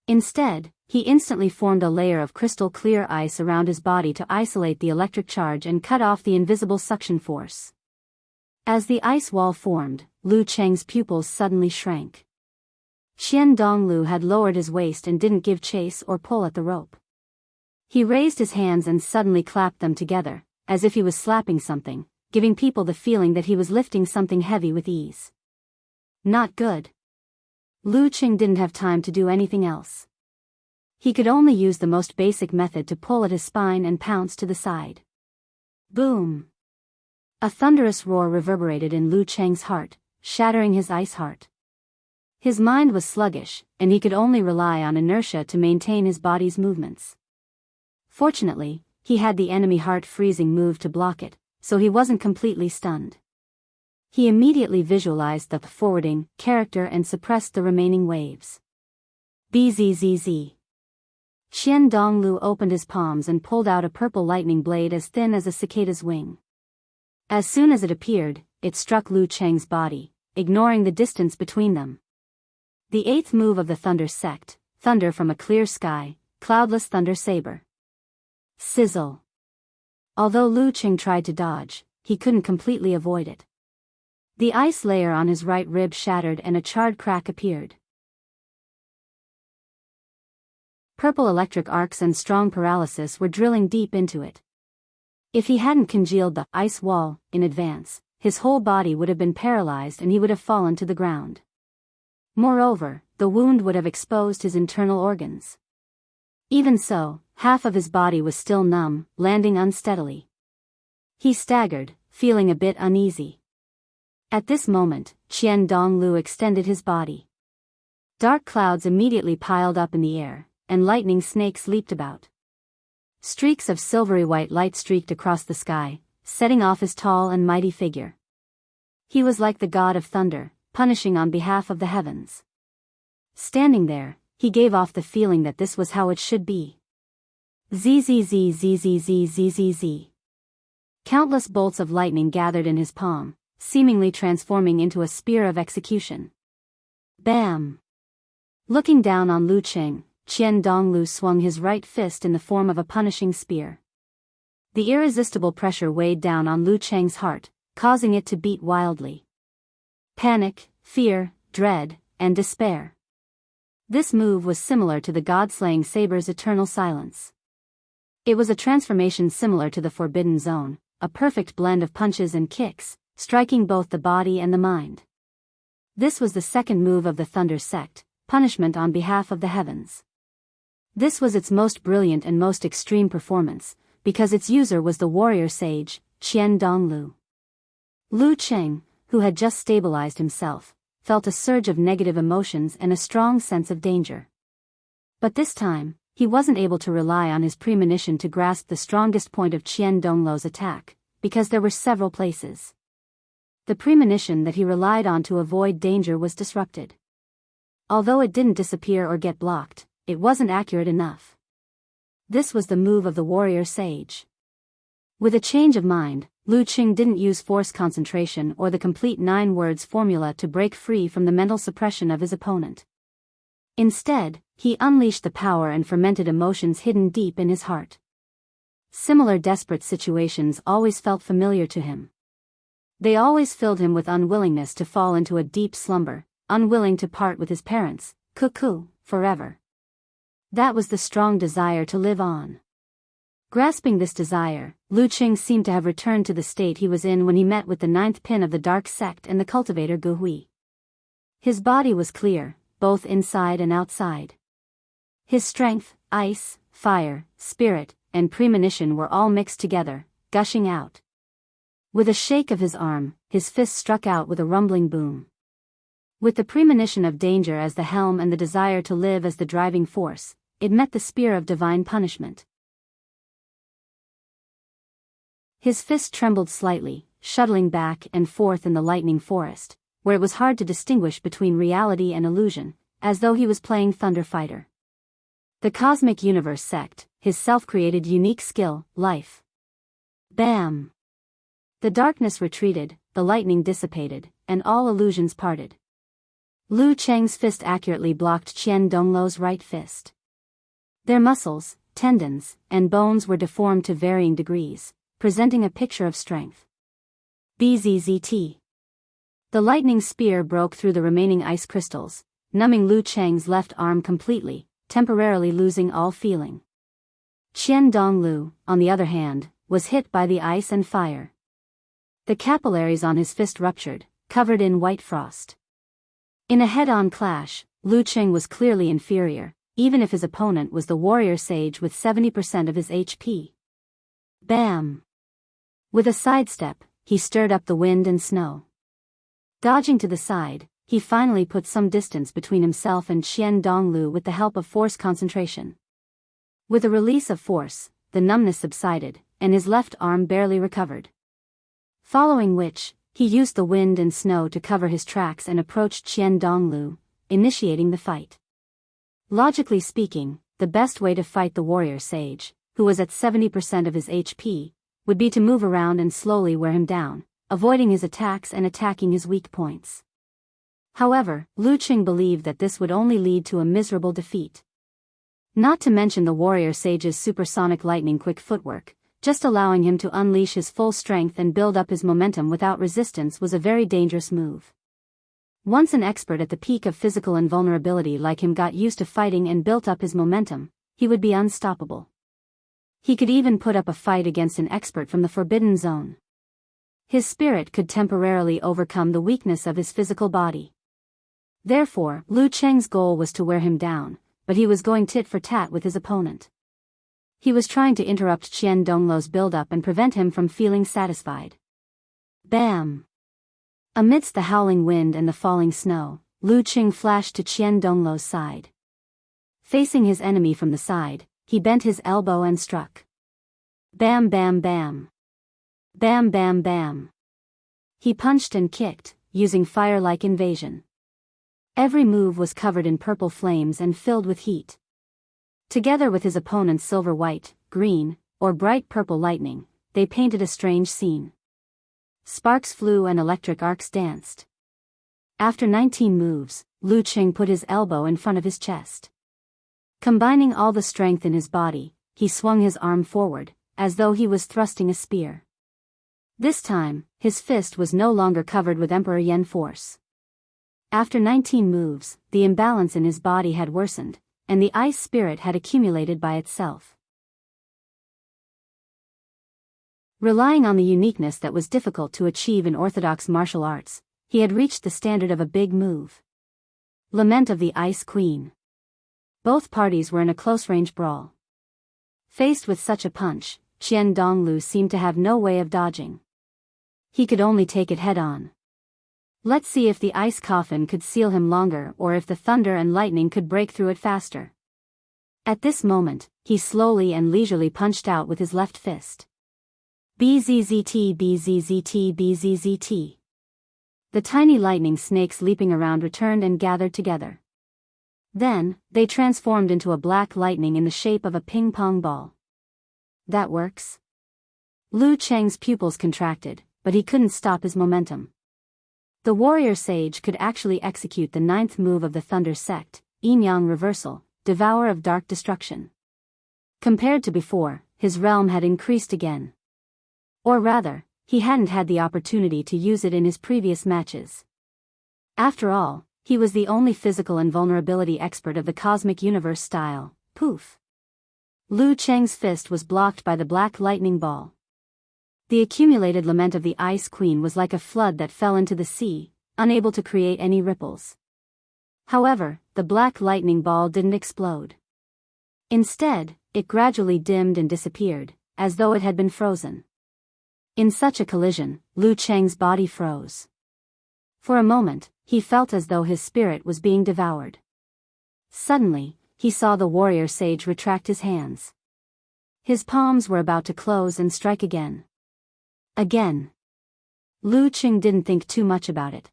Instead, he instantly formed a layer of crystal-clear ice around his body to isolate the electric charge and cut off the invisible suction force. As the ice wall formed, Lu Qing's pupils suddenly shrank. Qian Donglu had lowered his waist and didn't give chase or pull at the rope. He raised his hands and suddenly clapped them together, as if he was slapping something, giving people the feeling that he was lifting something heavy with ease. Not good. Lu Qing didn't have time to do anything else. He could only use the most basic method to pull at his spine and pounce to the side. Boom! A thunderous roar reverberated in Lu Cheng's heart, shattering his ice heart. His mind was sluggish, and he could only rely on inertia to maintain his body's movements. Fortunately, he had the enemy heart-freezing move to block it, so he wasn't completely stunned. He immediately visualized the forwarding character and suppressed the remaining waves. Bzzz. Qian Donglu opened his palms and pulled out a purple lightning blade as thin as a cicada's wing. As soon as it appeared, it struck Lu Cheng's body, ignoring the distance between them. The eighth move of the thunder sect, thunder from a clear sky, cloudless thunder saber. Sizzle. Although Lu Qing tried to dodge, he couldn't completely avoid it. The ice layer on his right rib shattered and a charred crack appeared. Purple electric arcs and strong paralysis were drilling deep into it. If he hadn't congealed the ice wall in advance, his whole body would have been paralyzed and he would have fallen to the ground. Moreover, the wound would have exposed his internal organs. Even so, half of his body was still numb, landing unsteadily. He staggered, feeling a bit uneasy. At this moment, Qian Donglu extended his body. Dark clouds immediately piled up in the air, and lightning snakes leaped about. Streaks of silvery white light streaked across the sky, setting off his tall and mighty figure. He was like the god of thunder, punishing on behalf of the heavens. Standing there, he gave off the feeling that this was how it should be. Zzz. Countless bolts of lightning gathered in his palm, seemingly transforming into a spear of execution. Bam! Looking down on Lu Qing, Qian Donglu swung his right fist in the form of a punishing spear. The irresistible pressure weighed down on Lu Cheng's heart, causing it to beat wildly. Panic, fear, dread, and despair. This move was similar to the god-slaying saber's eternal silence. It was a transformation similar to the Forbidden Zone, a perfect blend of punches and kicks, striking both the body and the mind. This was the second move of the Thunder Sect, punishment on behalf of the heavens. This was its most brilliant and most extreme performance, because its user was the warrior sage, Qian Donglu. Lu Qing, who had just stabilized himself, felt a surge of negative emotions and a strong sense of danger. But this time, he wasn't able to rely on his premonition to grasp the strongest point of Qian Donglu's attack, because there were several places. The premonition that he relied on to avoid danger was disrupted. Although it didn't disappear or get blocked, it wasn't accurate enough. This was the move of the warrior sage. With a change of mind, Lu Qing didn't use force concentration or the complete 9 words formula to break free from the mental suppression of his opponent. Instead, he unleashed the power and fermented emotions hidden deep in his heart. Similar desperate situations always felt familiar to him. They always filled him with unwillingness to fall into a deep slumber, unwilling to part with his parents, cuckoo, forever. That was the strong desire to live on. Grasping this desire, Lu Qing seemed to have returned to the state he was in when he met with the 9th pin of the Dark Sect and the cultivator Gu Hui. His body was clear, both inside and outside. His strength, ice, fire, spirit, and premonition were all mixed together, gushing out. With a shake of his arm, his fist struck out with a rumbling boom. With the premonition of danger as the helm and the desire to live as the driving force, it met the spear of divine punishment. His fist trembled slightly, shuttling back and forth in the lightning forest, where it was hard to distinguish between reality and illusion, as though he was playing Thunder Fighter. The Cosmic Universe Sect, his self-created unique skill, life. Bam! The darkness retreated, the lightning dissipated, and all illusions parted. Lu Cheng's fist accurately blocked Qian Donglu's right fist. Their muscles, tendons, and bones were deformed to varying degrees, presenting a picture of strength. Bzzzt. The lightning spear broke through the remaining ice crystals, numbing Lu Cheng's left arm completely, temporarily losing all feeling. Qian Donglu, on the other hand, was hit by the ice and fire. The capillaries on his fist ruptured, covered in white frost. In a head-on clash, Lu Cheng was clearly inferior, even if his opponent was the warrior sage with 70% of his HP. Bam! With a sidestep, he stirred up the wind and snow. Dodging to the side, he finally put some distance between himself and Qian Donglu with the help of force concentration. With a release of force, the numbness subsided, and his left arm barely recovered. Following which, he used the wind and snow to cover his tracks and approached Qian Donglu, initiating the fight. Logically speaking, the best way to fight the warrior sage, who was at 70% of his HP, would be to move around and slowly wear him down, avoiding his attacks and attacking his weak points. However, Lu Cheng believed that this would only lead to a miserable defeat. Not to mention the warrior sage's supersonic lightning-quick footwork, just allowing him to unleash his full strength and build up his momentum without resistance was a very dangerous move. Once an expert at the peak of physical invulnerability like him got used to fighting and built up his momentum, he would be unstoppable. He could even put up a fight against an expert from the Forbidden Zone. His spirit could temporarily overcome the weakness of his physical body. Therefore, Lu Cheng's goal was to wear him down, but he was going tit for tat with his opponent. He was trying to interrupt Qian Donglu's build-up and prevent him from feeling satisfied. Bam! Amidst the howling wind and the falling snow, Lu Cheng flashed to Qian Donglu's side. Facing his enemy from the side, he bent his elbow and struck. Bam bam bam. Bam bam bam. He punched and kicked, using fire-like invasion. Every move was covered in purple flames and filled with heat. Together with his opponent's silver-white, green, or bright purple lightning, they painted a strange scene. Sparks flew and electric arcs danced. After 19 moves, Lu Cheng put his elbow in front of his chest. Combining all the strength in his body, he swung his arm forward, as though he was thrusting a spear. This time, his fist was no longer covered with Emperor Yen force. After 19 moves, the imbalance in his body had worsened, and the ice spirit had accumulated by itself. Relying on the uniqueness that was difficult to achieve in orthodox martial arts, he had reached the standard of a big move. Lament of the Ice Queen. Both parties were in a close-range brawl. Faced with such a punch, Qian Donglu seemed to have no way of dodging. He could only take it head-on. Let's see if the ice coffin could seal him longer or if the thunder and lightning could break through it faster. At this moment, he slowly and leisurely punched out with his left fist. BZZT BZZT BZZT. The tiny lightning snakes leaping around returned and gathered together. Then, they transformed into a black lightning in the shape of a ping-pong ball. That works. Lu Cheng's pupils contracted, but he couldn't stop his momentum. The warrior sage could actually execute the 9th move of the Thunder Sect, Yin-Yang Reversal, Devourer of Dark Destruction. Compared to before, his realm had increased again. Or rather, he hadn't had the opportunity to use it in his previous matches. After all, he was the only physical invulnerability expert of the cosmic universe style. Poof! Lu Cheng's fist was blocked by the black lightning ball. The accumulated lament of the Ice Queen was like a flood that fell into the sea, unable to create any ripples. However, the black lightning ball didn't explode. Instead, it gradually dimmed and disappeared, as though it had been frozen. In such a collision, Lu Cheng's body froze. For a moment, he felt as though his spirit was being devoured. Suddenly, he saw the warrior sage retract his hands. His palms were about to close and strike again. Again. Lu Cheng didn't think too much about it.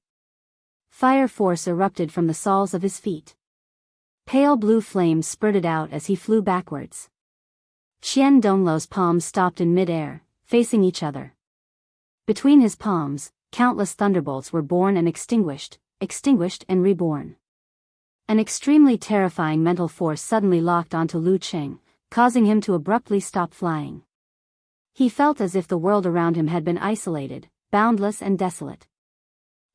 Fire force erupted from the soles of his feet. Pale blue flames spurted out as he flew backwards. Qian Donglu's palms stopped in mid-air, facing each other. Between his palms, countless thunderbolts were born and extinguished and reborn. An extremely terrifying mental force suddenly locked onto Lu Cheng, causing him to abruptly stop flying. He felt as if the world around him had been isolated, boundless and desolate.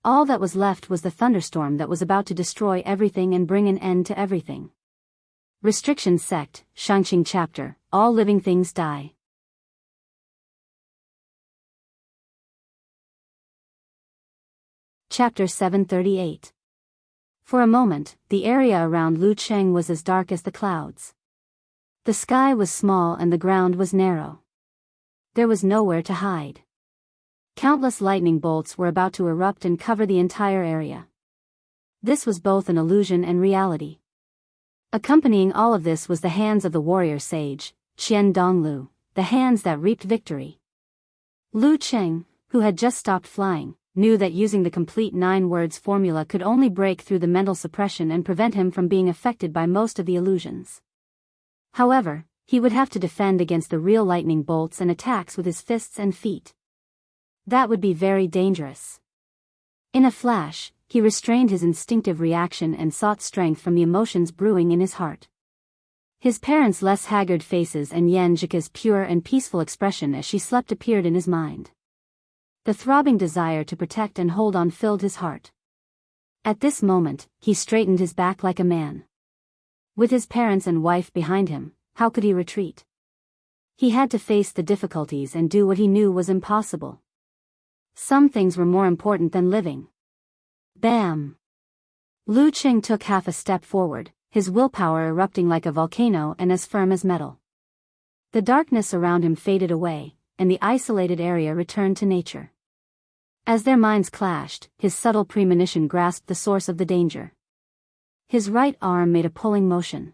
All that was left was the thunderstorm that was about to destroy everything and bring an end to everything. Restriction Sect, Shangqing Chapter, All Living Things Die. Chapter 738. For a moment, the area around Lu Cheng was as dark as the clouds. The sky was small and the ground was narrow. There was nowhere to hide. Countless lightning bolts were about to erupt and cover the entire area. This was both an illusion and reality. Accompanying all of this was the hands of the warrior sage, Qian Donglu, the hands that reaped victory. Lu Cheng, who had just stopped flying, knew that using the complete 9 words formula could only break through the mental suppression and prevent him from being affected by most of the illusions. However, he would have to defend against the real lightning bolts and attacks with his fists and feet. That would be very dangerous. In a flash, he restrained his instinctive reaction and sought strength from the emotions brewing in his heart. His parents' less haggard faces and Yan Zhika's pure and peaceful expression as she slept appeared in his mind. The throbbing desire to protect and hold on filled his heart. At this moment, he straightened his back like a man. With his parents and wife behind him, how could he retreat? He had to face the difficulties and do what he knew was impossible. Some things were more important than living. Bam! Lu Cheng took half a step forward, his willpower erupting like a volcano and as firm as metal. The darkness around him faded away, and the isolated area returned to nature. As their minds clashed, his subtle premonition grasped the source of the danger. His right arm made a pulling motion.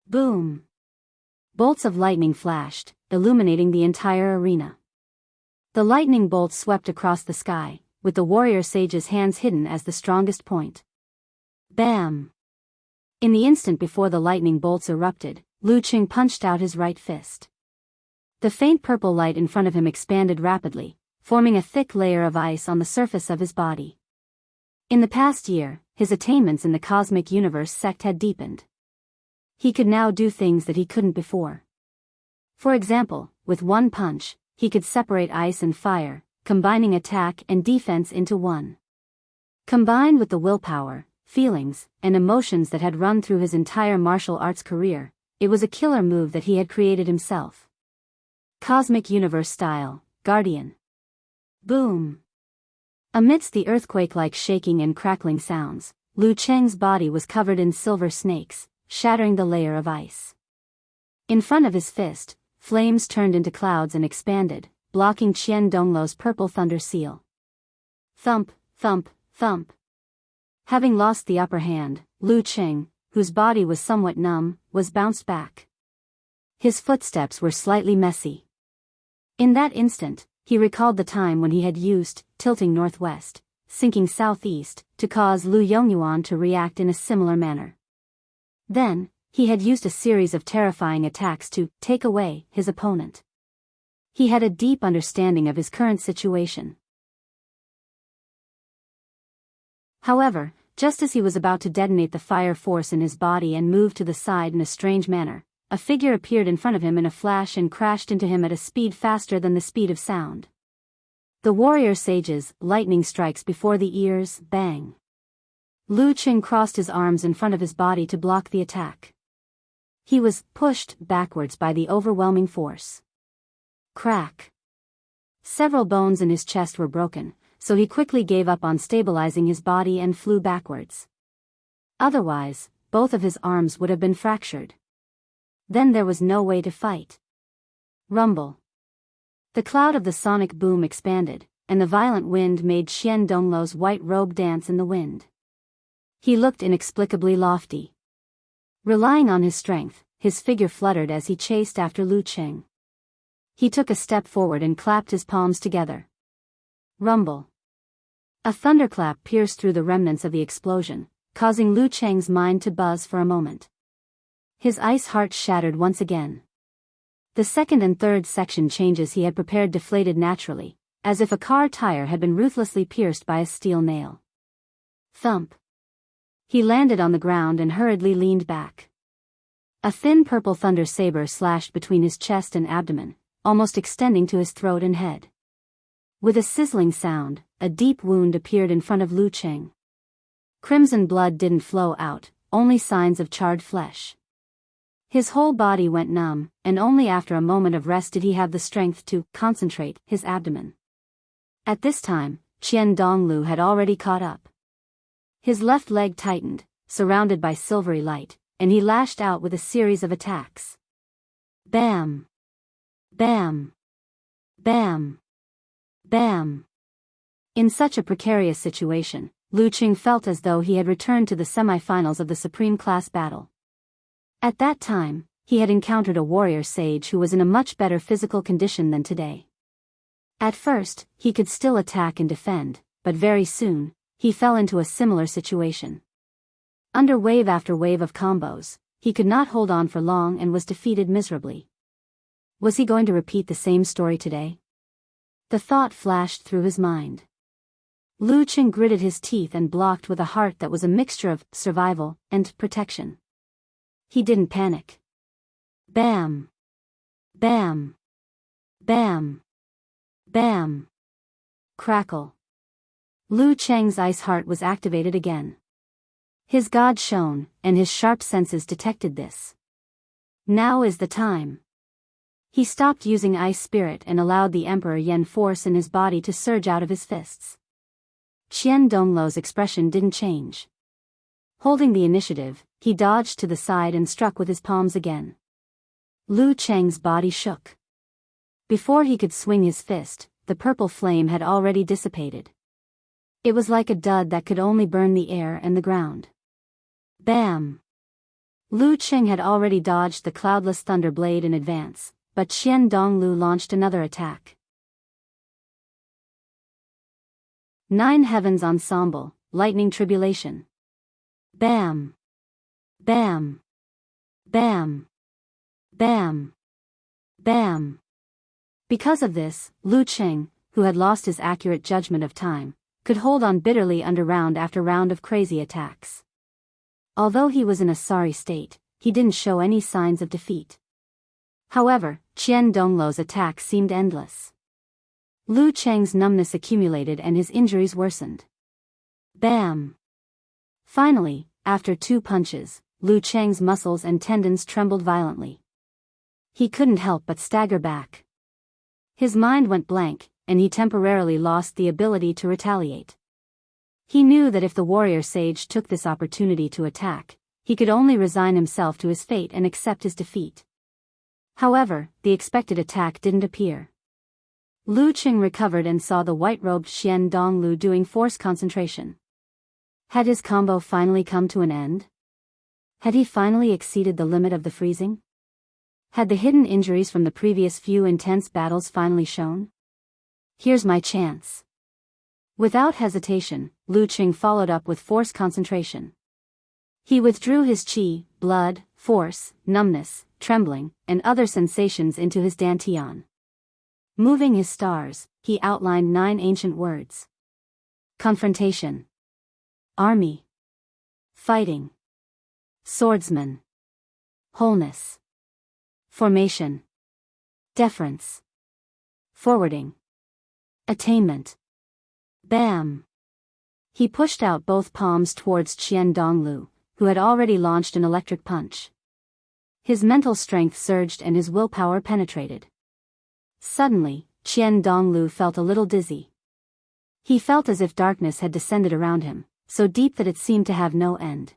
Boom! Bolts of lightning flashed, illuminating the entire arena. The lightning bolts swept across the sky, with the warrior sage's hands hidden as the strongest point. Bam! In the instant before the lightning bolts erupted, Lu Cheng punched out his right fist. The faint purple light in front of him expanded rapidly, forming a thick layer of ice on the surface of his body. In the past year, his attainments in the cosmic universe sect had deepened. He could now do things that he couldn't before. For example, with one punch, he could separate ice and fire, combining attack and defense into one. Combined with the willpower, feelings, and emotions that had run through his entire martial arts career, it was a killer move that he had created himself. Cosmic Universe Style, Guardian. Boom! Amidst the earthquake-like shaking and crackling sounds, Lu Cheng's body was covered in silver snakes, shattering the layer of ice. In front of his fist, flames turned into clouds and expanded, blocking Qian Donglu's purple thunder seal. Thump, thump, thump. Having lost the upper hand, Lu Cheng, whose body was somewhat numb, was bounced back. His footsteps were slightly messy. In that instant, he recalled the time when he had used, tilting northwest, sinking southeast, to cause Lu Yongyuan to react in a similar manner. Then, he had used a series of terrifying attacks to take away his opponent. He had a deep understanding of his current situation. However, just as he was about to detonate the fire force in his body and move to the side in a strange manner, a figure appeared in front of him in a flash and crashed into him at a speed faster than the speed of sound. The warrior sage's lightning strikes before the ears, bang. Lu Cheng crossed his arms in front of his body to block the attack. He was pushed backwards by the overwhelming force. Crack. Several bones in his chest were broken, so he quickly gave up on stabilizing his body and flew backwards. Otherwise, both of his arms would have been fractured. Then there was no way to fight. Rumble. The cloud of the sonic boom expanded, and the violent wind made Qian Donglu's white robe dance in the wind. He looked inexplicably lofty. Relying on his strength, his figure fluttered as he chased after Lu Cheng. He took a step forward and clapped his palms together. Rumble. A thunderclap pierced through the remnants of the explosion, causing Lu Cheng's mind to buzz for a moment. His ice heart shattered once again. The second and third section changes he had prepared deflated naturally, as if a car tire had been ruthlessly pierced by a steel nail. Thump. He landed on the ground and hurriedly leaned back. A thin purple thunder saber slashed between his chest and abdomen, almost extending to his throat and head. With a sizzling sound, a deep wound appeared in front of Lu Cheng. Crimson blood didn't flow out, only signs of charred flesh. His whole body went numb, and only after a moment of rest did he have the strength to concentrate his abdomen. At this time, Qian Donglu had already caught up. His left leg tightened, surrounded by silvery light, and he lashed out with a series of attacks. Bam! Bam! Bam! Bam! In such a precarious situation, Lu Qing felt as though he had returned to the semi-finals of the Supreme Class battle. At that time, he had encountered a warrior sage who was in a much better physical condition than today. At first, he could still attack and defend, but very soon, he fell into a similar situation. Under wave after wave of combos, he could not hold on for long and was defeated miserably. Was he going to repeat the same story today? The thought flashed through his mind. Lu Qing gritted his teeth and blocked with a heart that was a mixture of survival and protection. He didn't panic. Bam! Bam! Bam! Bam! Crackle. Lu Cheng's ice heart was activated again. His god shone, and his sharp senses detected this. Now is the time. He stopped using ice spirit and allowed the Emperor Yen force in his body to surge out of his fists. Qian Donglu's expression didn't change. Holding the initiative, he dodged to the side and struck with his palms again. Lu Cheng's body shook. Before he could swing his fist, the purple flame had already dissipated. It was like a dud that could only burn the air and the ground. Bam! Lu Qing had already dodged the cloudless thunder blade in advance, but Qian Donglu launched another attack. 9 Heavens Ensemble, Lightning Tribulation. Bam! Bam! Bam! Bam! Bam! Because of this, Lu Qing, who had lost his accurate judgment of time, could hold on bitterly under round after round of crazy attacks. Although he was in a sorry state, he didn't show any signs of defeat. However, Qian Donglu's attacks seemed endless. Lu Cheng's numbness accumulated and his injuries worsened. Bam! Finally, after 2 punches, Lu Cheng's muscles and tendons trembled violently. He couldn't help but stagger back. His mind went blank, and he temporarily lost the ability to retaliate. He knew that if the warrior sage took this opportunity to attack, he could only resign himself to his fate and accept his defeat. However, the expected attack didn't appear. Lu Qing recovered and saw the white-robed Qian Donglu doing force concentration. Had his combo finally come to an end? Had he finally exceeded the limit of the freezing? Had the hidden injuries from the previous few intense battles finally shown? Here's my chance. Without hesitation, Lu Qing followed up with force concentration. He withdrew his qi, blood, force, numbness, trembling, and other sensations into his dantian. Moving his stars, he outlined 9 ancient words. Confrontation. Army. Fighting. Swordsman. Wholeness. Formation. Deference. Forwarding. Attainment. Bam! He pushed out both palms towards Qian Donglu, who had already launched an electric punch. His mental strength surged and his willpower penetrated. Suddenly, Qian Donglu felt a little dizzy. He felt as if darkness had descended around him, so deep that it seemed to have no end.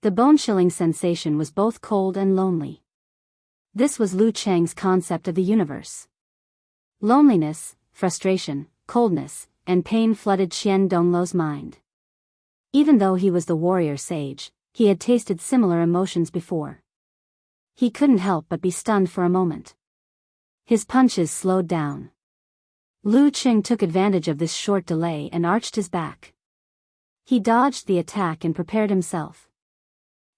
The bone-chilling sensation was both cold and lonely. This was Lu Cheng's concept of the universe. Loneliness, frustration, coldness, and pain flooded Qian Donglu's mind. Even though he was the warrior sage, he had tasted similar emotions before. He couldn't help but be stunned for a moment. His punches slowed down. Lu Qing took advantage of this short delay and arched his back. He dodged the attack and prepared himself.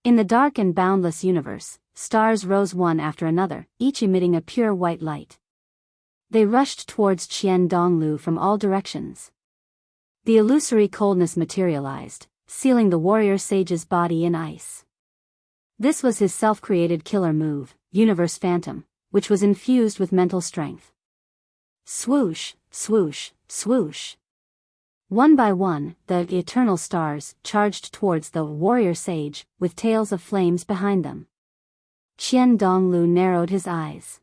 In the dark and boundless universe, stars rose one after another, each emitting a pure white light. They rushed towards Qian Donglu from all directions. The illusory coldness materialized, sealing the warrior sage's body in ice. This was his self-created killer move, Universe Phantom, which was infused with mental strength. Swoosh, swoosh, swoosh. One by one, the eternal stars charged towards the warrior sage, with tails of flames behind them. Qian Donglu narrowed his eyes.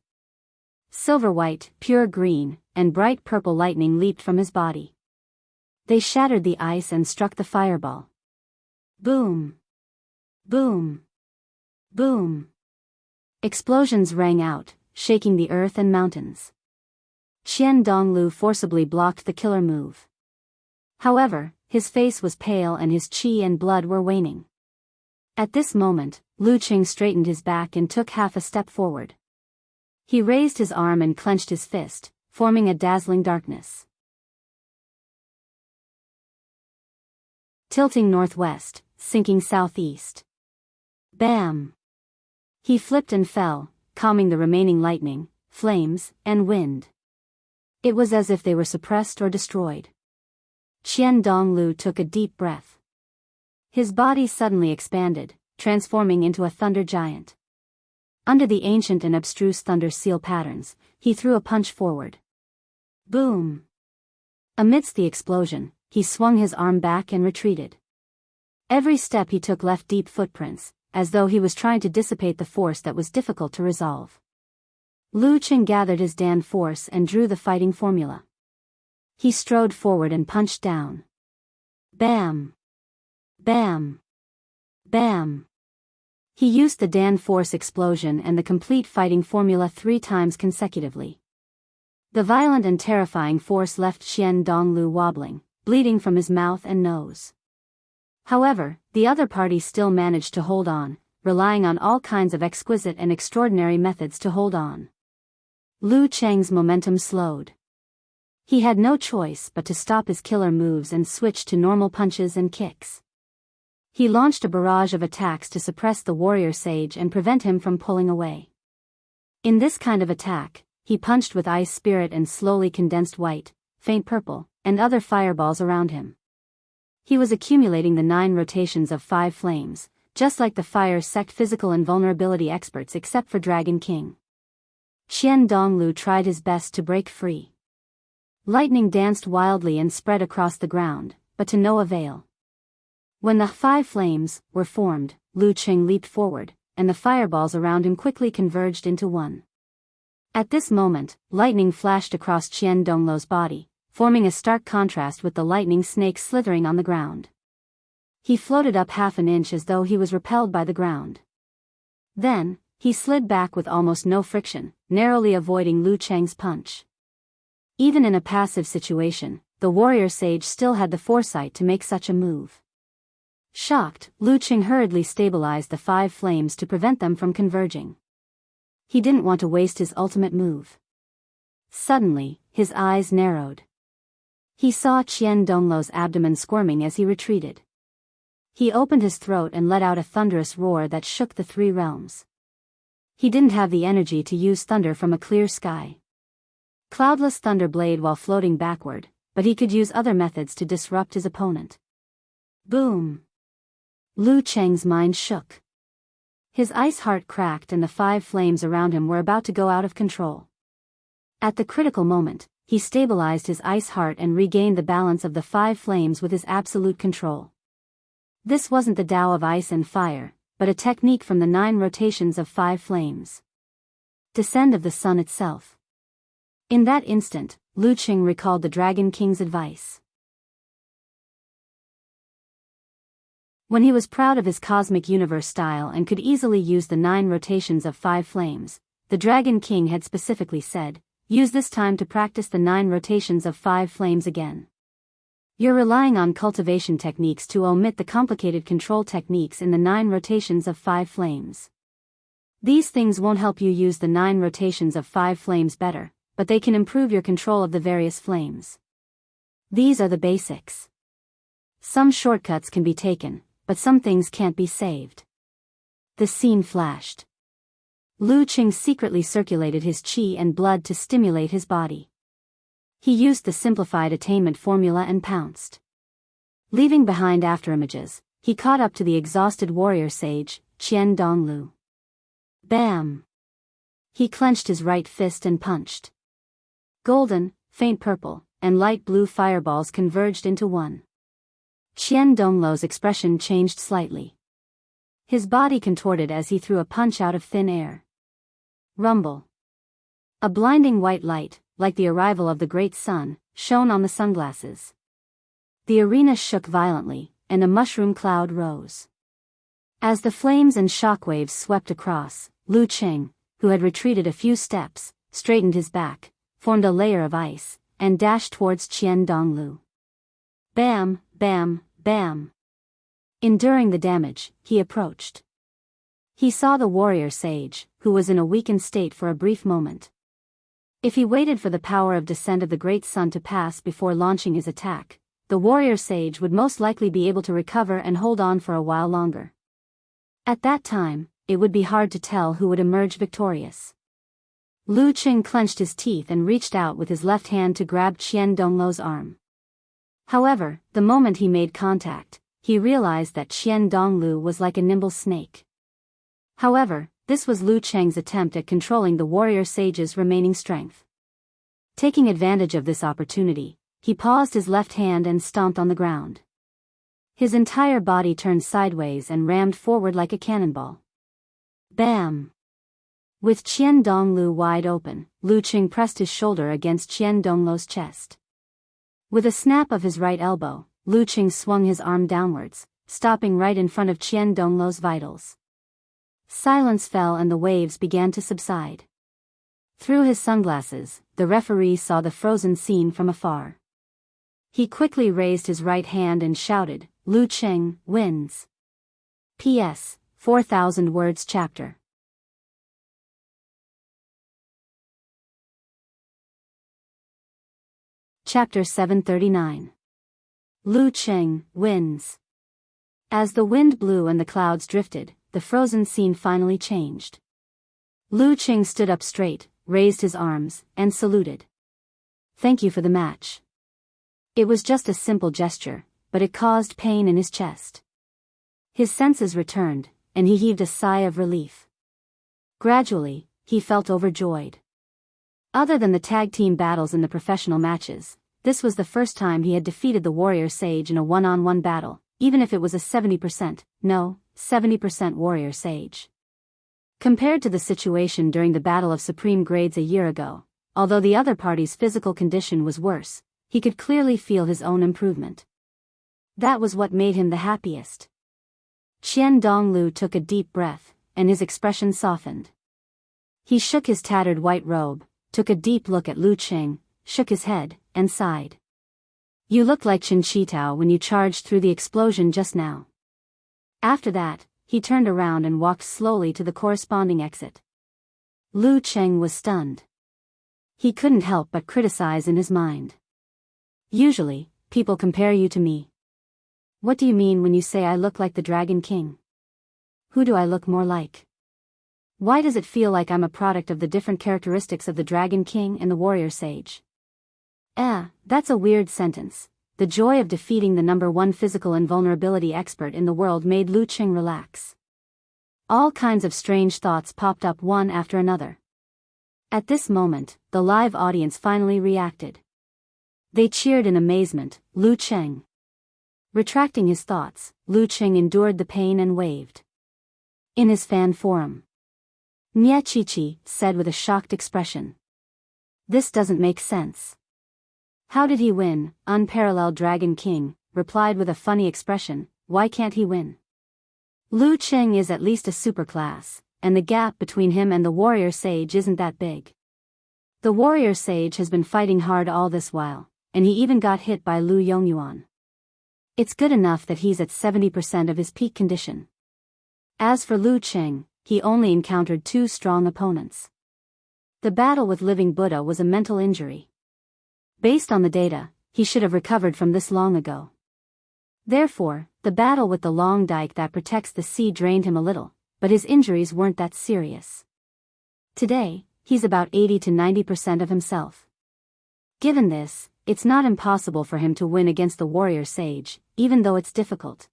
Silver white, pure green, and bright purple lightning leaped from his body. They shattered the ice and struck the fireball. Boom! Boom! Boom! Explosions rang out, shaking the earth and mountains. Qian Donglu forcibly blocked the killer move. However, his face was pale and his qi and blood were waning. At this moment, Lu Qing straightened his back and took half a step forward. He raised his arm and clenched his fist, forming a dazzling darkness. Tilting northwest, sinking southeast. Bam! He flipped and fell, calming the remaining lightning, flames, and wind. It was as if they were suppressed or destroyed. Qian Donglu took a deep breath. His body suddenly expanded, transforming into a thunder giant. Under the ancient and abstruse thunder seal patterns, he threw a punch forward. Boom! Amidst the explosion, he swung his arm back and retreated. Every step he took left deep footprints, as though he was trying to dissipate the force that was difficult to resolve. Lu Qing gathered his Dan force and drew the fighting formula. He strode forward and punched down. Bam! Bam! Bam! He used the Dan force explosion and the complete fighting formula 3 times consecutively. The violent and terrifying force left Qian Donglu wobbling, bleeding from his mouth and nose. However, the other party still managed to hold on, relying on all kinds of exquisite and extraordinary methods to hold on. Lu Cheng's momentum slowed. He had no choice but to stop his killer moves and switch to normal punches and kicks. He launched a barrage of attacks to suppress the warrior sage and prevent him from pulling away. In this kind of attack, he punched with ice spirit and slowly condensed white, faint purple, and other fireballs around him. He was accumulating the 9 rotations of 5 flames, just like the fire sect physical invulnerability experts except for Dragon King. Qian Donglu tried his best to break free. Lightning danced wildly and spread across the ground, but to no avail. When the 5 flames were formed, Lu Qing leaped forward, and the fireballs around him quickly converged into one. At this moment, lightning flashed across Qian Donglu's body, forming a stark contrast with the lightning snake slithering on the ground. He floated up half an inch as though he was repelled by the ground. Then, he slid back with almost no friction, narrowly avoiding Lu Cheng's punch. Even in a passive situation, the warrior sage still had the foresight to make such a move. Shocked, Lu Qing hurriedly stabilized the 5 flames to prevent them from converging. He didn't want to waste his ultimate move. Suddenly, his eyes narrowed. He saw Qian Donglu's abdomen squirming as he retreated. He opened his throat and let out a thunderous roar that shook the 3 realms. He didn't have the energy to use thunder from a clear sky. Cloudless thunder blade while floating backward, but he could use other methods to disrupt his opponent. Boom! Lu Cheng's mind shook. His ice heart cracked and the 5 flames around him were about to go out of control. At the critical moment, he stabilized his ice heart and regained the balance of the 5 flames with his absolute control. This wasn't the Tao of ice and fire, but a technique from the 9 rotations of 5 flames. Descent of the sun itself. In that instant, Lu Qing recalled the Dragon King's advice. When he was proud of his cosmic universe style and could easily use the 9 rotations of 5 flames, the Dragon King had specifically said, use this time to practice the 9 rotations of 5 flames again. You're relying on cultivation techniques to omit the complicated control techniques in the 9 rotations of 5 flames. These things won't help you use the 9 rotations of 5 flames better, but they can improve your control of the various flames. These are the basics. Some shortcuts can be taken, but some things can't be saved. The scene flashed. Lu Qing secretly circulated his qi and blood to stimulate his body. He used the simplified attainment formula and pounced. Leaving behind afterimages, he caught up to the exhausted warrior sage, Qian Donglu. Bam! He clenched his right fist and punched. Golden, faint purple, and light blue fireballs converged into one. Qian Donglu's expression changed slightly. His body contorted as he threw a punch out of thin air. Rumble. A blinding white light, like the arrival of the great sun, shone on the sunglasses. The arena shook violently, and a mushroom cloud rose. As the flames and shockwaves swept across, Lu Qing, who had retreated a few steps, straightened his back, formed a layer of ice, and dashed towards Qian Donglu. Bam, bam, bam. Enduring the damage, he approached. He saw the warrior sage, who was in a weakened state for a brief moment. If he waited for the power of descent of the great sun to pass before launching his attack, the warrior sage would most likely be able to recover and hold on for a while longer. At that time, it would be hard to tell who would emerge victorious. Lu Qing clenched his teeth and reached out with his left hand to grab Qian Donglu's arm. However, the moment he made contact, he realized that Qian Donglu was like a nimble snake. However, this was Lu Qing's attempt at controlling the warrior sage's remaining strength. Taking advantage of this opportunity, he paused his left hand and stomped on the ground. His entire body turned sideways and rammed forward like a cannonball. Bam! With Qian Donglu wide open, Lu Qing pressed his shoulder against Qian Donglu's chest. With a snap of his right elbow, Lu Qing swung his arm downwards, stopping right in front of Qian Donglu's vitals. Silence fell and the waves began to subside. Through his sunglasses, the referee saw the frozen scene from afar. He quickly raised his right hand and shouted, "Lu Qing wins." P.S. 4,000 words chapter. Chapter 739. Lu Qing wins. As the wind blew and the clouds drifted, the frozen scene finally changed. Lu Qing stood up straight, raised his arms, and saluted. "Thank you for the match." It was just a simple gesture, but it caused pain in his chest. His senses returned, and he heaved a sigh of relief. Gradually, he felt overjoyed. Other than the tag team battles in the professional matches, this was the first time he had defeated the warrior sage in a one-on-one battle, even if it was a 70% warrior sage. Compared to the situation during the Battle of Supreme Grades a year ago, although the other party's physical condition was worse, he could clearly feel his own improvement. That was what made him the happiest. Qian Donglu took a deep breath, and his expression softened. He shook his tattered white robe, took a deep look at Lu Qing, shook his head, and sighed. "You looked like Chen Qitao when you charged through the explosion just now." After that, he turned around and walked slowly to the corresponding exit. Lu Qing was stunned. He couldn't help but criticize in his mind. "Usually, people compare you to me. What do you mean when you say I look like the Dragon King? Who do I look more like? Why does it feel like I'm a product of the different characteristics of the Dragon King and the Warrior Sage?" That's a weird sentence. The joy of defeating the #1 physical invulnerability expert in the world made Lu Qing relax. All kinds of strange thoughts popped up one after another. At this moment, the live audience finally reacted. They cheered in amazement, "Lu Qing." Retracting his thoughts, Lu Qing endured the pain and waved. In his fan forum, Nye Chi said with a shocked expression, "This doesn't make sense." "How did he win?" Unparalleled Dragon King replied with a funny expression, "Why can't he win? Lu Qing is at least a superclass, and the gap between him and the warrior sage isn't that big. The warrior sage has been fighting hard all this while, and he even got hit by Lu Yongyuan. It's good enough that he's at 70% of his peak condition. As for Lu Qing, he only encountered 2 strong opponents. The battle with Living Buddha was a mental injury. Based on the data, he should have recovered from this long ago. Therefore, the battle with the long dike that protects the sea drained him a little, but his injuries weren't that serious. Today, he's about 80 to 90% of himself. Given this, it's not impossible for him to win against the warrior sage, even though it's difficult.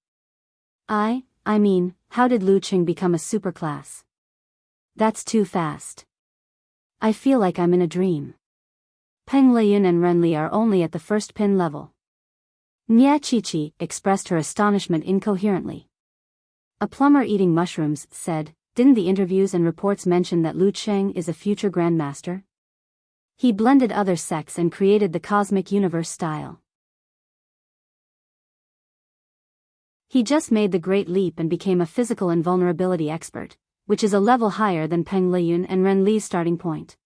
I mean, how did Lu Qing become a superclass? That's too fast. I feel like I'm in a dream. Peng Liyun and Ren Li are only at the first pin level. Nye Qiqi expressed her astonishment incoherently. A plumber eating mushrooms said, "Didn't the interviews and reports mention that Lu Cheng is a future Grandmaster? He blended other sects and created the cosmic universe style. He just made the great leap and became a physical invulnerability expert, which is a level higher than Peng Liyun and Ren Li's starting point.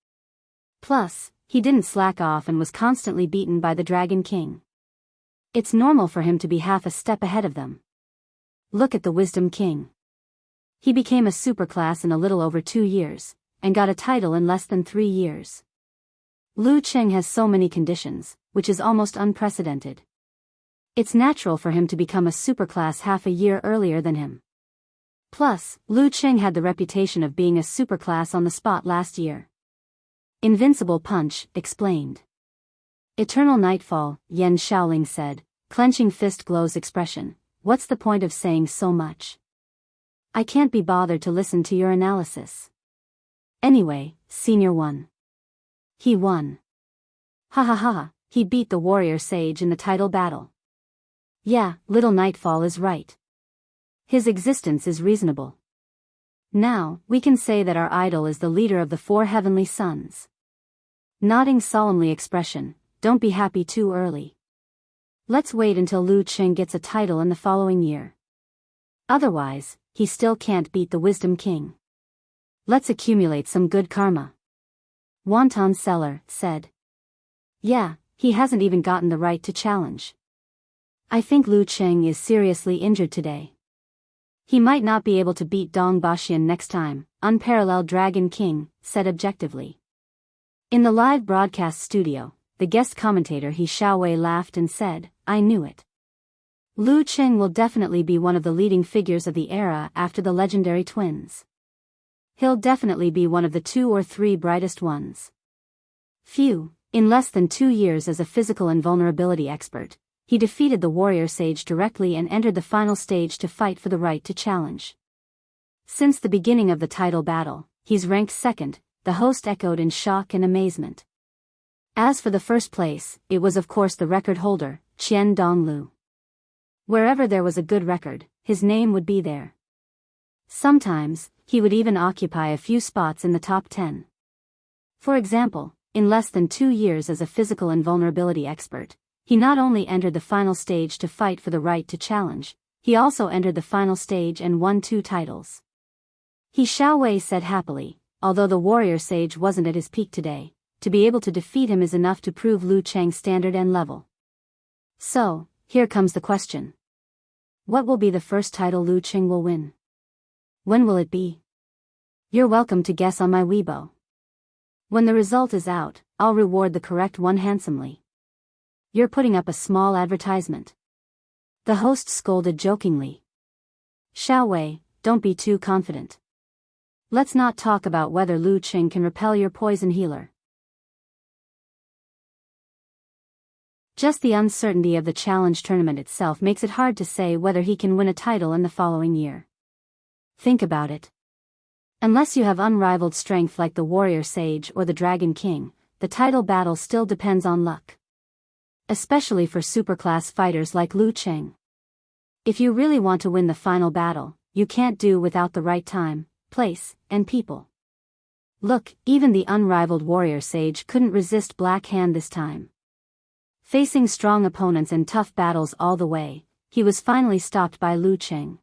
Plus, he didn't slack off and was constantly beaten by the Dragon King. It's normal for him to be half a step ahead of them. Look at the Wisdom King. He became a superclass in a little over 2 years, and got a title in less than 3 years. Lu Cheng has so many conditions, which is almost unprecedented. It's natural for him to become a superclass half a year earlier than him. Plus, Lu Cheng had the reputation of being a superclass on the spot last year." Invincible Punch explained. Eternal Nightfall, Yan Shaoling said, clenching fist glow's expression. "What's the point of saying so much? I can't be bothered to listen to your analysis. Anyway, Senior won. He won. Ha ha ha, he beat the warrior sage in the title battle. Yeah, Little Nightfall is right. His existence is reasonable. Now, we can say that our idol is the leader of the 4 heavenly sons." Nodding solemnly expression, "Don't be happy too early. Let's wait until Lu Cheng gets a title in the following year. Otherwise, he still can't beat the Wisdom King. Let's accumulate some good karma." Wonton Seller said. "Yeah, he hasn't even gotten the right to challenge. I think Lu Cheng is seriously injured today. He might not be able to beat Dong Baxian next time," Unparalleled Dragon King said objectively. In the live broadcast studio, the guest commentator He Xiaowei laughed and said, "I knew it. Lu Cheng will definitely be one of the leading figures of the era after the legendary twins. He'll definitely be one of the 2 or 3 brightest ones." Phew, in less than 2 years as a physical invulnerability expert, he defeated the warrior sage directly and entered the final stage to fight for the right to challenge. Since the beginning of the title battle, he's ranked second, the host echoed in shock and amazement. As for the first place, it was of course the record holder, Qian Donglu. Wherever there was a good record, his name would be there. Sometimes, he would even occupy a few spots in the top 10. For example, in less than 2 years as a physical invulnerability expert, he not only entered the final stage to fight for the right to challenge, he also entered the final stage and won 2 titles. He Xiaowei said happily, although the warrior sage wasn't at his peak today, to be able to defeat him is enough to prove Lu Cheng's standard and level. So, here comes the question. What will be the first title Lu Cheng will win? When will it be? You're welcome to guess on my Weibo. When the result is out, I'll reward the correct one handsomely. You're putting up a small advertisement. The host scolded jokingly. Xiaowei, don't be too confident. Let's not talk about whether Lu Cheng can repel your poison healer. Just the uncertainty of the challenge tournament itself makes it hard to say whether he can win a title in the following year. Think about it. Unless you have unrivaled strength like the warrior sage or the dragon king, the title battle still depends on luck. Especially for superclass fighters like Lu Cheng. If you really want to win the final battle, you can't do without the right time, place, and people. Look, even the unrivaled warrior sage couldn't resist Black Hand this time. Facing strong opponents and tough battles all the way, he was finally stopped by Lu Cheng.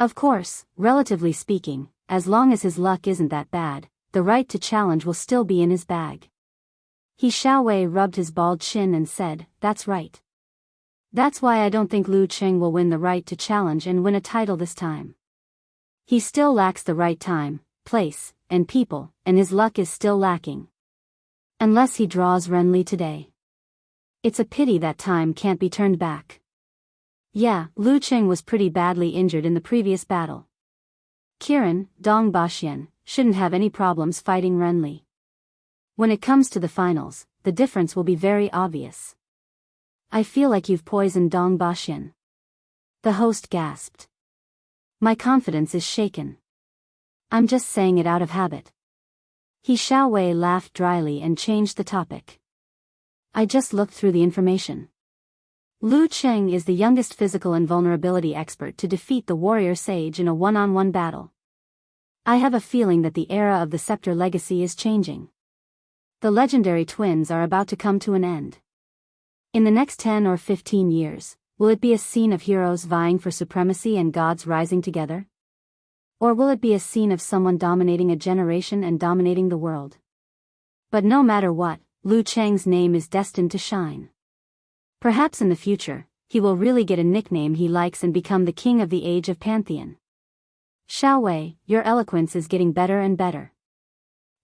Of course, relatively speaking, as long as his luck isn't that bad, the right to challenge will still be in his bag. He Xiaowei rubbed his bald chin and said, "That's right. That's why I don't think Lu Cheng will win the right to challenge and win a title this time. He still lacks the right time, place, and people, and his luck is still lacking. Unless he draws Ren Li today. It's a pity that time can't be turned back." Yeah, Lu Cheng was pretty badly injured in the previous battle. Kiran, Dong Baxian, shouldn't have any problems fighting Ren Li. When it comes to the finals, the difference will be very obvious. "I feel like you've poisoned Dong Baxian." The host gasped. "My confidence is shaken. I'm just saying it out of habit." He Xiaowei laughed dryly and changed the topic. I just looked through the information. Lu Cheng is the youngest physical invulnerability expert to defeat the warrior sage in a one-on-one battle. I have a feeling that the era of the scepter legacy is changing. The legendary twins are about to come to an end. In the next 10 or 15 years, will it be a scene of heroes vying for supremacy and gods rising together? Or will it be a scene of someone dominating a generation and dominating the world? But no matter what, Lu Cheng's name is destined to shine. Perhaps in the future, he will really get a nickname he likes and become the king of the age of Pantheon. Xiao Wei, your eloquence is getting better and better.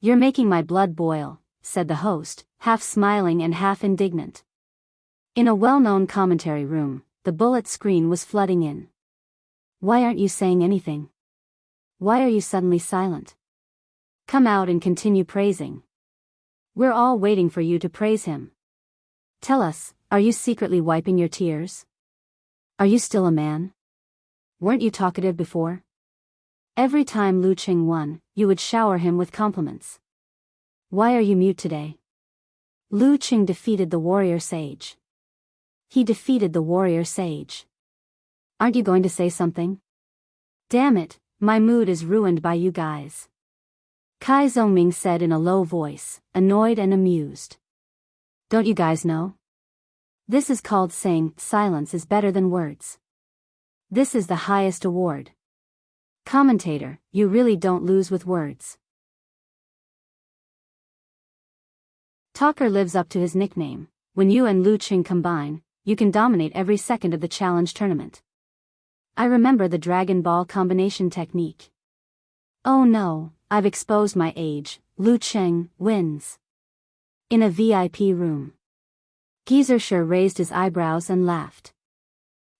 You're making my blood boil, said the host, half smiling and half indignant. In a well-known commentary room, the bullet screen was flooding in. Why aren't you saying anything? Why are you suddenly silent? Come out and continue praising. We're all waiting for you to praise him. Tell us, are you secretly wiping your tears? Are you still a man? Weren't you talkative before? Every time Lu Cheng won, you would shower him with compliments. Why are you mute today? Lu Cheng defeated the warrior sage. He defeated the warrior sage. Aren't you going to say something? Damn it, my mood is ruined by you guys. Kai Zhongming said in a low voice, annoyed and amused. Don't you guys know? This is called saying, silence is better than words. This is the highest award. Commentator, you really don't lose with words. Talker lives up to his nickname. When you and Lu Cheng combine, you can dominate every second of the challenge tournament. I remember the Dragon Ball combination technique. Oh no, I've exposed my age. Lu Cheng wins. In a VIP room. Geezer raised his eyebrows and laughed.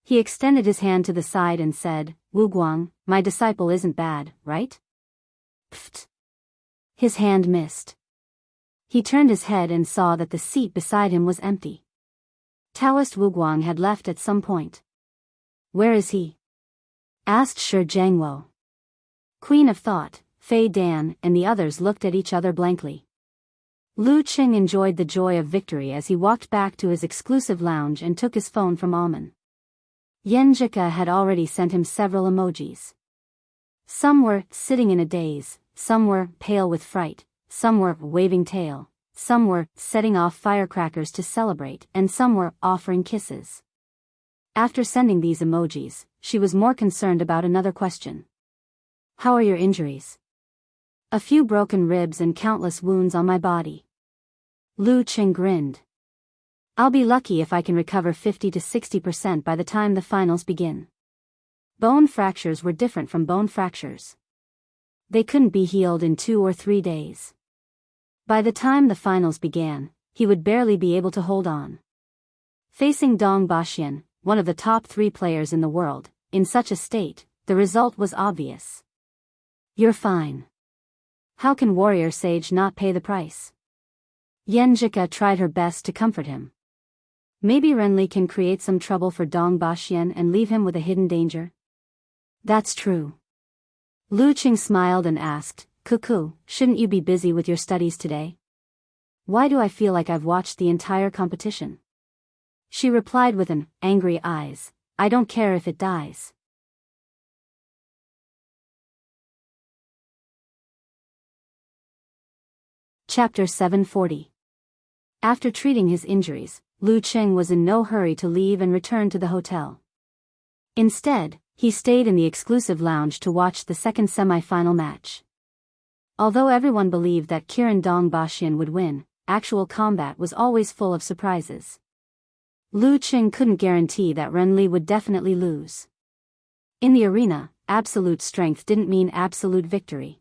He extended his hand to the side and said, Wu Guang, my disciple isn't bad, right? Pfft. His hand missed. He turned his head and saw that the seat beside him was empty. Taoist Wu Guang had left at some point. Where is he? Asked Shi Jiangwo. Queen of Thought, Fei Dan, and the others looked at each other blankly. Lu Cheng enjoyed the joy of victory as he walked back to his exclusive lounge and took his phone from Alman. Yan Zhika had already sent him several emojis. Some were sitting in a daze, some were pale with fright, some were waving tail, some were setting off firecrackers to celebrate, and some were offering kisses. After sending these emojis, she was more concerned about another question. How are your injuries? A few broken ribs and countless wounds on my body. Lu Cheng grinned. I'll be lucky if I can recover 50 to 60% by the time the finals begin. Bone fractures were different from bone fractures. They couldn't be healed in 2 or 3 days. By the time the finals began, he would barely be able to hold on. Facing Dong Baxian, one of the top 3 players in the world, in such a state, the result was obvious. You're fine. How can Warrior Sage not pay the price? Yan Zhika tried her best to comfort him. Maybe Renli can create some trouble for Dong Baxian and leave him with a hidden danger? That's true. Lu Cheng smiled and asked, Cuckoo, shouldn't you be busy with your studies today? Why do I feel like I've watched the entire competition? She replied with an angry eyes, I don't care if it dies. Chapter 740. After treating his injuries, Lu Cheng was in no hurry to leave and return to the hotel. Instead, he stayed in the exclusive lounge to watch the second semi-final match. Although everyone believed that Kiran Dong Baxian would win, actual combat was always full of surprises. Lu Cheng couldn't guarantee that Renli would definitely lose. In the arena, absolute strength didn't mean absolute victory.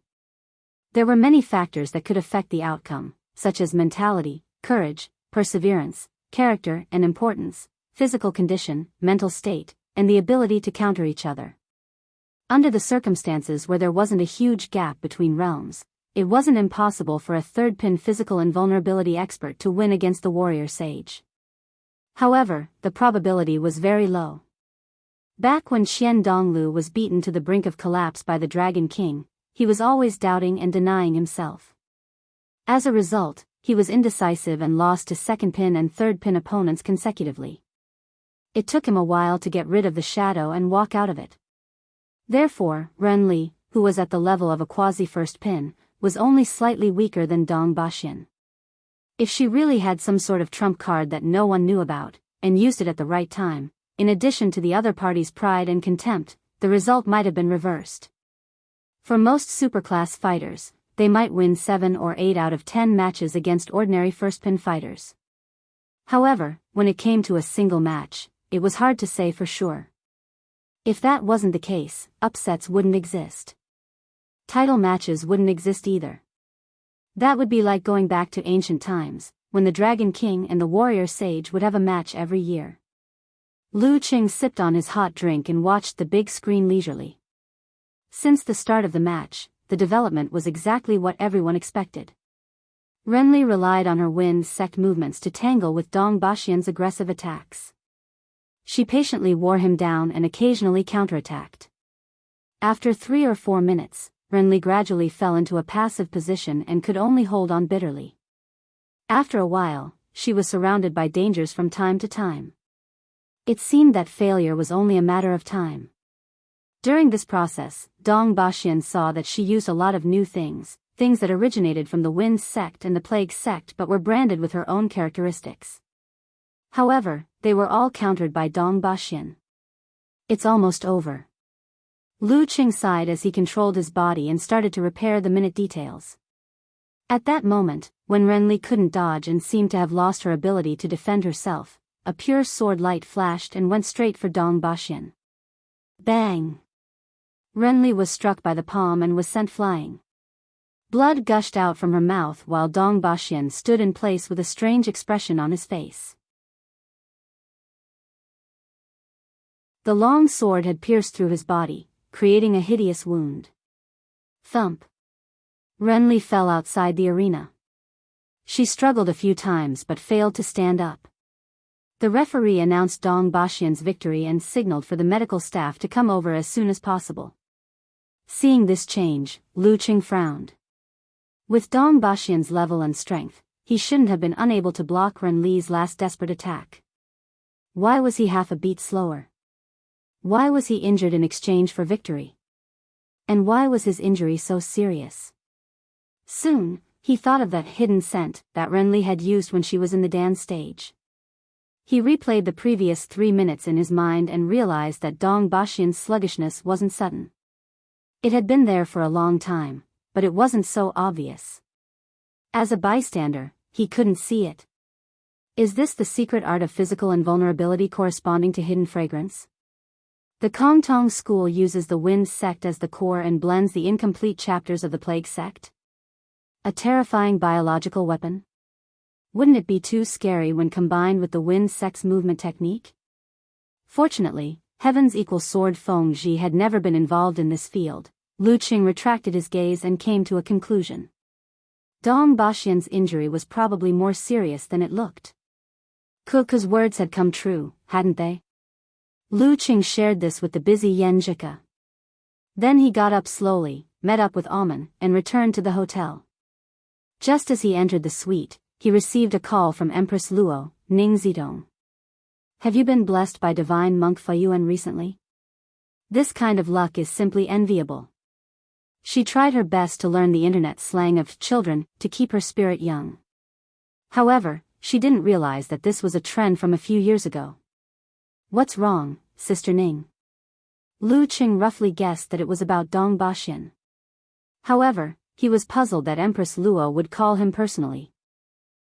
There were many factors that could affect the outcome, such as mentality, courage, perseverance, character and importance, physical condition, mental state, and the ability to counter each other. Under the circumstances where there wasn't a huge gap between realms, it wasn't impossible for a third-pin physical invulnerability expert to win against the warrior sage. However, the probability was very low. Back when Qian Donglu was beaten to the brink of collapse by the Dragon King, he was always doubting and denying himself. As a result, he was indecisive and lost to second pin and third pin opponents consecutively. It took him a while to get rid of the shadow and walk out of it. Therefore, Renli, who was at the level of a quasi-first pin, was only slightly weaker than Dong Baxin. If she really had some sort of trump card that no one knew about, and used it at the right time, in addition to the other party's pride and contempt, the result might have been reversed. For most superclass fighters, they might win 7 or 8 out of 10 matches against ordinary first-pin fighters. However, when it came to a single match, it was hard to say for sure. If that wasn't the case, upsets wouldn't exist. Title matches wouldn't exist either. That would be like going back to ancient times, when the Dragon King and the Warrior Sage would have a match every year. Lu Qing sipped on his hot drink and watched the big screen leisurely. Since the start of the match, the development was exactly what everyone expected. Renli relied on her wind sect movements to tangle with Dong Baxian's aggressive attacks. She patiently wore him down and occasionally counterattacked. After 3 or 4 minutes, Renli gradually fell into a passive position and could only hold on bitterly. After a while, she was surrounded by dangers from time to time. It seemed that failure was only a matter of time. During this process, Dong Baxian saw that she used a lot of new things that originated from the Wind sect and the Plague sect but were branded with her own characteristics. However, they were all countered by Dong Baxian. It's almost over. Lu Qing sighed as he controlled his body and started to repair the minute details. At that moment, when Renli couldn't dodge and seemed to have lost her ability to defend herself, a pure sword light flashed and went straight for Dong Baxian. Bang! Renli was struck by the palm and was sent flying. Blood gushed out from her mouth while Dong Baxian stood in place with a strange expression on his face. The long sword had pierced through his body, creating a hideous wound. Thump! Renli fell outside the arena. She struggled a few times but failed to stand up. The referee announced Dong Baxian's victory and signaled for the medical staff to come over as soon as possible. Seeing this change, Lu Qing frowned. With Dong Baxian's level and strength, he shouldn't have been unable to block Renli's last desperate attack. Why was he half a beat slower? Why was he injured in exchange for victory? And why was his injury so serious? Soon, he thought of that hidden scent that Renli had used when she was in the dance stage. He replayed the previous 3 minutes in his mind and realized that Dong Baxian's sluggishness wasn't sudden. It had been there for a long time, but it wasn't so obvious. As a bystander, he couldn't see it. Is this the secret art of physical invulnerability corresponding to hidden fragrance? The Kongtong school uses the Wind sect as the core and blends the incomplete chapters of the Plague sect. A terrifying biological weapon? Wouldn't it be too scary when combined with the Wind sect's movement technique? Fortunately, Heaven's equal sword Feng Ji had never been involved in this field. Lu Qing retracted his gaze and came to a conclusion. Dong Baxian's injury was probably more serious than it looked. Kuku's words had come true, hadn't they? Lu Qing shared this with the busy Yan Jika. Then he got up slowly, met up with Amen, and returned to the hotel. Just as he entered the suite, he received a call from Empress Luo, Ning Zidong. Have you been blessed by divine monk Fayuan recently? This kind of luck is simply enviable. She tried her best to learn the internet slang of children to keep her spirit young. However, she didn't realize that this was a trend from a few years ago. What's wrong, Sister Ning? Lu Qing roughly guessed that it was about Dong Baxian. However, he was puzzled that Empress Luo would call him personally.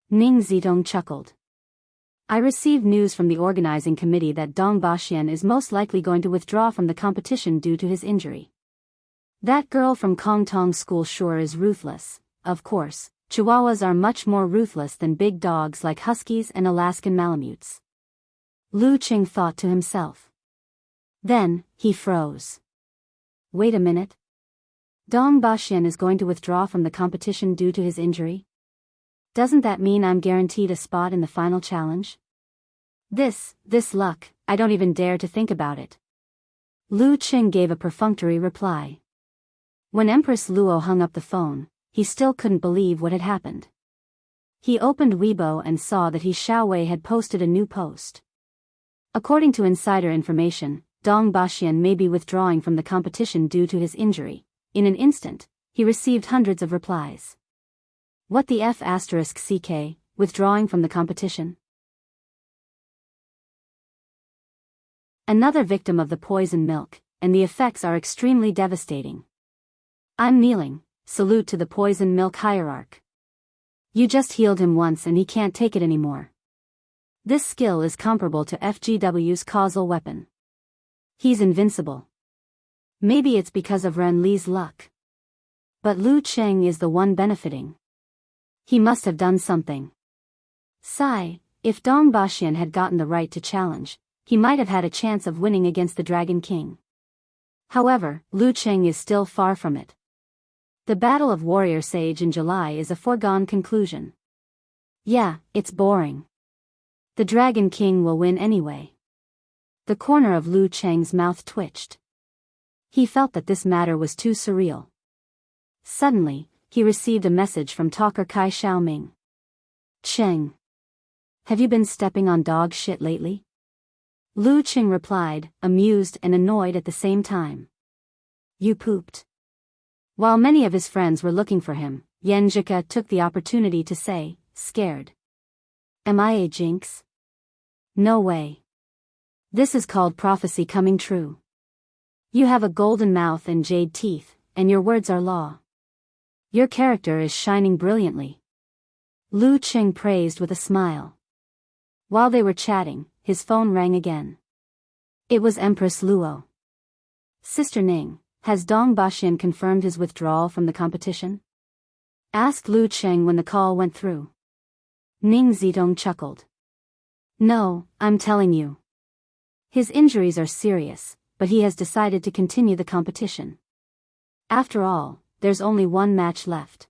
Ning Zidong chuckled. I received news from the organizing committee that Dong Baxian is most likely going to withdraw from the competition due to his injury. That girl from Kongtong School sure is ruthless. Of course, Chihuahuas are much more ruthless than big dogs like Huskies and Alaskan Malamutes. Lu Qing thought to himself. Then, he froze. Wait a minute. Dong Baxian is going to withdraw from the competition due to his injury? Doesn't that mean I'm guaranteed a spot in the final challenge? This luck, I don't even dare to think about it. Lu Qing gave a perfunctory reply. When Empress Luo hung up the phone, he still couldn't believe what had happened. He opened Weibo and saw that He Xiaowei had posted a new post. According to insider information, Dong Baxian may be withdrawing from the competition due to his injury. In an instant, he received hundreds of replies. What the F***, withdrawing from the competition? Another victim of the poison milk, and the effects are extremely devastating. I'm kneeling, salute to the poison milk hierarch. You just healed him once and he can't take it anymore. This skill is comparable to FGW's causal weapon. He's invincible. Maybe it's because of Ren Li's luck. But Lu Cheng is the one benefiting. He must have done something. Sigh, if Dong Baxian had gotten the right to challenge, he might have had a chance of winning against the Dragon King. However, Lu Cheng is still far from it. The Battle of Warrior Sage in July is a foregone conclusion. Yeah, it's boring. The Dragon King will win anyway. The corner of Lu Cheng's mouth twitched. He felt that this matter was too surreal. Suddenly, he received a message from talker Kai Xiaoming. Cheng. Have you been stepping on dog shit lately? Lu Cheng replied, amused and annoyed at the same time. You pooped. While many of his friends were looking for him, Yan Zhika took the opportunity to say, scared. Am I a jinx? No way. This is called prophecy coming true. You have a golden mouth and jade teeth, and your words are law. Your character is shining brilliantly. Lu Cheng praised with a smile. While they were chatting, his phone rang again. It was Empress Luo. Sister Ning, has Dong Baxian confirmed his withdrawal from the competition? Asked Lu Cheng when the call went through. Ning Zitong chuckled. No, I'm telling you. His injuries are serious, but he has decided to continue the competition. After all, there's only one match left.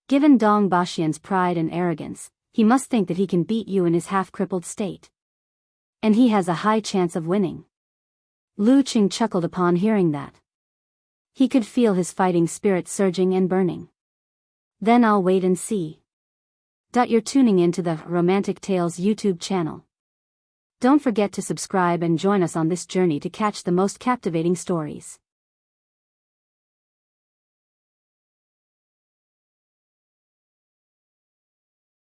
Given Dong Baxian's pride and arrogance, he must think that he can beat you in his half-crippled state. And he has a high chance of winning. Lu Cheng chuckled upon hearing that. He could feel his fighting spirit surging and burning. Then I'll wait and see. You're tuning into the Romantic Tales YouTube channel. Don't forget to subscribe and join us on this journey to catch the most captivating stories.